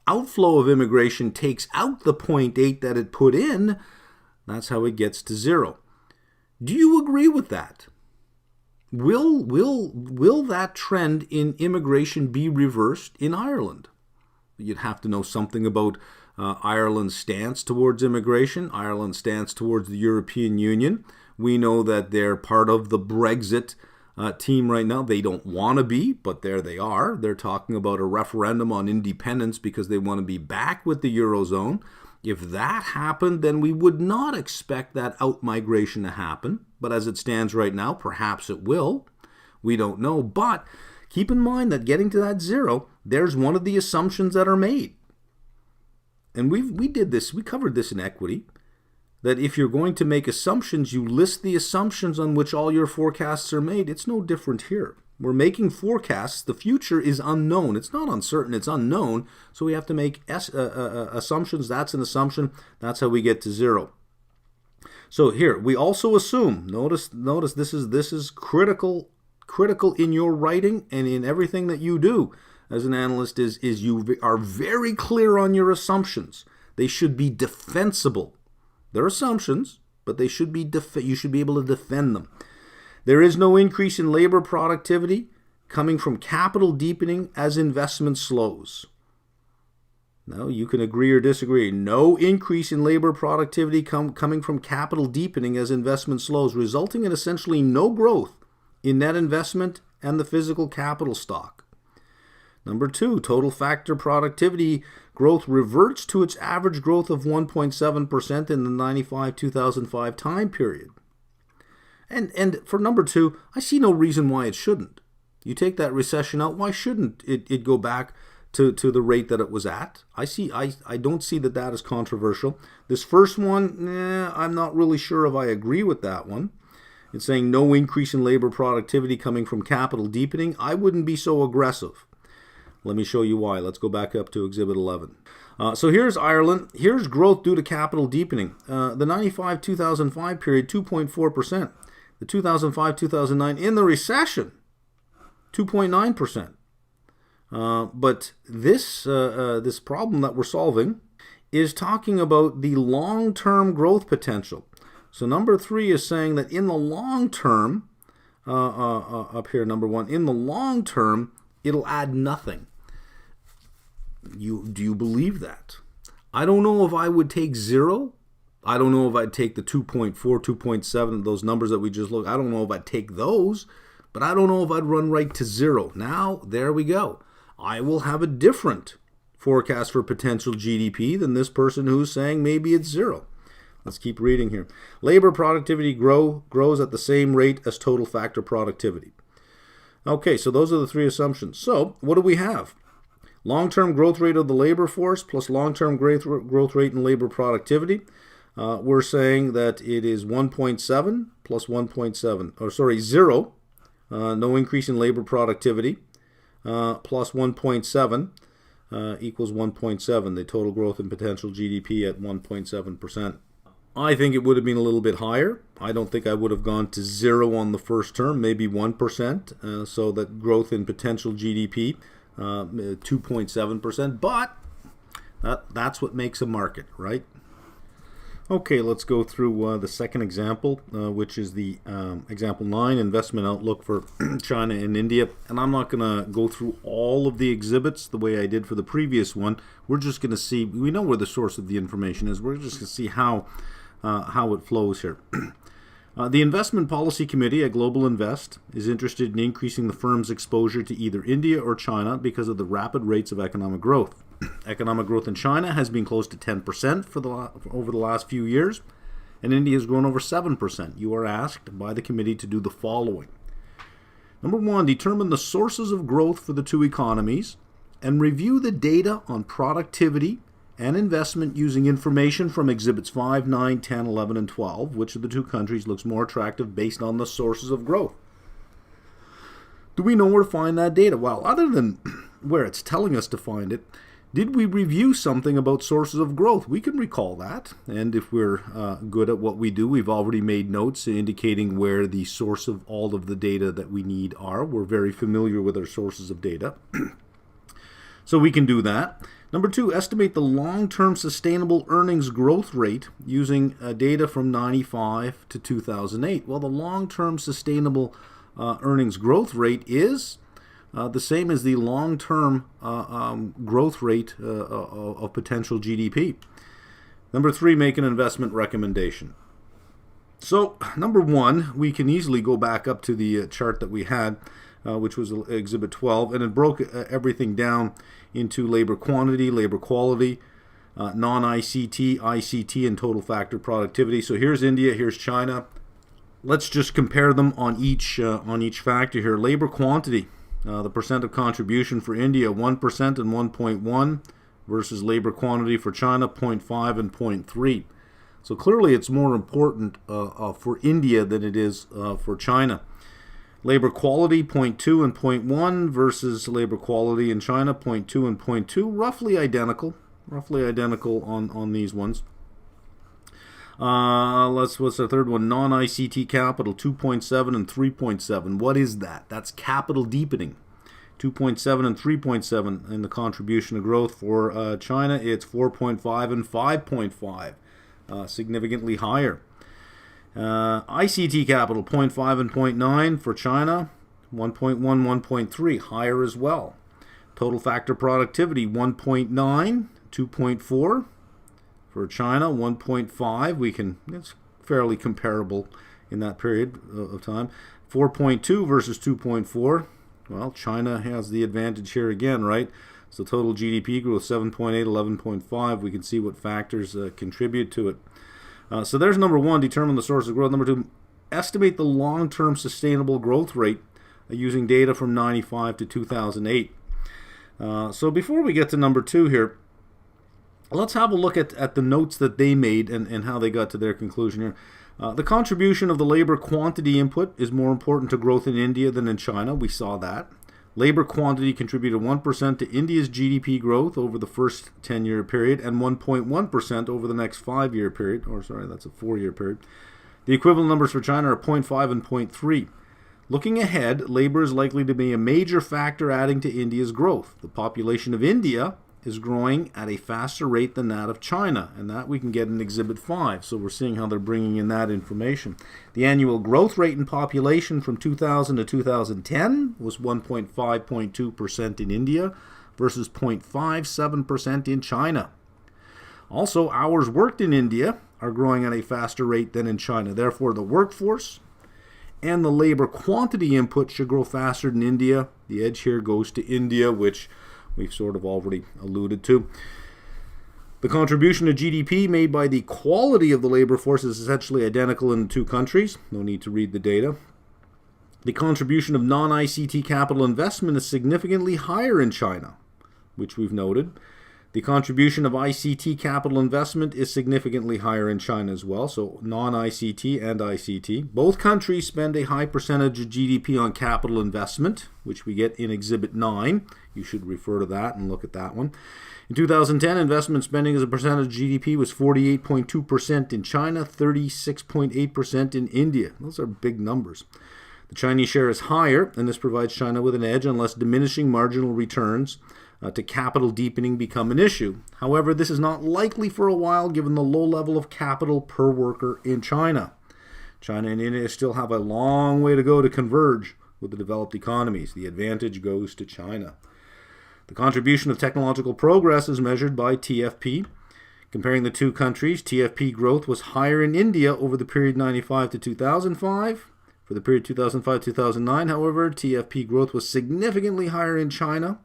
A: outflow of immigration takes out the 0.8 that it put in, that's how it gets to 0. Do you agree with that? Will that trend in immigration be reversed in Ireland? You'd have to know something about Ireland's stance towards immigration, Ireland's stance towards the European Union. We know that they're part of the Brexit team right now. They don't want to be, but there they are. They're talking about a referendum on independence because they want to be back with the Eurozone. If that happened, then we would not expect that out-migration to happen. But as it stands right now, perhaps it will. We don't know. But keep in mind that getting to that 0, there's one of the assumptions that are made. And we did this, we covered this in equity, that if you're going to make assumptions, you list the assumptions on which all your forecasts are made. It's no different here. We're making forecasts. The future is unknown. It's not uncertain, it's unknown. So we have to make assumptions. That's an assumption. That's how we get to 0. So here, we also assume, notice this is critical in your writing and in everything that you do as an analyst is you are very clear on your assumptions. They should be defensible. They're assumptions, but they should be you should be able to defend them. There is no increase in labor productivity coming from capital deepening as investment slows. Now, you can agree or disagree. No increase in labor productivity coming from capital deepening as investment slows, resulting in essentially no growth in net investment and the physical capital stock. Number 2, total factor productivity growth reverts to its average growth of 1.7% in the 95-2005 time period. And for number 2, I see no reason why it shouldn't. You take that recession out, why shouldn't it go back to the rate that it was at? I don't see that is controversial. This first one, I'm not really sure if I agree with that one. It's saying no increase in labor productivity coming from capital deepening. I wouldn't be so aggressive. Let me show you why. Let's go back up to Exhibit 11. So here's Ireland. Here's growth due to capital deepening. The 95-2005 period, 2.4%. The 2005-2009 in the recession, 2.9%. But this problem that we're solving is talking about the long-term growth potential. So number 3 is saying that in the long term, up here, number 1, in the long term, it'll add nothing. Do you believe that? I don't know if I would take 0. I don't know if I'd take the 2.4, 2.7, those numbers that we just looked. I don't know if I'd take those, but I don't know if I'd run right to 0. Now, there we go. I will have a different forecast for potential GDP than this person who's saying maybe it's 0. Let's keep reading here. Labor productivity grows at the same rate as total factor productivity. Okay, so those are the 3 assumptions. So, what do we have? Long-term growth rate of the labor force plus long-term growth rate in labor productivity. We're saying that it is 1.7 plus 1.7, 0, no increase in labor productivity, plus 1.7 equals 1.7, the total growth in potential GDP at 1.7%. I think it would have been a little bit higher. I don't think I would have gone to 0 on the first term, maybe 1%, so that growth in potential GDP, 2.7%, but that's what makes a market, right? Okay, let's go through the second example, which is the example 9, investment outlook for China and India. And I'm not going to go through all of the exhibits the way I did for the previous one. We're just going to see, we know where the source of the information is. We're just going to see how it flows here. The Investment Policy Committee at Global Invest is interested in increasing the firm's exposure to either India or China because of the rapid rates of economic growth. Economic growth in China has been close to 10% over the last few years, and India has grown over 7%. You are asked by the committee to do the following. Number 1, determine the sources of growth for the two economies and review the data on productivity and investment using information from Exhibits 5, 9, 10, 11, and 12. Which of the two countries looks more attractive based on the sources of growth? Do we know where to find that data? Well, other than where it's telling us to find it, did we review something about sources of growth? We can recall that, and if we're good at what we do, we've already made notes indicating where the source of all of the data that we need are. We're very familiar with our sources of data. So we can do that. Number 2, estimate the long-term sustainable earnings growth rate using data from 95 to 2008. Well, the long-term sustainable earnings growth rate is the same as the long-term growth rate of potential GDP. Number 3, make an investment recommendation. So, number 1, we can easily go back up to the chart that we had, which was Exhibit 12, and it broke everything down into labor quantity, labor quality, non-ICT, ICT, and total factor productivity. So here's India, here's China. Let's just compare them on each factor here. Labor quantity, the percent of contribution for India, 1% and 1.1, versus labor quantity for China, 0.5 and 0.3. So clearly it's more important for India than it is for China. Labor quality, 0.2 and 0.1 versus labor quality in China, 0.2 and 0.2, roughly identical on these ones. What's the third one? Non-ICT capital, 2.7 and 3.7. What is that? That's capital deepening. 2.7 and 3.7 in the contribution to growth. For China, it's 4.5 and 5.5, significantly higher. ICT capital, 0.5 and 0.9 for China, 1.1, 1.3, higher as well. Total factor productivity, 1.9, 2.4 for China, 1.5. It's fairly comparable in that period of time. 4.2 versus 2.4. Well, China has the advantage here again, right? So total GDP growth, 7.8, 11.5. We can see what factors contribute to it. So there's number 1, determine the source of growth. Number 2, estimate the long-term sustainable growth rate using data from 95 to 2008. So before we get to number 2 here, let's have a look at the notes that they made and how they got to their conclusion here. The contribution of the labor quantity input is more important to growth in India than in China. We saw that. Labor quantity contributed 1% to India's GDP growth over the first 10-year period and 1.1% over the next 5-year period. That's a 4-year period. The equivalent numbers for China are 0.5 and 0.3. Looking ahead, labor is likely to be a major factor adding to India's growth. The population of India is growing at a faster rate than that of China, and that we can get in Exhibit 5. So we're seeing how they're bringing in that information. The annual growth rate in population from 2000 to 2010 was 1.5.2% in India versus 0.57% in China. Also, hours worked in India are growing at a faster rate than in China. Therefore, the workforce and the labor quantity input should grow faster than India. The edge here goes to India, which we've sort of already alluded to. The contribution to GDP made by the quality of the labor force is essentially identical in the two countries. No need to read the data. The contribution of non-ICT capital investment is significantly higher in China, which we've noted. The contribution of ICT capital investment is significantly higher in China as well, so non-ICT and ICT. Both countries spend a high percentage of GDP on capital investment, which we get in Exhibit 9. You should refer to that and look at that one. In 2010, investment spending as a percentage of GDP was 48.2% in China, 36.8% in India. Those are big numbers. The Chinese share is higher, and this provides China with an edge unless diminishing marginal returns to capital deepening become an issue. However, this is not likely for a while given the low level of capital per worker in China. China and India still have a long way to go to converge with the developed economies. The advantage goes to China. The contribution of technological progress is measured by TFP. Comparing the two countries, TFP growth was higher in India over the period 95 to 2005. For the period 2005-2009, however, TFP growth was significantly higher in China.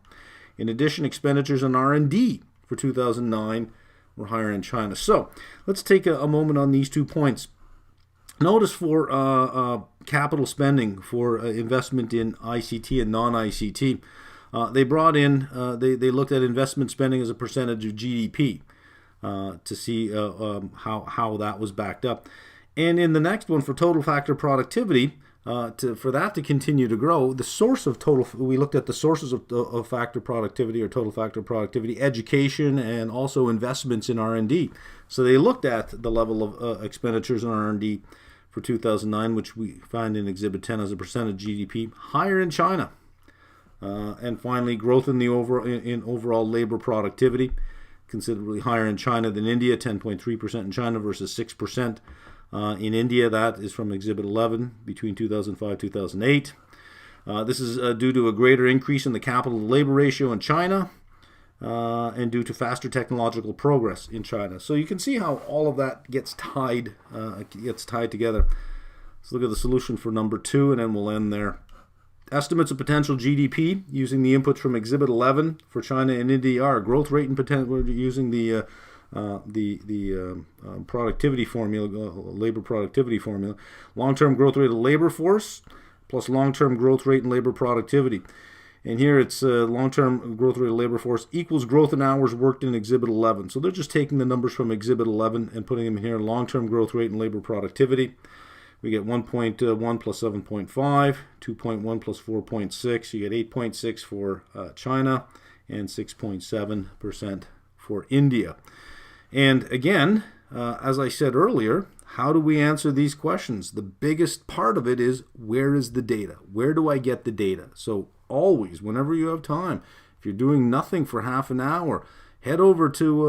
A: In addition, expenditures on R&D for 2009 were higher in China. So let's take a moment on these 2 points. Notice for capital spending for investment in ICT and non-ICT, they brought in, they looked at investment spending as a percentage of GDP to see how that was backed up. And in the next one, for total factor productivity, for that to continue to grow, the source of total, we looked at the sources of factor productivity or total factor productivity, education, and also investments in R&D. So they looked at the level of expenditures on R&D for 2009, which we find in Exhibit 10 as a percent of GDP, higher in China. And finally, growth in the overall labor productivity, considerably higher in China than India, 10.3% in China versus 6% in India. That is from Exhibit 11 between 2005-2008. This is due to a greater increase in the capital to labor ratio in China and due to faster technological progress in China. So you can see how all of that gets tied together. Let's look at the solution for number 2, and then we'll end there. Estimates of potential GDP using the inputs from Exhibit 11 for China and India are growth rate and potential. We're using the productivity formula, labor productivity formula. Long-term growth rate of labor force plus long-term growth rate and labor productivity. And here it's long-term growth rate of labor force equals growth in hours worked in Exhibit 11. So they're just taking the numbers from Exhibit 11 and putting them in here. Long-term growth rate and labor productivity. We get 1.1 plus 7.5, 2.1 plus 4.6. You get 8.6 for China and 6.7% for India. And again, as I said earlier, how do we answer these questions? The biggest part of it is, where is the data? Where do I get the data? So always, whenever you have time, if you're doing nothing for half an hour, head over to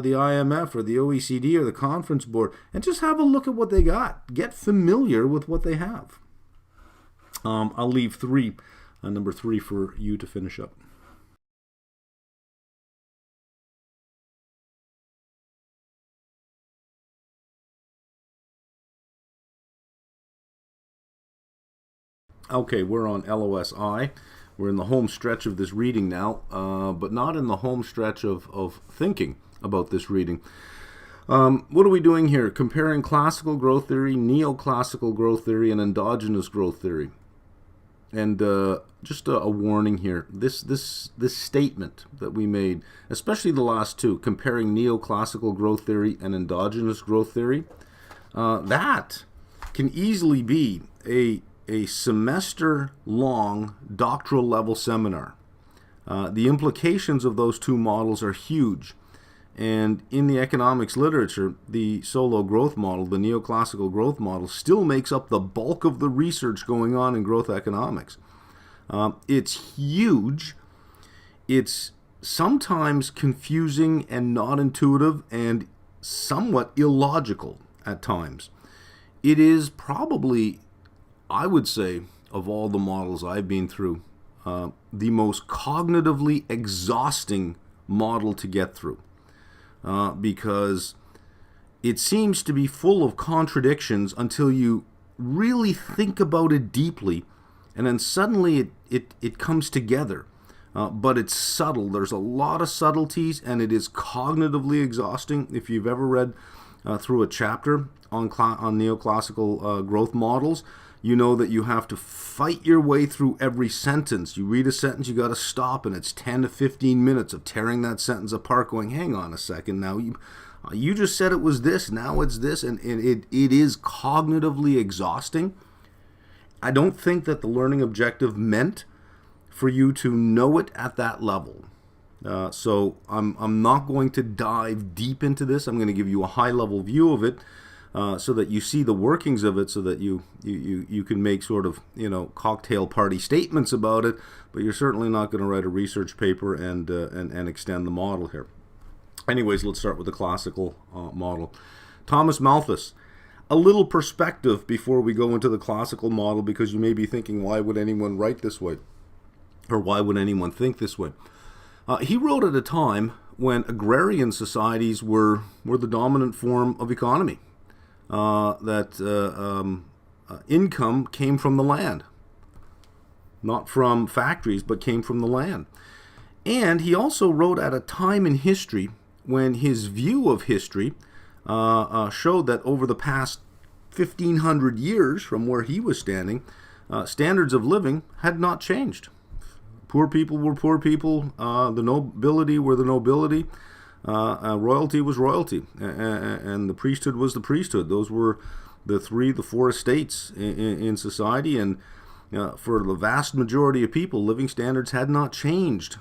A: the IMF or the OECD or the Conference Board and just have a look at what they got. Get familiar with what they have. I'll leave number 3 for you to finish up. Okay, we're on LOSI. We're in the home stretch of this reading now, but not in the home stretch of thinking about this reading. What are we doing here? Comparing classical growth theory, neoclassical growth theory, and endogenous growth theory. And just a warning here. This statement that we made, especially the last two, comparing neoclassical growth theory and endogenous growth theory, that can easily be a semester-long doctoral level seminar. The implications of those two models are huge. And in the economics literature, the solo growth model, the neoclassical growth model, still makes up the bulk of the research going on in growth economics. It's huge. It's sometimes confusing and not intuitive and somewhat illogical at times. It is probably, I would say, of all the models I've been through, the most cognitively exhausting model to get through. Because it seems to be full of contradictions until you really think about it deeply, and then suddenly it comes together. But it's subtle. There's a lot of subtleties, and it is cognitively exhausting. If you've ever read through a chapter on neoclassical growth models, you know that you have to fight your way through every sentence. You read a sentence, you got to stop, and it's 10 to 15 minutes of tearing that sentence apart, going, hang on a second, now you just said it was this, now it's this, and it is cognitively exhausting. I don't think that the learning objective meant for you to know it at that level. So I'm not going to dive deep into this. I'm going to give you a high-level view of it, so that you see the workings of it, so that you can make sort of, cocktail party statements about it, but you're certainly not going to write a research paper and extend the model here. Anyways, let's start with the classical model. Thomas Malthus. A little perspective before we go into the classical model, because you may be thinking, why would anyone write this way? Or why would anyone think this way? He wrote at a time when agrarian societies were the dominant form of economy. Income came from the land, not from factories, but came from the land. And he also wrote at a time in history when his view of history showed that over the past 1,500 years from where he was standing, standards of living had not changed. Poor people were poor people. The nobility were the nobility. Royalty was royalty. And the priesthood was the priesthood. Those were the four estates in society. And for the vast majority of people, living standards had not changed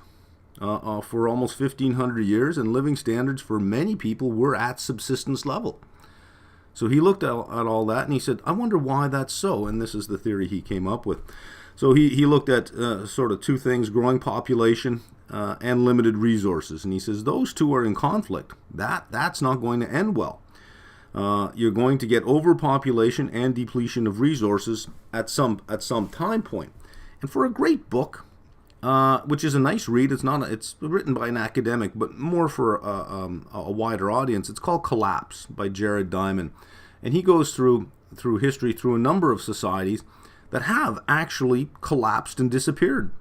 A: for almost 1,500 years. And living standards for many people were at subsistence level. So he looked at all that and he said, I wonder why that's so. And this is the theory he came up with. So he looked at sort of two things, growing population and limited resources. And he says those two are in conflict. That's not going to end well. You're going to get overpopulation and depletion of resources at some time point. And for a great book, which is a nice read, it's written by an academic, but more for a wider audience. It's called Collapse by Jared Diamond. And he goes through history, through a number of societies that have actually collapsed and disappeared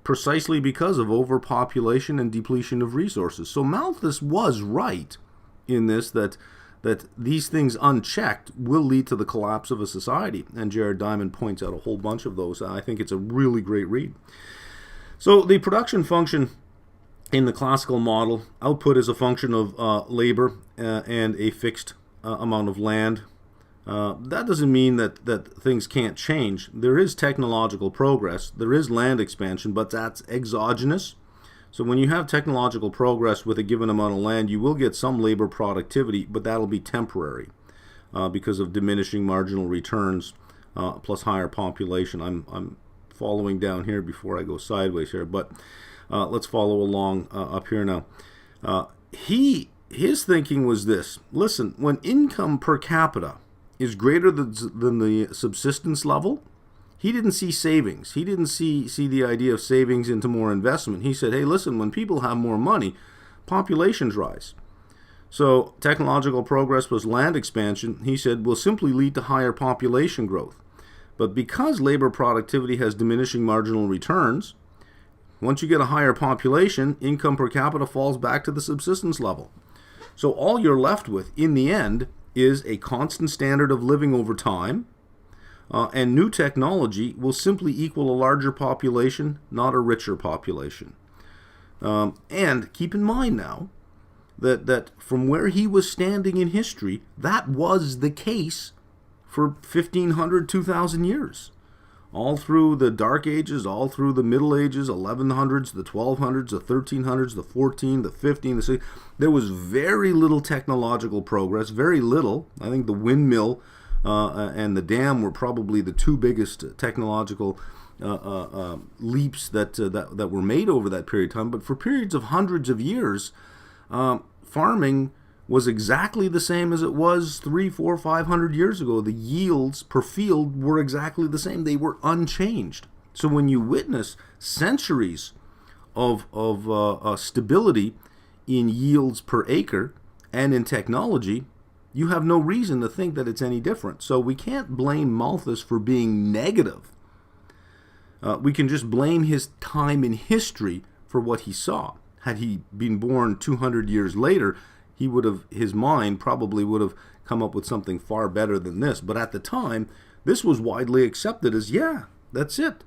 A: precisely because of overpopulation and depletion of resources. So Malthus was right in this, that these things unchecked will lead to the collapse of a society. And Jared Diamond points out a whole bunch of those. I think it's a really great read. So the production function in the classical model, output is a function of labor and a fixed amount of land. That doesn't mean that things can't change. There is technological progress. There is land expansion, but that's exogenous. So when you have technological progress with a given amount of land, you will get some labor productivity, but that'll be temporary because of diminishing marginal returns plus higher population. I'm following down here before I go sideways here, but let's follow along up here now. His thinking was this. Listen, when income per capita is greater than the subsistence level, he didn't see savings. He didn't see the idea of savings into more investment. He said, hey, listen, when people have more money, populations rise. So technological progress plus land expansion, he said, will simply lead to higher population growth. But because labor productivity has diminishing marginal returns, once you get a higher population, income per capita falls back to the subsistence level. So all you're left with, in the end, is a constant standard of living over time, and new technology will simply equal a larger population, not a richer population. And keep in mind now that from where he was standing in history, that was the case for 1,500, 2,000 years. All through the Dark Ages, all through the Middle Ages, 1100s, the 1200s, the 1300s, the 14, the 15, the 16. There was very little technological progress, very little. I think the windmill and the dam were probably the two biggest technological leaps that were made over that period of time. But for periods of hundreds of years, farming was exactly the same as it was 300, 400, 500 years ago. The yields per field were exactly the same. They were unchanged. So when you witness centuries of stability in yields per acre and in technology, you have no reason to think that it's any different. So we can't blame Malthus for being negative. We can just blame his time in history for what he saw. Had he been born 200 years later, his mind probably would have come up with something far better than this. But at the time, this was widely accepted as, yeah, that's it.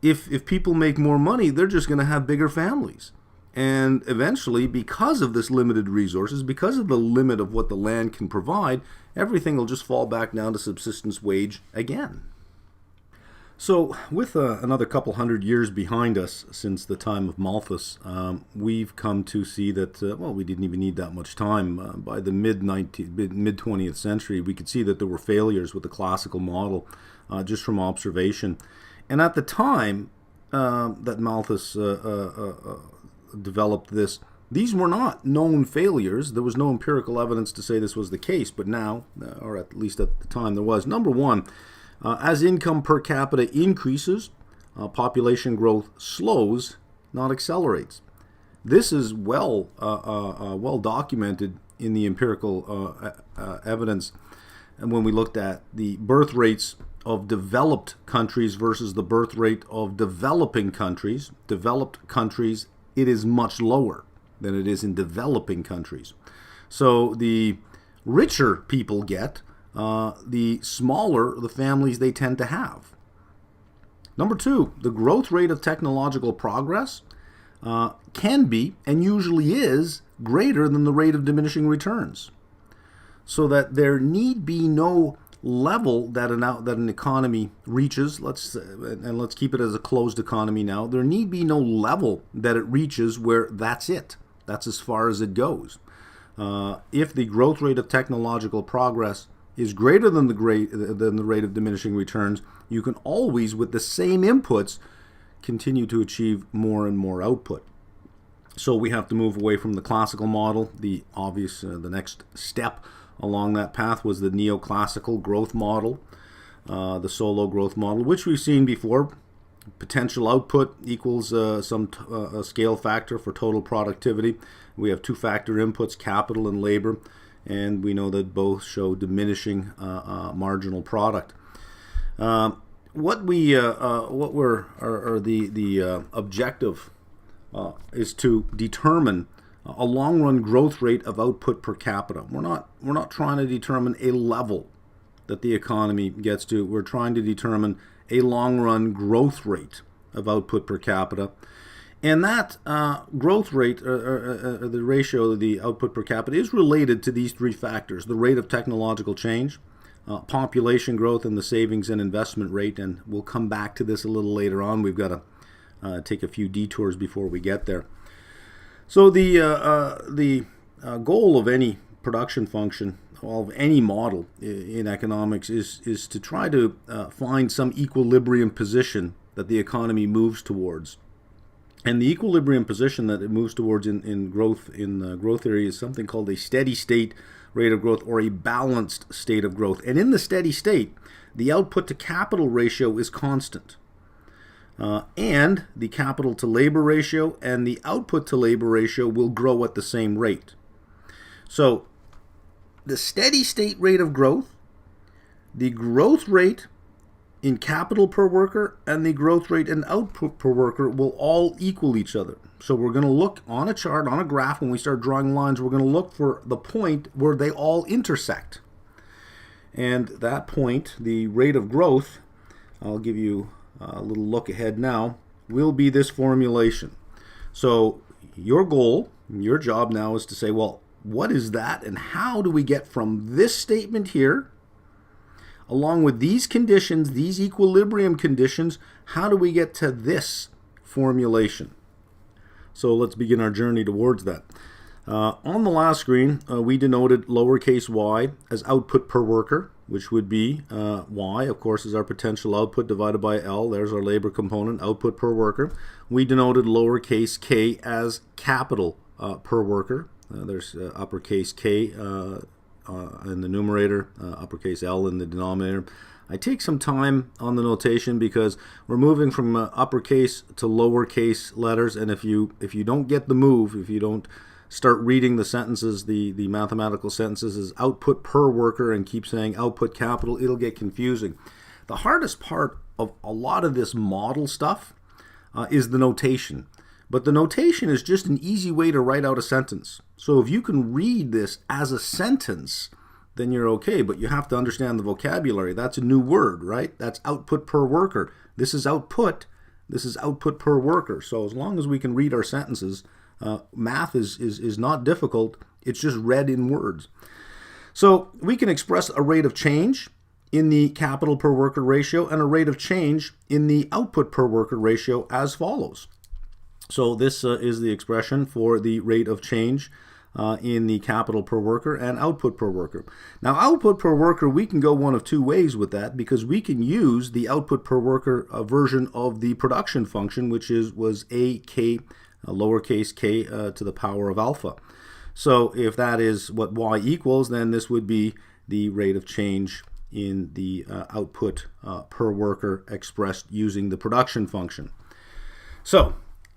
A: If people make more money, they're just going to have bigger families. And eventually, because of this limited resources, because of the limit of what the land can provide, everything will just fall back down to subsistence wage again. So with another couple hundred years behind us since the time of Malthus, we've come to see that, we didn't even need that much time. By the mid-20th century, we could see that there were failures with the classical model just from observation. And at the time that Malthus developed this, these were not known failures. There was no empirical evidence to say this was the case, but now, or at least at the time there was. Number one, as income per capita increases, population growth slows, not accelerates. This is well documented in the empirical evidence. And when we looked at the birth rates of developed countries versus the birth rate of developing countries, developed countries, it is much lower than it is in developing countries. So the richer people get, the smaller the families they tend to have. Number two, the growth rate of technological progress can be, and usually is, greater than the rate of diminishing returns. So that there need be no level that an economy reaches, let's keep it as a closed economy now, there need be no level that it reaches where that's it. That's as far as it goes. If the growth rate of technological progress is greater than the rate of diminishing returns, you can always, with the same inputs, continue to achieve more and more output. So we have to move away from the classical model. The next step along that path was the neoclassical growth model, the Solow growth model, which we've seen before. Potential output equals some scale factor for total productivity. We have two-factor inputs, capital and labor, and we know that both show diminishing marginal product. The objective is to determine a long-run growth rate of output per capita. We're not trying to determine a level that the economy gets to. We're trying to determine a long-run growth rate of output per capita. And that growth rate, the ratio of the output per capita, is related to these three factors: the rate of technological change, population growth, and the savings and investment rate. And we'll come back to this a little later on. We've got to take a few detours before we get there. So the goal of any production function, of any model in economics, is to try to find some equilibrium position that the economy moves towards. And the equilibrium position that it moves towards in growth theory is something called a steady state rate of growth, or a balanced state of growth. And in the steady state, the output to capital ratio is constant. And the capital to labor ratio and the output to labor ratio will grow at the same rate. So the steady state rate of growth, the growth rate in capital per worker, and the growth rate in output per worker will all equal each other. So we're going to look on a chart, on a graph, when we start drawing lines, we're going to look for the point where they all intersect. And that point, the rate of growth, I'll give you a little look ahead now, will be this formulation. So your goal, your job now is to say, well, what is that, and how do we get from this statement here, along with these conditions, these equilibrium conditions, how do we get to this formulation? So let's begin our journey towards that. On the last screen, we denoted lowercase y as output per worker, which would be y, of course, is our potential output divided by L. There's our labor component, output per worker. We denoted lowercase k as capital per worker. There's uppercase K in the numerator, uppercase L in the denominator. I take some time on the notation because we're moving from uppercase to lowercase letters, and if you don't get the move, if you don't start reading the sentences, the mathematical sentences as output per worker and keep saying output capital, it'll get confusing. The hardest part of a lot of this model stuff is the notation. But the notation is just an easy way to write out a sentence. So if you can read this as a sentence, then you're okay. But you have to understand the vocabulary. That's a new word, right? That's output per worker. This is output. This is output per worker. So as long as we can read our sentences, math is not difficult. It's just read in words. So we can express a rate of change in the capital per worker ratio and a rate of change in the output per worker ratio as follows. So this is the expression for the rate of change in the capital per worker and output per worker. Now, output per worker, we can go one of two ways with that, because we can use the output per worker version of the production function, which was AK, lowercase k to the power of alpha. So if that is what y equals, then this would be the rate of change in the output per worker expressed using the production function. So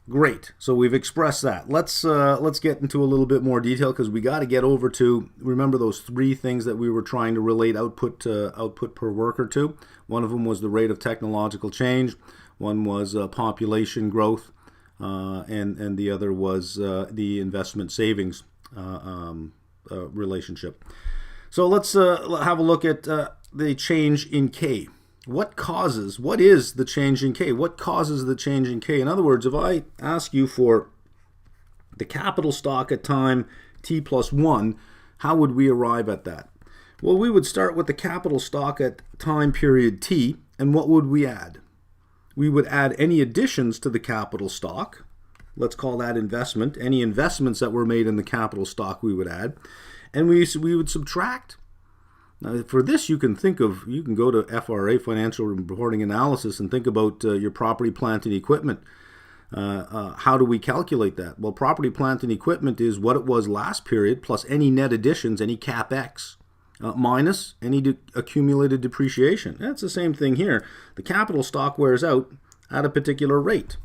A: Great. So we've expressed that. Let's get into a little bit more detail because we got to get over to, remember those three things that we were trying to relate output per worker to. One of them was the rate of technological change. One was population growth, and the other was the investment savings relationship. So let's have a look at the change in K. What is the change in K? What causes the change in K? In other words, if I ask you for the capital stock at time t plus 1, how would we arrive at that? Well, we would start with the capital stock at time period t, and what would we add? We would add any additions to the capital stock. Let's call that investment. Any investments that were made in the capital stock we would add, and we would subtract. Now, for this, you can go to FRA, Financial Reporting Analysis, and think about your property, plant, and equipment. How do we calculate that? Well, property, plant, and equipment is what it was last period plus any net additions, any CapEx, minus any accumulated depreciation. That's the same thing here. The capital stock wears out at a particular rate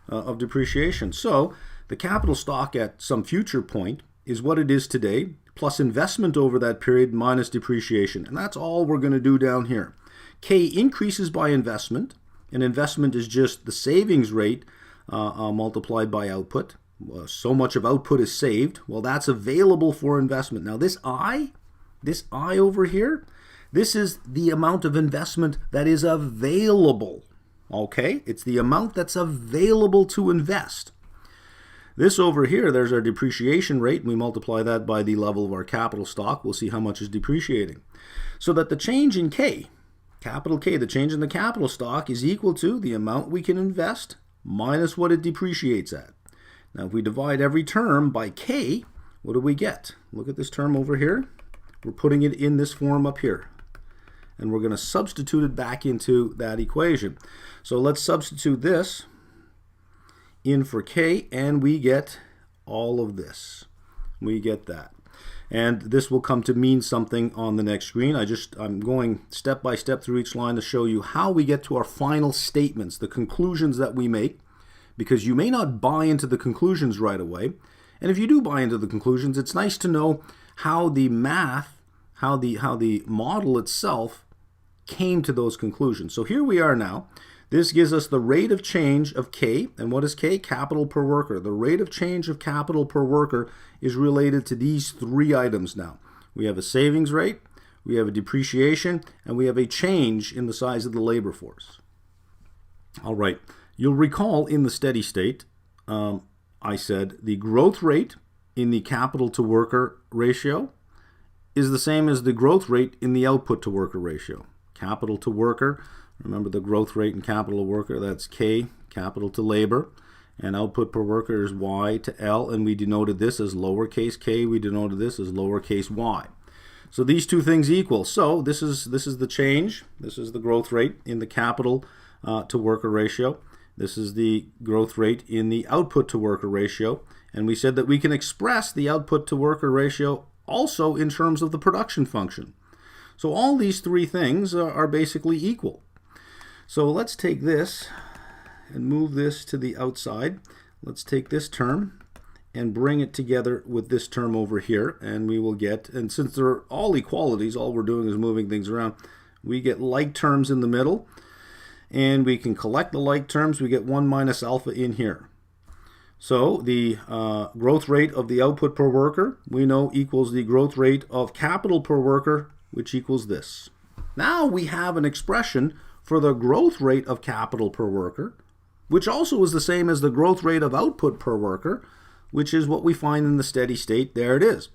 A: of depreciation. So the capital stock at some future point is what it is today, plus investment over that period minus depreciation. And that's all we're going to do down here. K increases by investment, and investment is just the savings rate multiplied by output. So much of output is saved. Well, that's available for investment. Now this I over here, this is the amount of investment that is available. Okay? It's the amount that's available to invest. This over here, there's our depreciation rate, and we multiply that by the level of our capital stock. We'll see how much is depreciating. So that the change in K, capital K, the change in the capital stock is equal to the amount we can invest minus what it depreciates at. Now, if we divide every term by K, what do we get? Look at this term over here. We're putting it in this form up here. And we're going to substitute it back into that equation. So let's substitute this in for K, and we get all of this. We get that. And this will come to mean something on the next screen. I'm going step by step through each line to show you how we get to our final statements, the conclusions that we make, because you may not buy into the conclusions right away. And if you do buy into the conclusions, it's nice to know how the math, how the model itself came to those conclusions. So here we are now. This gives us the rate of change of K. And what is K? Capital per worker. The rate of change of capital per worker is related to these three items now. We have a savings rate, we have a depreciation, and we have a change in the size of the labor force. All right. You'll recall in the steady state, I said the growth rate in the capital to worker ratio is the same as the growth rate in the output to worker ratio. Capital to worker, remember the growth rate in capital to worker, that's K, capital to labor, and output per worker is Y to L, and we denoted this as lowercase k, we denoted this as lowercase y. So these two things equal. So this is the change, this is the growth rate in the capital to worker ratio. This is the growth rate in the output to worker ratio, and we said that we can express the output to worker ratio also in terms of the production function. So all these three things are basically equal. So let's take this and move this to the outside. Let's take this term and bring it together with this term over here, and we will get, and since they're all equalities, all we're doing is moving things around, we get like terms in the middle, and we can collect the like terms. We get 1 minus alpha in here. So the growth rate of the output per worker, we know, equals the growth rate of capital per worker, which equals this. Now we have an expression for the growth rate of capital per worker, which also is the same as the growth rate of output per worker, which is what we find in the steady state. There it is.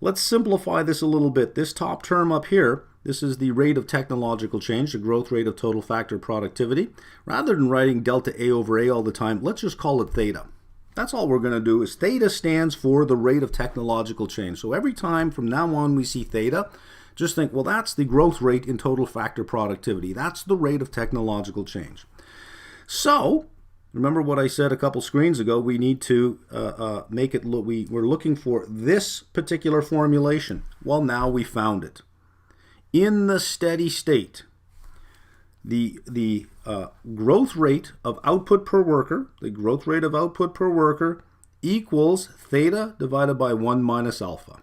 A: Let's simplify this a little bit. This top term up here, this is the rate of technological change, the growth rate of total factor productivity. Rather than writing delta A over A all the time, let's just call it theta. That's all we're going to do. Is theta stands for the rate of technological change. So every time from now on we see theta, just think, well, that's the growth rate in total factor productivity. That's the rate of technological change. So remember what I said a couple screens ago, we need to make it look, we're looking for this particular formulation. Well, now we found it. In the steady state, the growth rate of output per worker, the growth rate of output per worker equals theta divided by 1 minus alpha.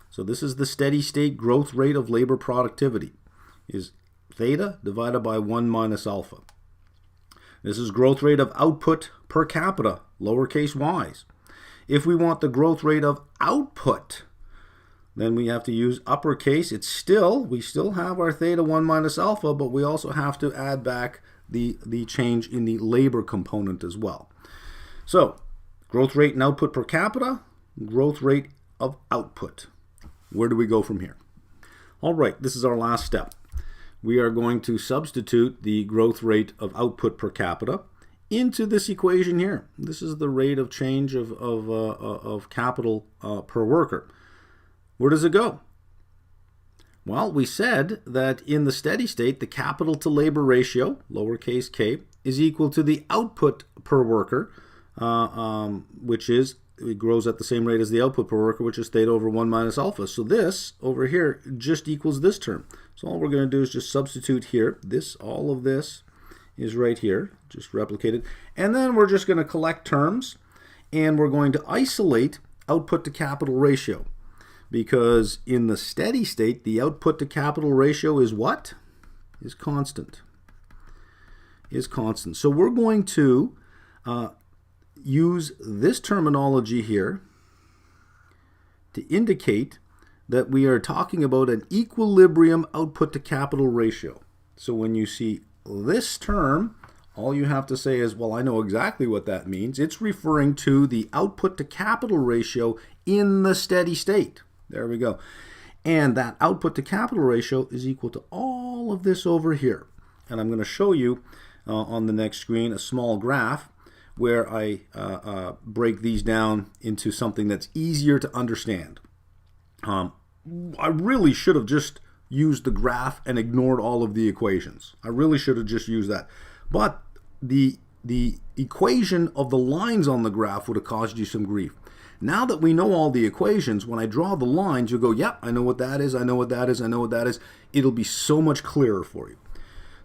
A: So this is the steady state growth rate of labor productivity, is theta divided by 1 minus alpha. This is growth rate of output per capita, lowercase y's. If we want the growth rate of output, then we have to use uppercase. We still have our theta 1 minus alpha, but we also have to add back the change in the labor component as well. So, growth rate and output per capita, growth rate of output. Where do we go from here? All right, this is our last step. We are going to substitute the growth rate of output per capita into this equation here. This is the rate of change of capital per worker. Where does it go? Well, we said that in the steady state, the capital to labor ratio, lowercase k, is equal to the output per worker, which is, it grows at the same rate as the output per worker, which is theta over 1 minus alpha. So this over here just equals this term. So all we're going to do is just substitute here. All of this is right here, just replicated. And then we're just going to collect terms, and we're going to isolate output to capital ratio. Because in the steady state, the output to capital ratio is what? Is constant. Is constant. So we're going to use this terminology here to indicate that we are talking about an equilibrium output to capital ratio. So when you see this term, all you have to say is, well, I know exactly what that means. It's referring to the output to capital ratio in the steady state. There we go. And that output to capital ratio is equal to all of this over here. And I'm going to show you on the next screen a small graph where I break these down into something that's easier to understand. I really should have just used the graph and ignored all of the equations. I really should have just used that. But the equation of the lines on the graph would have caused you some grief. Now that we know all the equations, when I draw the lines, you'll go, yep, I know what that is, I know what that is, I know what that is. It'll be so much clearer for you.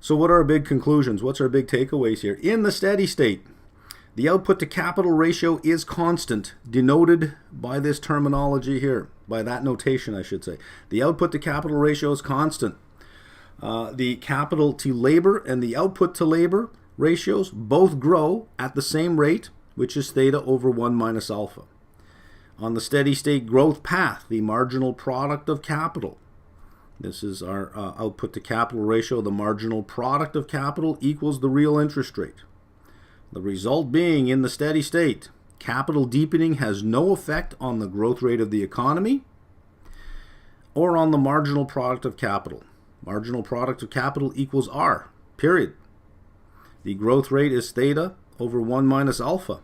A: So what are our big conclusions? What's our big takeaways here? In the steady state, the output to capital ratio is constant, denoted by this terminology here, by that notation, I should say. The output to capital ratio is constant. The capital to labor and the output to labor ratios both grow at the same rate, which is theta over 1 minus alpha. On the steady state growth path, the marginal product of capital, this is our output to capital ratio, the marginal product of capital equals the real interest rate. The result being, in the steady state, capital deepening has no effect on the growth rate of the economy or on the marginal product of capital. Marginal product of capital equals R, period. The growth rate is theta over 1 minus alpha.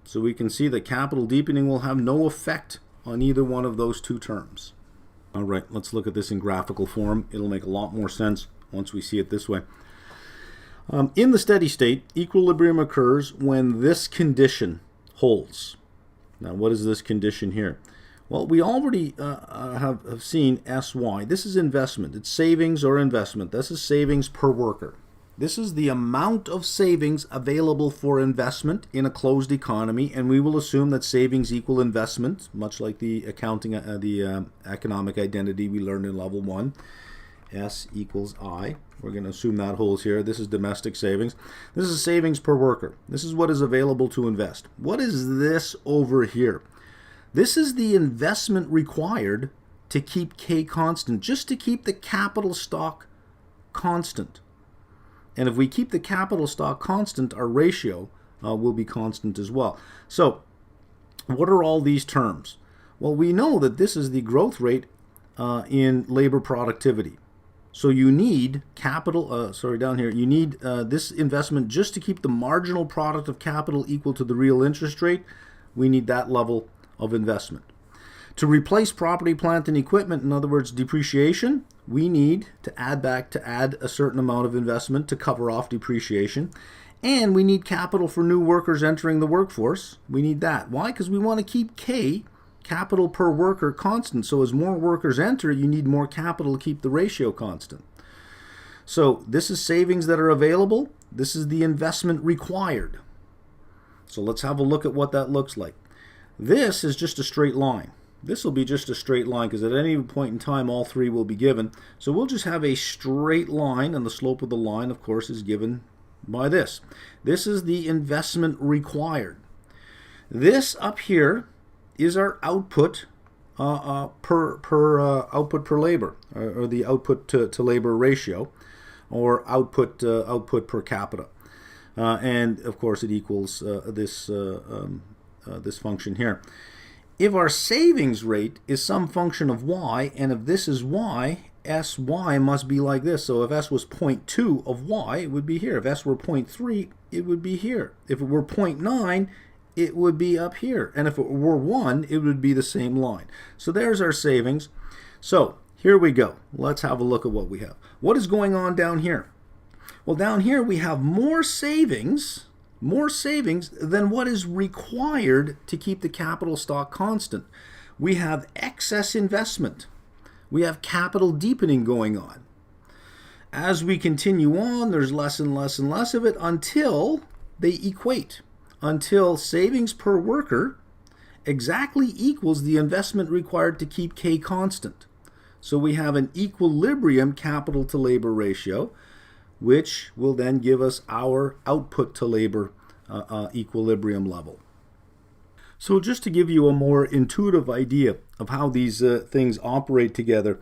A: So we can see that capital deepening will have no effect on either one of those two terms. All right, let's look at this in graphical form. It'll make a lot more sense once we see it this way. In the steady state, equilibrium occurs when this condition holds. Now, what is this condition here? Well, we already have seen SY. This is investment. It's savings or investment. This is savings per worker. This is the amount of savings available for investment in a closed economy, and we will assume that savings equal investment, much like the economic identity we learned in level 1. S equals I. We're going to assume that holds here. This is domestic savings. This is savings per worker. This is what is available to invest. What is this over here? This is the investment required to keep K constant, just to keep the capital stock constant. And if we keep the capital stock constant, our ratio will be constant as well. So what are all these terms? Well, we know that this is the growth rate in labor productivity. So you need capital, down here, you need this investment just to keep the marginal product of capital equal to the real interest rate. We need that level of investment. To replace property, plant, and equipment, in other words, depreciation, we need to add a certain amount of investment to cover off depreciation. And we need capital for new workers entering the workforce. We need that. Why? Because we want to keep K, capital per worker, constant. So as more workers enter, you need more capital to keep the ratio constant. So this is savings that are available. This is the investment required. So let's have a look at what that looks like. This is just a straight line. This will be just a straight line because at any point in time all three will be given. So we'll just have a straight line, and the slope of the line, of course, is given by this. This is the investment required. This up here is our output output per labor, or the output to labor ratio, or output per capita, and of course it equals this function here. If our savings rate is some function of y, and if this is y, sy must be like this. So if s was 0.2 of y, it would be here. If s were 0.3, it would be here. If it were 0.9, it would be up here. And if it were 1, it would be the same line. So there's our savings. So here we go. Let's have a look at what we have. What is going on down here? Well, down here we have more savings than what is required to keep the capital stock constant. We have excess investment. We have capital deepening going on. As we continue on, there's less and less and less of it until they equate, until savings per worker exactly equals the investment required to keep K constant. So we have an equilibrium capital to labor ratio, which will then give us our output to labor equilibrium level. So just to give you a more intuitive idea of how these things operate together,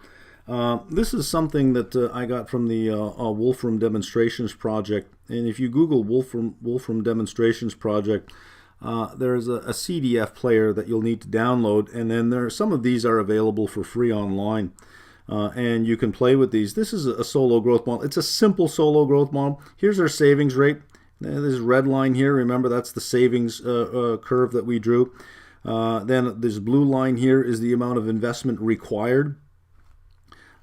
A: this is something that I got from the Wolfram Demonstrations Project. And if you Google Wolfram Demonstrations Project, there's a CDF player that you'll need to download, and then some of these are available for free online. And you can play with these. This is a solo growth model. It's a simple solo growth model. Here's our savings rate. This red line here, remember that's the savings curve that we drew. Then this blue line here is the amount of investment required.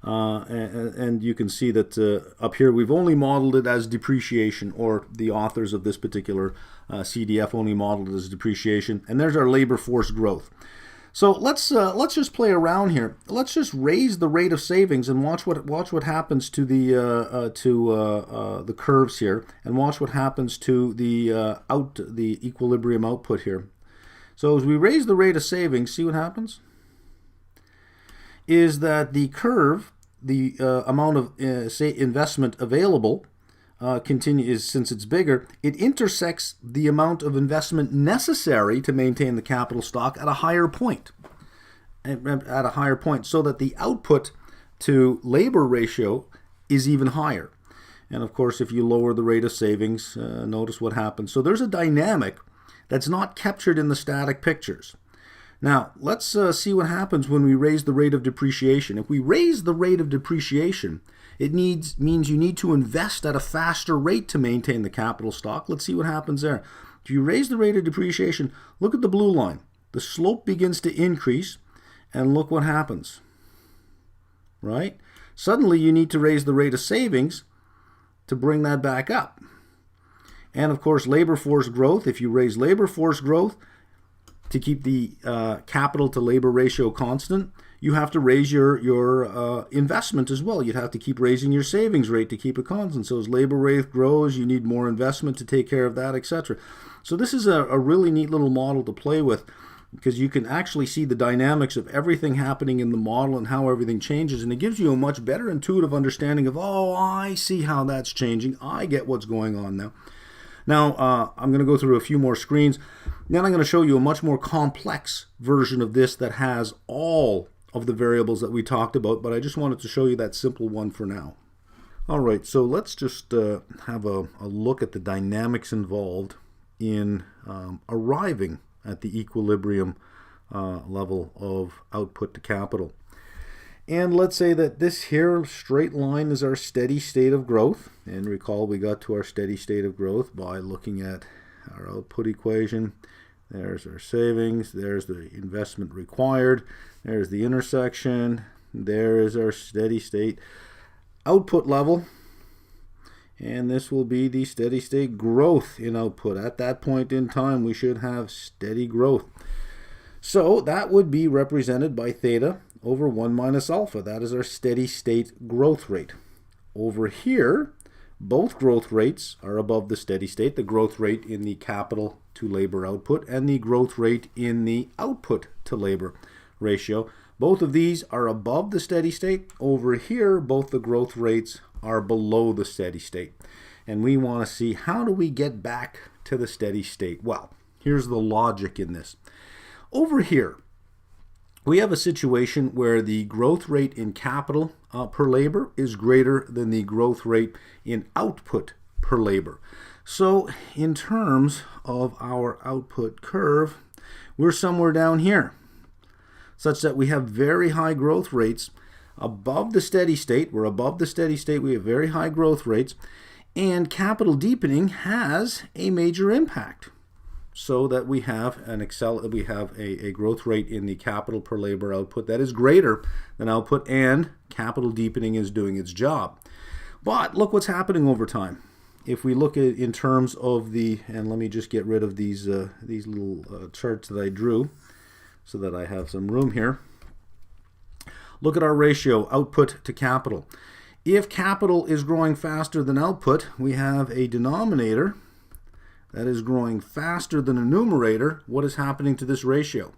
A: And you can see that up here we've only modeled it as depreciation, or the authors of this particular CDF only modeled it as depreciation. And there's our labor force growth. So let's just play around here. Let's just raise the rate of savings and watch what happens to the curves here, and watch what happens to the equilibrium output here. So as we raise the rate of savings, see what happens? Is that the curve, the amount of say investment available, continues, since it's bigger, it intersects the amount of investment necessary to maintain the capital stock at a higher point. So that the output to labor ratio is even higher. And of course, if you lower the rate of savings, notice what happens. So there's a dynamic that's not captured in the static pictures. Now, let's see what happens when we raise the rate of depreciation. If we raise the rate of depreciation, it means you need to invest at a faster rate to maintain the capital stock. Let's see what happens there. If you raise the rate of depreciation, look at the blue line. The slope begins to increase, and look what happens. Right? Suddenly, you need to raise the rate of savings to bring that back up. And of course, labor force growth. If you raise labor force growth to keep the capital to labor ratio constant, you have to raise your investment as well. You'd have to keep raising your savings rate to keep it constant. So as labor rate grows, you need more investment to take care of that, etc. So this is a really neat little model to play with, because you can actually see the dynamics of everything happening in the model and how everything changes, and it gives you a much better intuitive understanding of, oh, I see how that's changing. I get what's going on now. Now, I'm going to go through a few more screens. Then I'm going to show you a much more complex version of this that has all of the variables that we talked about, but I just wanted to show you that simple one for now. All right, so let's just have a look at the dynamics involved in arriving at the equilibrium level of output to capital. And let's say that this here straight line is our steady state of growth. And recall, we got to our steady state of growth by looking at our output equation. There's our savings. There's the investment required. There's the intersection. There is our steady state output level. And this will be the steady state growth in output. At that point in time, we should have steady growth. So that would be represented by theta over 1 minus alpha. That is our steady state growth rate. over here, both growth rates are above the steady state, the growth rate in the capital to labor output and the growth rate in the output to labor ratio. Both of these are above the steady state. Over here, both the growth rates are below the steady state. And we want to see, how do we get back to the steady state? Well, here's the logic in this. Over here, we have a situation where the growth rate in capital per labor is greater than the growth rate in output per labor. So in terms of our output curve, we're somewhere down here, such that we have very high growth rates above the steady state. We're above the steady state. We have very high growth rates, and capital deepening has a major impact, so that we have a growth rate in the capital per labor output that is greater than output, and capital deepening is doing its job. But look what's happening over time. If we look at in terms of the, and let me just get rid of these little charts that I drew so that I have some room here. Look at our ratio, output to capital. If capital is growing faster than output, we have a denominator that is growing faster than a numerator. What is happening to this ratio?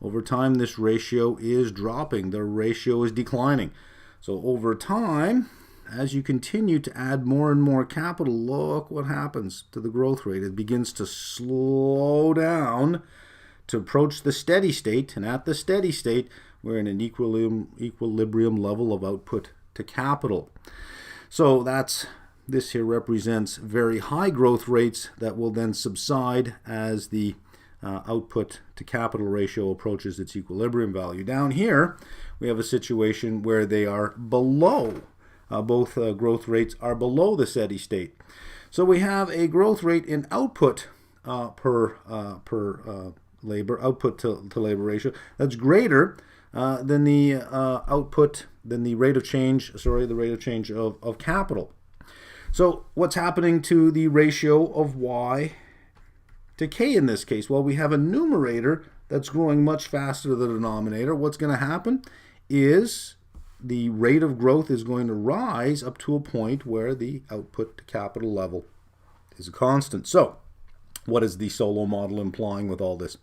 A: Over time, this ratio is dropping. The ratio is declining. So over time, as you continue to add more and more capital, look what happens to the growth rate. It begins to slow down to approach the steady state, and at the steady state, we're in an equilibrium level of output to capital. So this here represents very high growth rates that will then subside as the output to capital ratio approaches its equilibrium value. Down here, we have a situation where they are below. Both growth rates are below the steady state. So we have a growth rate in output per labor, output to labor ratio, that's greater than the rate of change of capital. So what's happening to the ratio of Y to K in this case? Well, we have a numerator that's growing much faster than the denominator. What's going to happen is the rate of growth is going to rise up to a point where the output to capital level is a constant. So what is the Solow model implying with all this?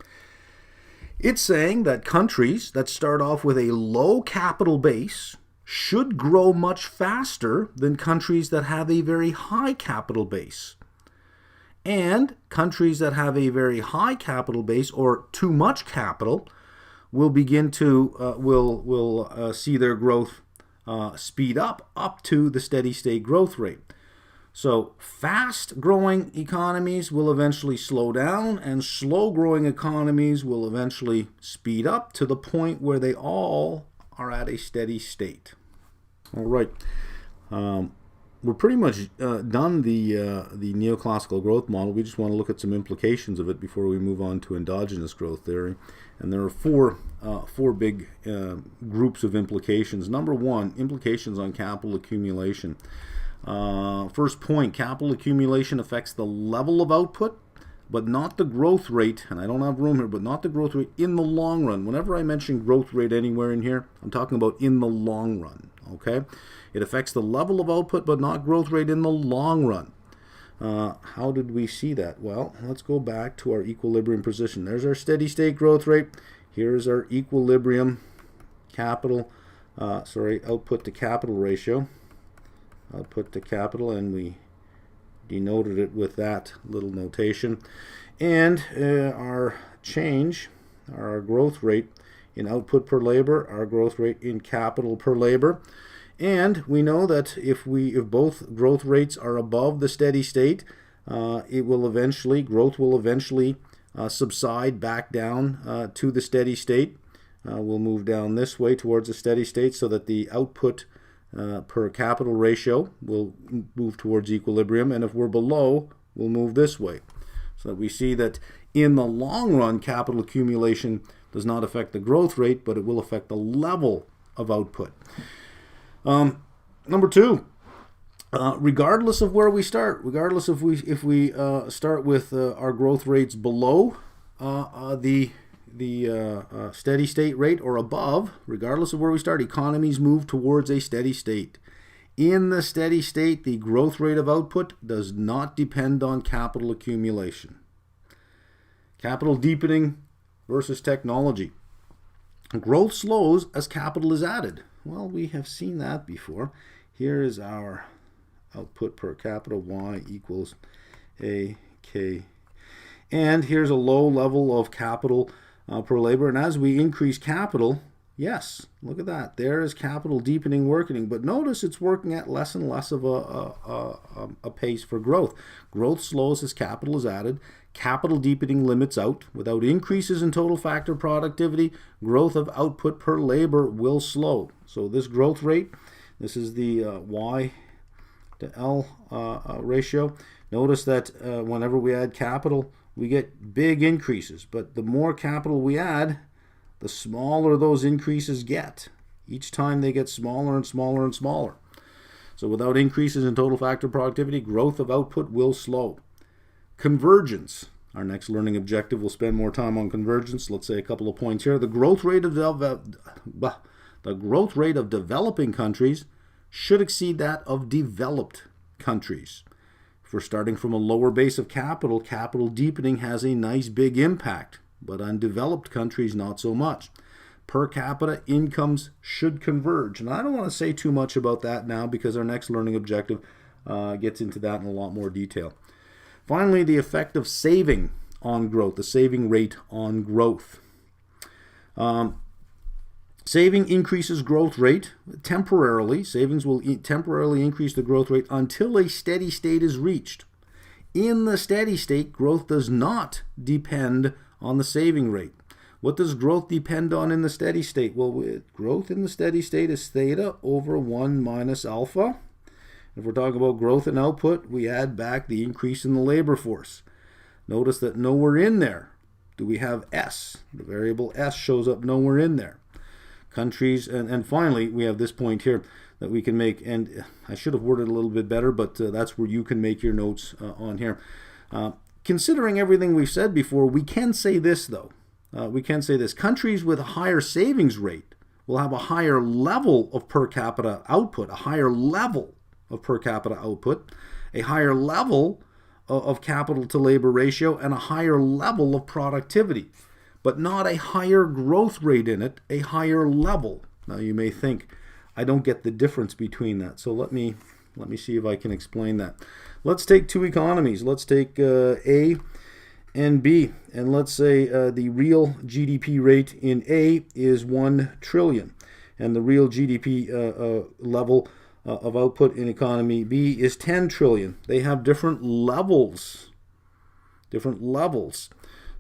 A: It's saying that countries that start off with a low capital base should grow much faster than countries that have a very high capital base. And countries that have a very high capital base, or too much capital, will begin to see their growth speed up to the steady state growth rate. So fast growing economies will eventually slow down, and slow growing economies will eventually speed up to the point where they all are at a steady state. All right. We're pretty much done the neoclassical growth model. We just want to look at some implications of it before we move on to endogenous growth theory. And there are four big groups of implications. Number one, implications on capital accumulation. First point, capital accumulation affects the level of output, but not the growth rate, and I don't have room here, but not the growth rate in the long run. Whenever I mention growth rate anywhere in here, I'm talking about in the long run, okay? It affects the level of output, but not growth rate in the long run. How did we see that? Well, let's go back to our equilibrium position. There's our steady state growth rate. Here's our equilibrium output to capital ratio. Output to capital, and we denoted it with that little notation. And our change, our growth rate in output per labor, our growth rate in capital per labor. And we know that if both growth rates are above the steady state, growth will eventually subside back down to the steady state. We'll move down this way towards the steady state, so that the output per capital ratio will move towards equilibrium, and if we're below, we'll move this way. So that we see that in the long run, capital accumulation does not affect the growth rate, but it will affect the level of output. Number two, regardless of where we start, regardless if we start with our growth rates below the steady state rate or above, regardless of where we start, economies move towards a steady state. In the steady state, the growth rate of output does not depend on capital accumulation. Capital deepening versus technology. Growth slows as capital is added. Well, we have seen that before. Here is our output per capita, Y equals AK. And here's a low level of capital per labor. And as we increase capital, yes, look at that. There is capital deepening working. But notice it's working at less and less of a pace for growth. Growth slows as capital is added. Capital deepening limits out. Without increases in total factor productivity, growth of output per labor will slow. So this growth rate, this is the Y to L ratio. Notice that whenever we add capital, we get big increases. But the more capital we add, the smaller those increases get. Each time they get smaller and smaller and smaller. So without increases in total factor productivity, growth of output will slow. Convergence. Our next learning objective, we'll spend more time on convergence. Let's say a couple of points here. The growth rate of developing countries should exceed that of developed countries. If we're starting from a lower base of capital, capital deepening has a nice big impact, but on developed countries, not so much. Per capita incomes should converge. And I don't want to say too much about that now because our next learning objective gets into that in a lot more detail. Finally, the effect of saving on growth, the saving rate on growth. Saving increases growth rate temporarily. Savings will temporarily increase the growth rate until a steady state is reached. In the steady state, growth does not depend on the saving rate. What does growth depend on in the steady state? Well, growth in the steady state is theta over 1 minus alpha. If we're talking about growth and output, we add back the increase in the labor force. Notice that nowhere in there do we have S. The variable S shows up nowhere in there. Countries, and finally, we have this point here that we can make, and I should have worded it a little bit better, but that's where you can make your notes on here. Considering everything we've said before, we can say this, though. We can say this. Countries with a higher savings rate will have a higher level of per capita output, a higher level of per capita output, a higher level of capital to labor ratio, and a higher level of productivity, but not a higher growth rate in it, a higher level. Now you may think, I don't get the difference between that. So let me see if I can explain that. Let's take two economies. Let's take A and B, and let's say the real GDP rate in A is 1 trillion, and the real GDP level of output in economy B is 10 trillion. They have different levels.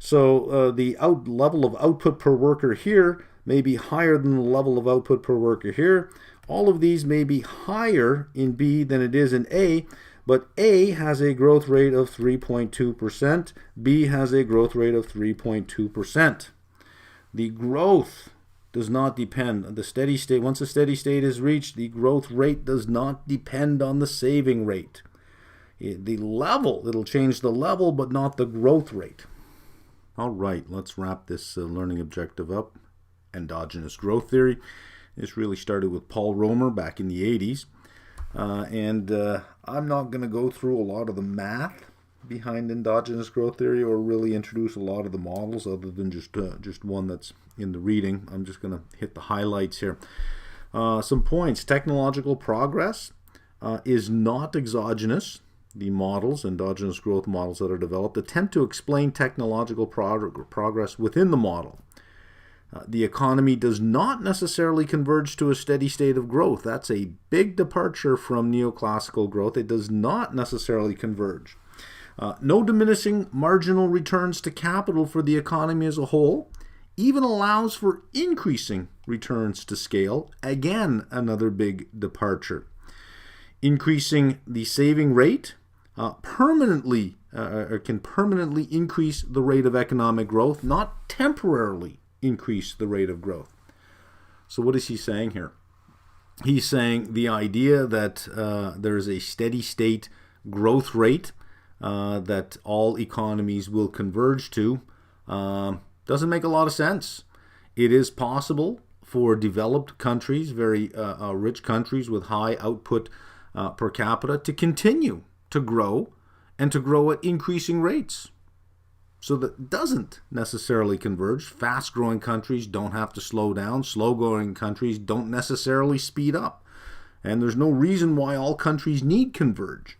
A: So the level of output per worker here may be higher than the level of output per worker here. All of these may be higher in B than it is in A, but A has a growth rate of 3.2%. B has a growth rate of 3.2%. The growth does not depend on the steady state. Once a steady state is reached, the growth rate does not depend on the saving rate. The level, it'll change the level, but not the growth rate. All right, let's wrap this learning objective up. Endogenous growth theory. This really started with Paul Romer back in the 80s. I'm not going to go through a lot of the math behind endogenous growth theory or really introduce a lot of the models other than just one that's in the reading. I'm just going to hit the highlights here. Some points. Technological progress is not exogenous. The models, endogenous growth models that are developed, attempt to explain technological progress within the model. The economy does not necessarily converge to a steady state of growth. That's a big departure from neoclassical growth. It does not necessarily converge. No diminishing marginal returns to capital for the economy as a whole. Even allows for increasing returns to scale. Again, another big departure. Increasing the saving rate can permanently increase the rate of economic growth, not temporarily increase the rate of growth. So what is he saying here? He's saying the idea that there is a steady state growth rate that all economies will converge to doesn't make a lot of sense. It is possible for developed countries, very rich countries with high output per capita to continue to grow and to grow at increasing rates. So that doesn't necessarily converge. Fast-growing countries don't have to slow down. Slow-growing countries don't necessarily speed up. And there's no reason why all countries need converge.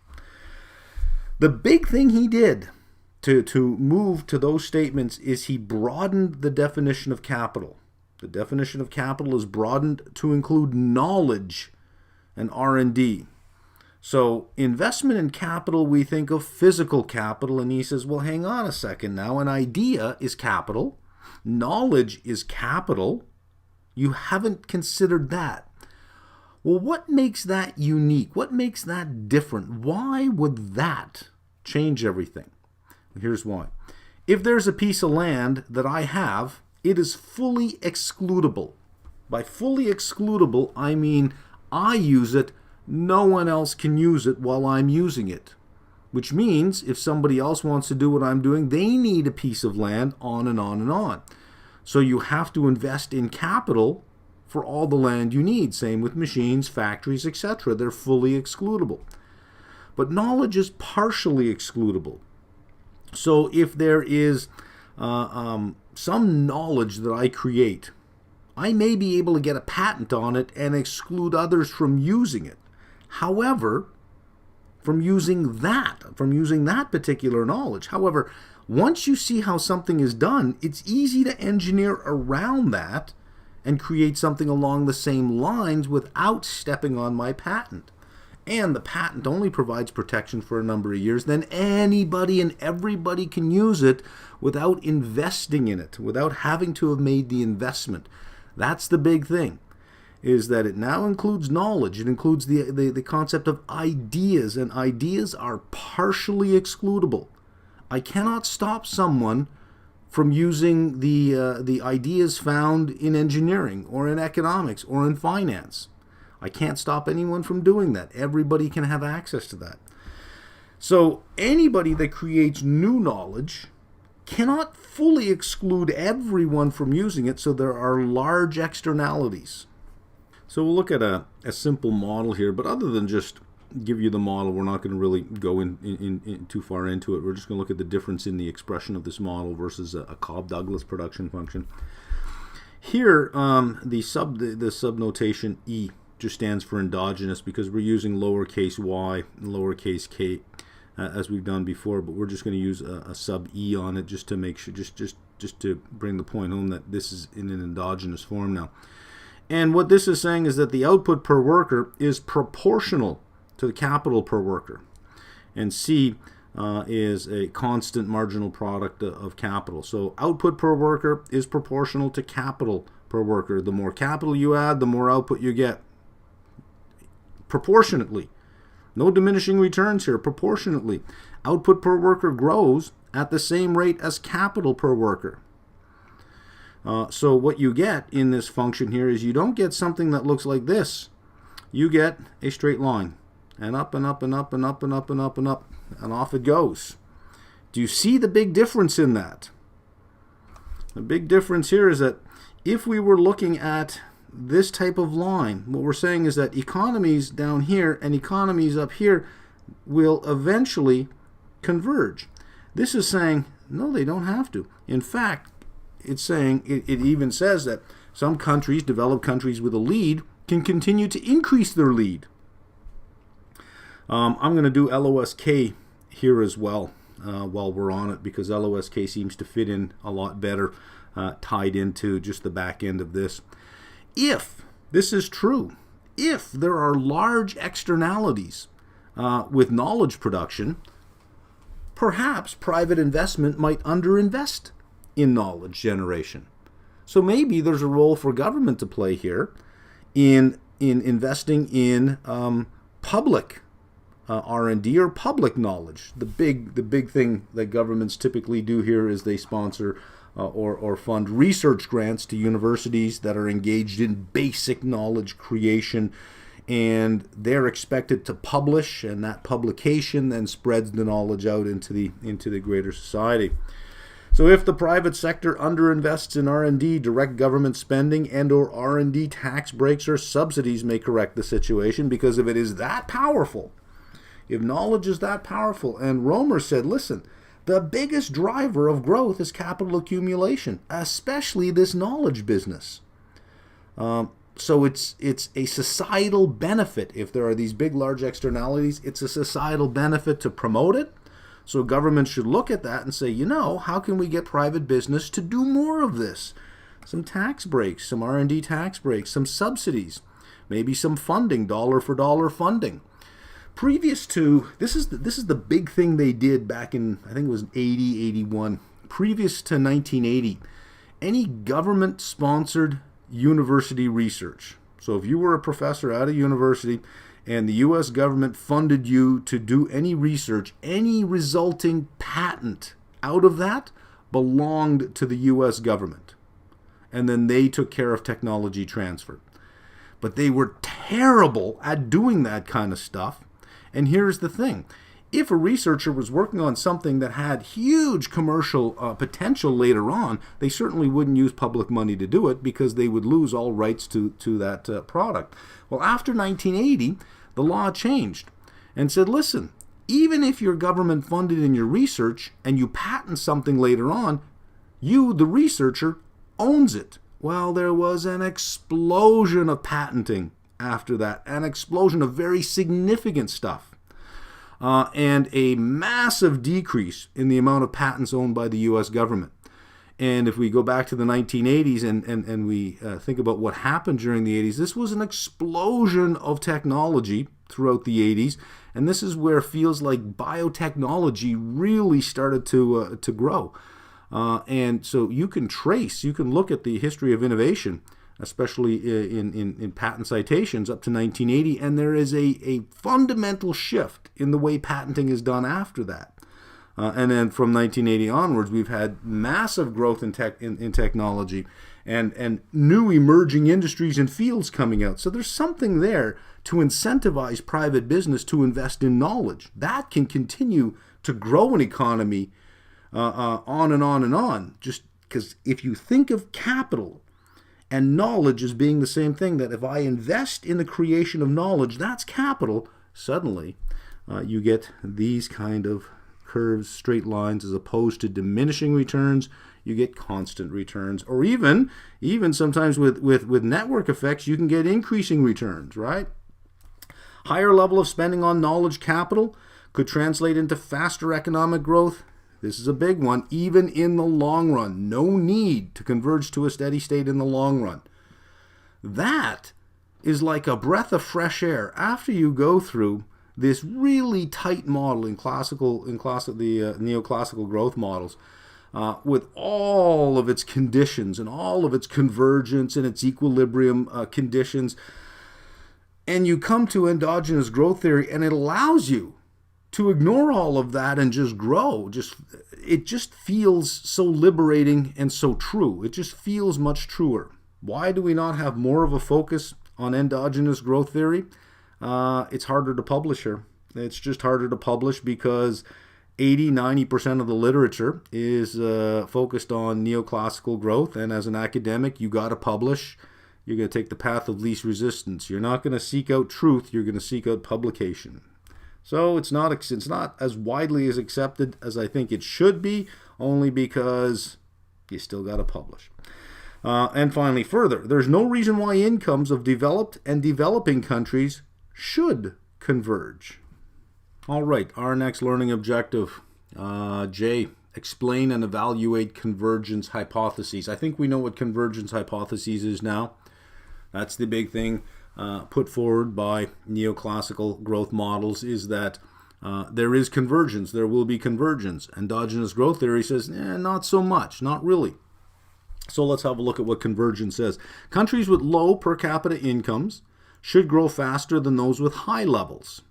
A: The big thing he did to move to those statements is he broadened the definition of capital. The definition of capital is broadened to include knowledge and R&D. So investment in capital, we think of physical capital, and he says, well, hang on a second now. An idea is capital. Knowledge is capital. You haven't considered that. Well, what makes that unique? What makes that different? Why would that change everything? Here's why. If there's a piece of land that I have, it is fully excludable. By fully excludable, I mean I use it, no one else can use it while I'm using it. Which means if somebody else wants to do what I'm doing, they need a piece of land, on and on and on. So you have to invest in capital for all the land you need. Same with machines, factories, etc. They're fully excludable. But knowledge is partially excludable. So if there is some knowledge that I create, I may be able to get a patent on it and exclude others from using it. However, from using that particular knowledge. However, once you see how something is done, it's easy to engineer around that and create something along the same lines without stepping on my patent. And the patent only provides protection for a number of years. Then anybody and everybody can use it without investing in it, without having to have made the investment. That's the big thing, is that it now includes knowledge. It includes the concept of ideas, and ideas are partially excludable. I cannot stop someone from using the ideas found in engineering or in economics or in finance. I can't stop anyone from doing that. Everybody can have access to that. So anybody that creates new knowledge cannot fully exclude everyone from using it, so there are large externalities. So we'll look at a simple model here, but other than just give you the model, we're not going to really go in too far into it. We're just going to look at the difference in the expression of this model versus a Cobb-Douglas production function. Here, the subnotation E just stands for endogenous because we're using lowercase y and lowercase k as we've done before, but we're just going to use a sub E on it just to make sure, just to bring the point home that this is in an endogenous form now. And what this is saying is that the output per worker is proportional to the capital per worker. And C is a constant marginal product of capital. So output per worker is proportional to capital per worker. The more capital you add, the more output you get. Proportionately. No diminishing returns here. Proportionately. Output per worker grows at the same rate as capital per worker. So what you get in this function here is you don't get something that looks like this. You get a straight line. And up and up and up and up and up and up and up. And off it goes. Do you see the big difference in that? The big difference here is that if we were looking at this type of line, what we're saying is that economies down here and economies up here will eventually converge. This is saying, no, they don't have to. In fact, it's saying, it even says that some countries, developed countries with a lead, can continue to increase their lead. I'm going to do LOSK here as well while we're on it, because LOSK seems to fit in a lot better tied into just the back end of this. If this is true, if there are large externalities with knowledge production, perhaps private investment might underinvest in knowledge generation. So maybe there's a role for government to play here in investing in public R&D or public knowledge. The big thing that governments typically do here is they sponsor or fund research grants to universities that are engaged in basic knowledge creation, and they're expected to publish, and that publication then spreads the knowledge out into the greater society. So if the private sector underinvests in R&D, direct government spending and or R&D tax breaks or subsidies may correct the situation, because if it is that powerful, if knowledge is that powerful, and Romer said, listen, the biggest driver of growth is capital accumulation, especially this knowledge business. So it's a societal benefit. If there are these big, large externalities, it's a societal benefit to promote it. So government should look at that and say, how can we get private business to do more of this? Some tax breaks, some R&D tax breaks, some subsidies, maybe some funding, dollar for dollar funding. Previous to, this is the big thing they did back in, I think it was 80, 81. Previous to 1980, any government-sponsored university research. So if you were a professor at a university and the U.S. government funded you to do any research, any resulting patent out of that belonged to the U.S. government. And then they took care of technology transfer. But they were terrible at doing that kind of stuff. And here's the thing. If a researcher was working on something that had huge commercial potential later on, they certainly wouldn't use public money to do it, because they would lose all rights to that product. Well, after 1980, the law changed and said, listen, even if you're government funded in your research and you patent something later on, you, the researcher, owns it. Well, there was an explosion of patenting after that, an explosion of very significant stuff. And a massive decrease in the amount of patents owned by the U.S. government. And if we go back to the 1980s and we think about what happened during the 80s, this was an explosion of technology throughout the 80s. And this is where fields like biotechnology really started to grow. And so you can look at the history of innovation, especially in patent citations up to 1980, and there is a fundamental shift in the way patenting is done after that. And then from 1980 onwards, we've had massive growth in technology and new emerging industries and fields coming out. So there's something there to incentivize private business to invest in knowledge. That can continue to grow an economy on and on and on. Just because if you think of capital and knowledge as being the same thing, that if I invest in the creation of knowledge, that's capital, suddenly you get these kind of curves, straight lines, as opposed to diminishing returns. You get constant returns, or even sometimes with network effects, you can get increasing returns, right? Higher level of spending on knowledge capital could translate into faster economic growth. This is a big one, even in the long run. No need to converge to a steady state in the long run. That is like a breath of fresh air after you go through this really tight model in the neoclassical growth models, with all of its conditions and all of its convergence and its equilibrium conditions. And you come to endogenous growth theory, and it allows you to ignore all of that and just grow. It just feels so liberating and so true. It just feels much truer. Why do we not have more of a focus on endogenous growth theory? It's harder to publish here. It's just harder to publish because 80-90% of the literature is focused on neoclassical growth, and as an academic, you got to publish. You're going to take the path of least resistance. You're not going to seek out truth. You're going to seek out publication. So it's not as widely as accepted as I think it should be, only because you still got to publish. And finally, further, there's no reason why incomes of developed and developing countries should converge. All right, our next learning objective, J, explain and evaluate convergence hypotheses. I think we know what convergence hypotheses is now. That's the big thing put forward by neoclassical growth models, is that there is convergence, there will be convergence. Endogenous growth theory says, not so much, not really. So let's have a look at what convergence says. Countries with low per capita incomes should grow faster than those with high levels.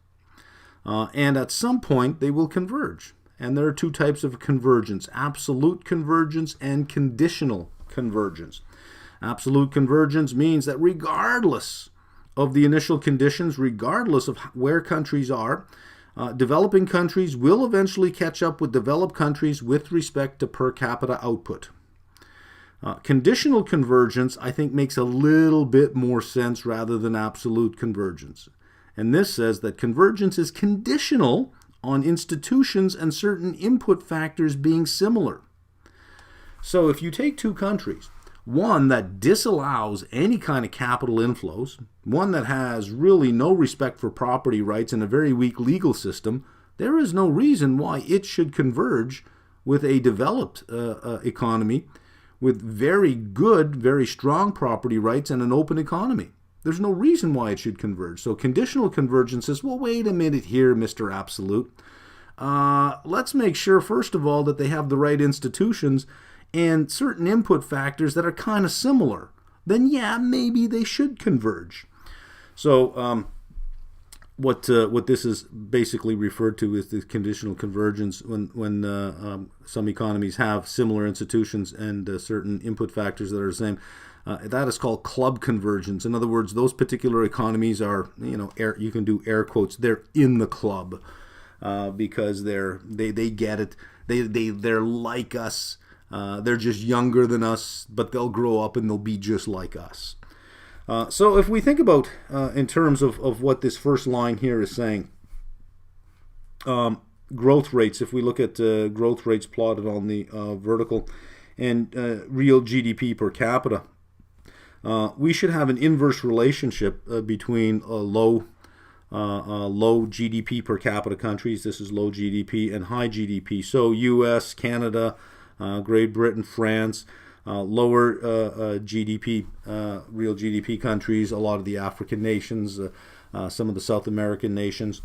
A: And at some point, they will converge. And there are two types of convergence: absolute convergence and conditional convergence. Absolute convergence means that regardless of the initial conditions, regardless of where countries are, Developing countries will eventually catch up with developed countries with respect to per capita output. Conditional convergence, I think, makes a little bit more sense rather than absolute convergence. And this says that convergence is conditional on institutions and certain input factors being similar. So if you take two countries, one that disallows any kind of capital inflows, one that has really no respect for property rights and a very weak legal system, there is no reason why it should converge with a developed economy with very good, very strong property rights and an open economy. There's no reason why it should converge. So conditional convergence says, well, wait a minute here, Mr. Absolute. Let's make sure, first of all, that they have the right institutions and certain input factors that are kind of similar. Then, yeah, maybe they should converge. So what this is basically referred to is the conditional convergence when some economies have similar institutions and certain input factors that are the same. That is called club convergence. In other words, those particular economies are, you can do air quotes, they're in the club because they get it. They're like us. They're just younger than us, but they'll grow up and they'll be just like us. So if we think about in terms of what this first line here is saying, growth rates, if we look at growth rates plotted on the vertical and real GDP per capita, we should have an inverse relationship between low GDP per capita countries, this is low GDP, and high GDP. So US, Canada, Great Britain, France, lower GDP, real GDP countries, a lot of the African nations, some of the South American nations.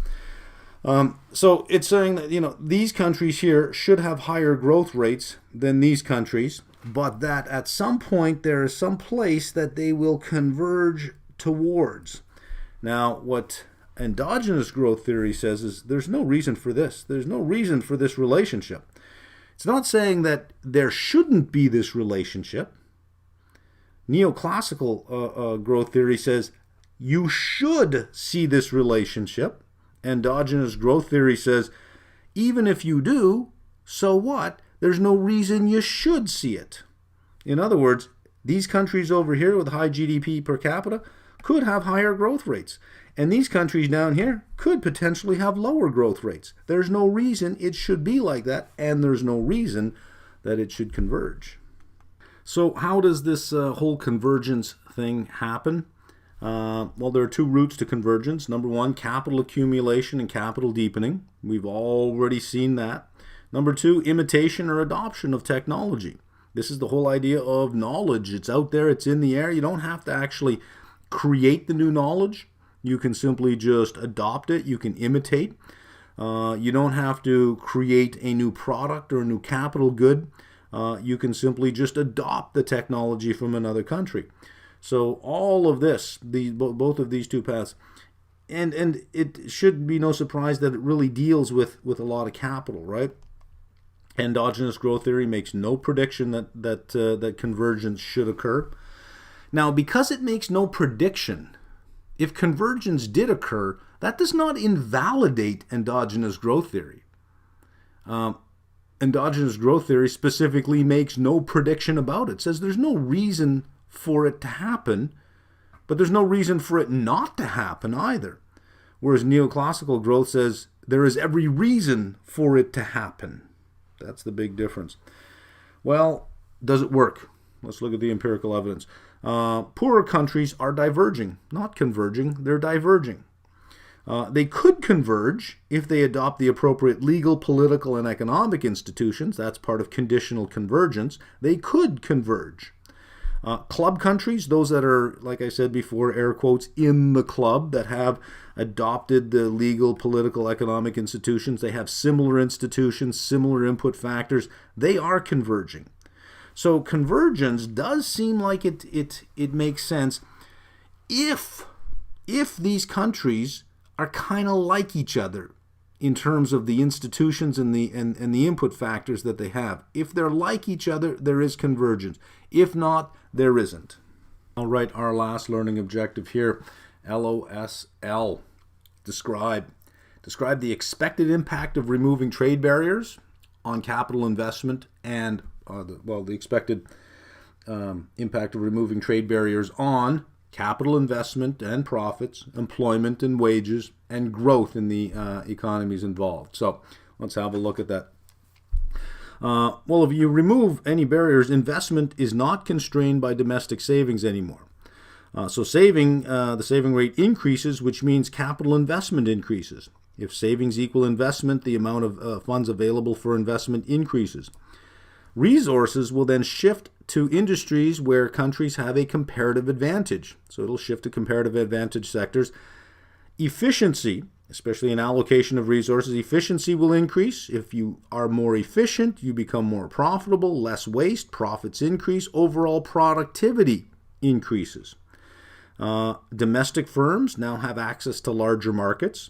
A: So it's saying that, these countries here should have higher growth rates than these countries, but that at some point there is some place that they will converge towards. Now, what endogenous growth theory says is there's no reason for this. There's no reason for this relationship. It's not saying that there shouldn't be this relationship. Neoclassical growth theory says you should see this relationship. Endogenous growth theory says even if you do, so what? There's no reason you should see it. In other words, these countries over here with high GDP per capita could have higher growth rates. And these countries down here could potentially have lower growth rates. There's no reason it should be like that, and there's no reason that it should converge. So how does this whole convergence thing happen? Well, there are two routes to convergence. Number one, capital accumulation and capital deepening. We've already seen that. Number two, imitation or adoption of technology. This is the whole idea of knowledge. It's out there, it's in the air. You don't have to actually create the new knowledge. You can simply just adopt it. You can imitate. You don't have to create a new product or a new capital good. You can simply just adopt the technology from another country. So all of this, both of these two paths, and it should be no surprise that it really deals with a lot of capital, right? Endogenous growth theory makes no prediction that convergence should occur. Now, because it makes no prediction, if convergence did occur, that does not invalidate endogenous growth theory. Endogenous growth theory specifically makes no prediction about it. It says there's no reason for it to happen, but there's no reason for it not to happen either. Whereas neoclassical growth says there is every reason for it to happen. That's the big difference. Well, does it work? Let's look at the empirical evidence. Poorer countries are diverging, not converging, they're diverging. They could converge if they adopt the appropriate legal, political, and economic institutions. That's part of conditional convergence. They could converge. Club countries, those that are, like I said before, air quotes, in the club, that have adopted the legal, political, economic institutions, they have similar institutions, similar input factors, they are converging. So convergence does seem like it makes sense if these countries are kind of like each other in terms of the institutions and the input factors that they have. If they're like each other, there is convergence. If not, there isn't. All right, our last learning objective here, LOSL, describe Describe the expected impact of removing trade barriers on capital investment and the expected impact of removing trade barriers on capital investment and profits, employment and wages, and growth in the economies involved. So let's have a look at that. Well, if you remove any barriers, investment is not constrained by domestic savings anymore. So the saving rate increases, which means capital investment increases. If savings equal investment, the amount of funds available for investment increases. Resources will then shift to industries where countries have a comparative advantage. So it'll shift to comparative advantage sectors. Efficiency, especially in allocation of resources, efficiency will increase. If you are more efficient, you become more profitable, less waste, profits increase, overall productivity increases. Domestic firms now have access to larger markets,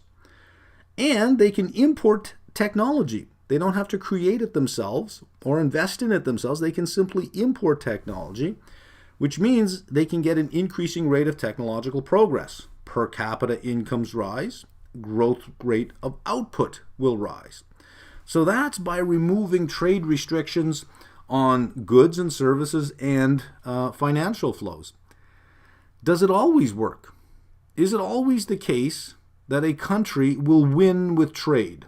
A: and they can import technology. They don't have to create it themselves or invest in it themselves. They can simply import technology, which means they can get an increasing rate of technological progress. Per capita incomes rise, growth rate of output will rise. So that's by removing trade restrictions on goods and services and financial flows. Does it always work? Is it always the case that a country will win with trade?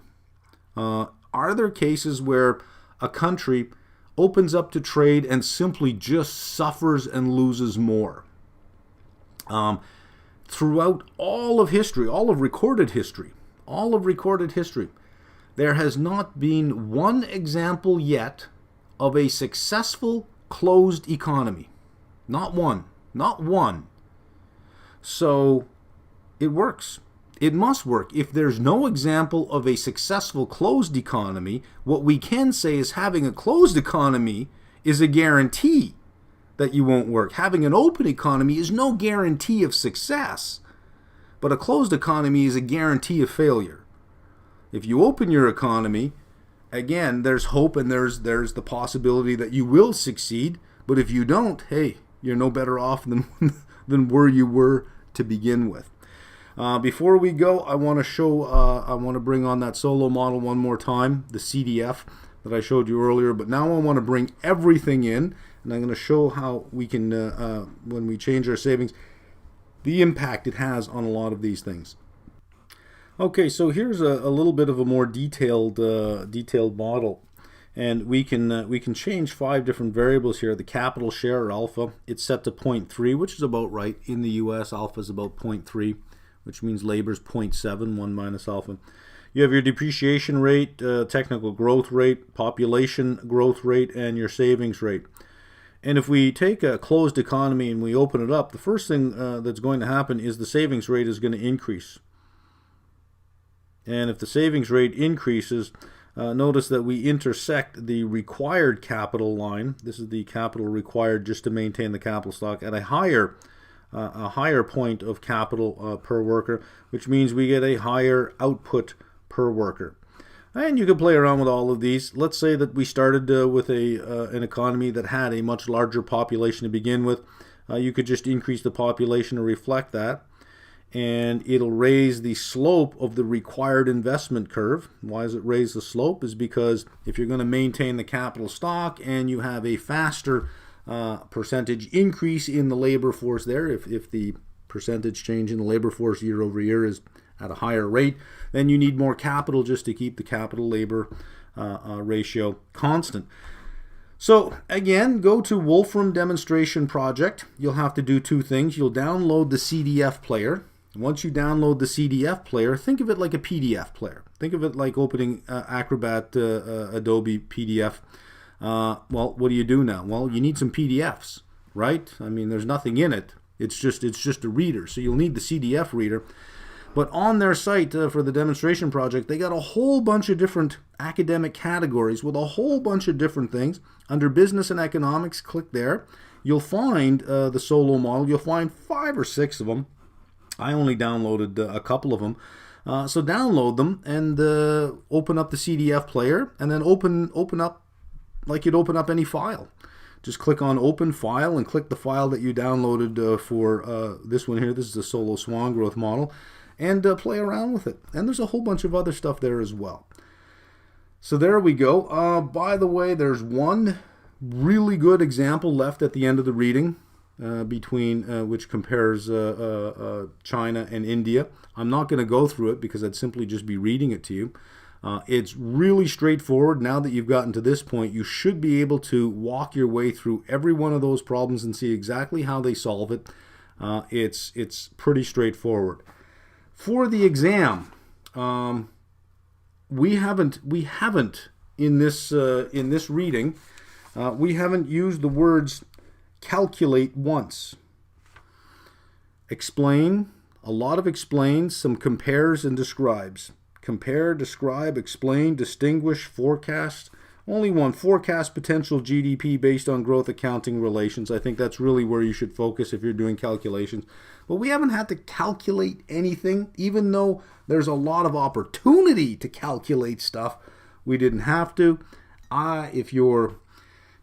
A: Are there cases where a country opens up to trade and simply just suffers and loses more? Throughout all of history, all of recorded history, there has not been one example yet of a successful closed economy. Not one. So it works. It must work. If there's no example of a successful closed economy, what we can say is having a closed economy is a guarantee that you won't work. Having an open economy is no guarantee of success, but a closed economy is a guarantee of failure. If you open your economy, again, there's hope and there's the possibility that you will succeed, but if you don't, hey, you're no better off than where you were to begin with. Before we go, I want to bring on that solo model one more time, the CDF that I showed you earlier, but now I want to bring everything in, and I'm going to show how we can, when we change our savings, the impact it has on a lot of these things. Okay, so here's a little bit of a more detailed model, and we can change 5 different variables here. The capital share, or alpha, it's set to 0.3, which is about right. In the U.S., alpha is about 0.3. Which means labor is 0.7, 1 minus alpha. You have your depreciation rate, technical growth rate, population growth rate, and your savings rate. And if we take a closed economy and we open it up, the first thing that's going to happen is the savings rate is going to increase. And if the savings rate increases, notice that we intersect the required capital line. This is the capital required just to maintain the capital stock at a higher point of capital per worker, which means we get a higher output per worker. And you can play around with all of these. Let's say that we started with an economy that had a much larger population to begin with. You could just increase the population to reflect that, and it'll raise the slope of the required investment curve. Why does it raise the slope? Is because if you're going to maintain the capital stock and you have a faster percentage increase in the labor force there, if the percentage change in the labor force year over year is at a higher rate, then you need more capital just to keep the capital labor ratio constant. So again, go to Wolfram Demonstration Project. You'll have to do 2 things. You'll download the CDF player. Once you download the CDF player, think of it like a PDF player. Think of it like opening Acrobat Adobe PDF. Well, what do you do now? Well, you need some PDFs, right? I mean, there's nothing in it. It's just a reader. So you'll need the CDF reader. But on their site for the demonstration project, they got a whole bunch of different academic categories with a whole bunch of different things. Under business and economics, click there. You'll find the solo model. You'll find 5 or 6 of them. I only downloaded a couple of them. So download them and open up the CDF player, and then open up like you'd open up any file. Just click on Open File and click the file that you downloaded for this one here. This is the Solo Swan Growth Model. and play around with it. And there's a whole bunch of other stuff there as well. So there we go. By the way, there's one really good example left at the end of the reading between which compares China and India. I'm not going to go through it because I'd simply just be reading it to you. It's really straightforward. Now that you've gotten to this point, you should be able to walk your way through every one of those problems and see exactly how they solve it. It's pretty straightforward. For the exam, we haven't in this reading, we haven't used the words calculate once. Explain, a lot of explains, some compares and describes. Compare, describe, explain, distinguish, forecast. Only one, forecast potential GDP based on growth accounting relations. I think that's really where you should focus if you're doing calculations. But we haven't had to calculate anything, even though there's a lot of opportunity to calculate stuff. We didn't have to. If you're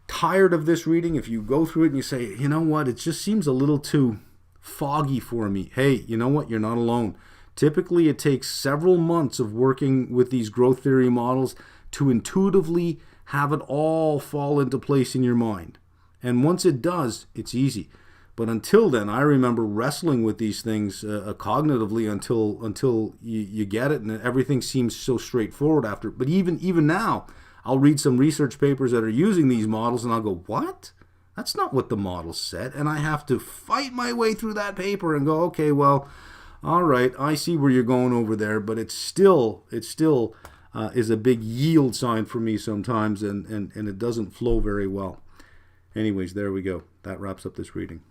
A: tired of this reading, if you go through it and you say, you know what, it just seems a little too foggy for me. Hey, you know what, you're not alone. Typically, it takes several months of working with these growth theory models to intuitively have it all fall into place in your mind. And once it does, it's easy. But until then, I remember wrestling with these things cognitively until you get it, and everything seems so straightforward after. But even now, I'll read some research papers that are using these models, and I'll go, what? That's not what the model said. And I have to fight my way through that paper and go, okay, well, all right, I see where you're going over there, but it still is a big yield sign for me sometimes, and it doesn't flow very well. Anyways, there we go. That wraps up this reading.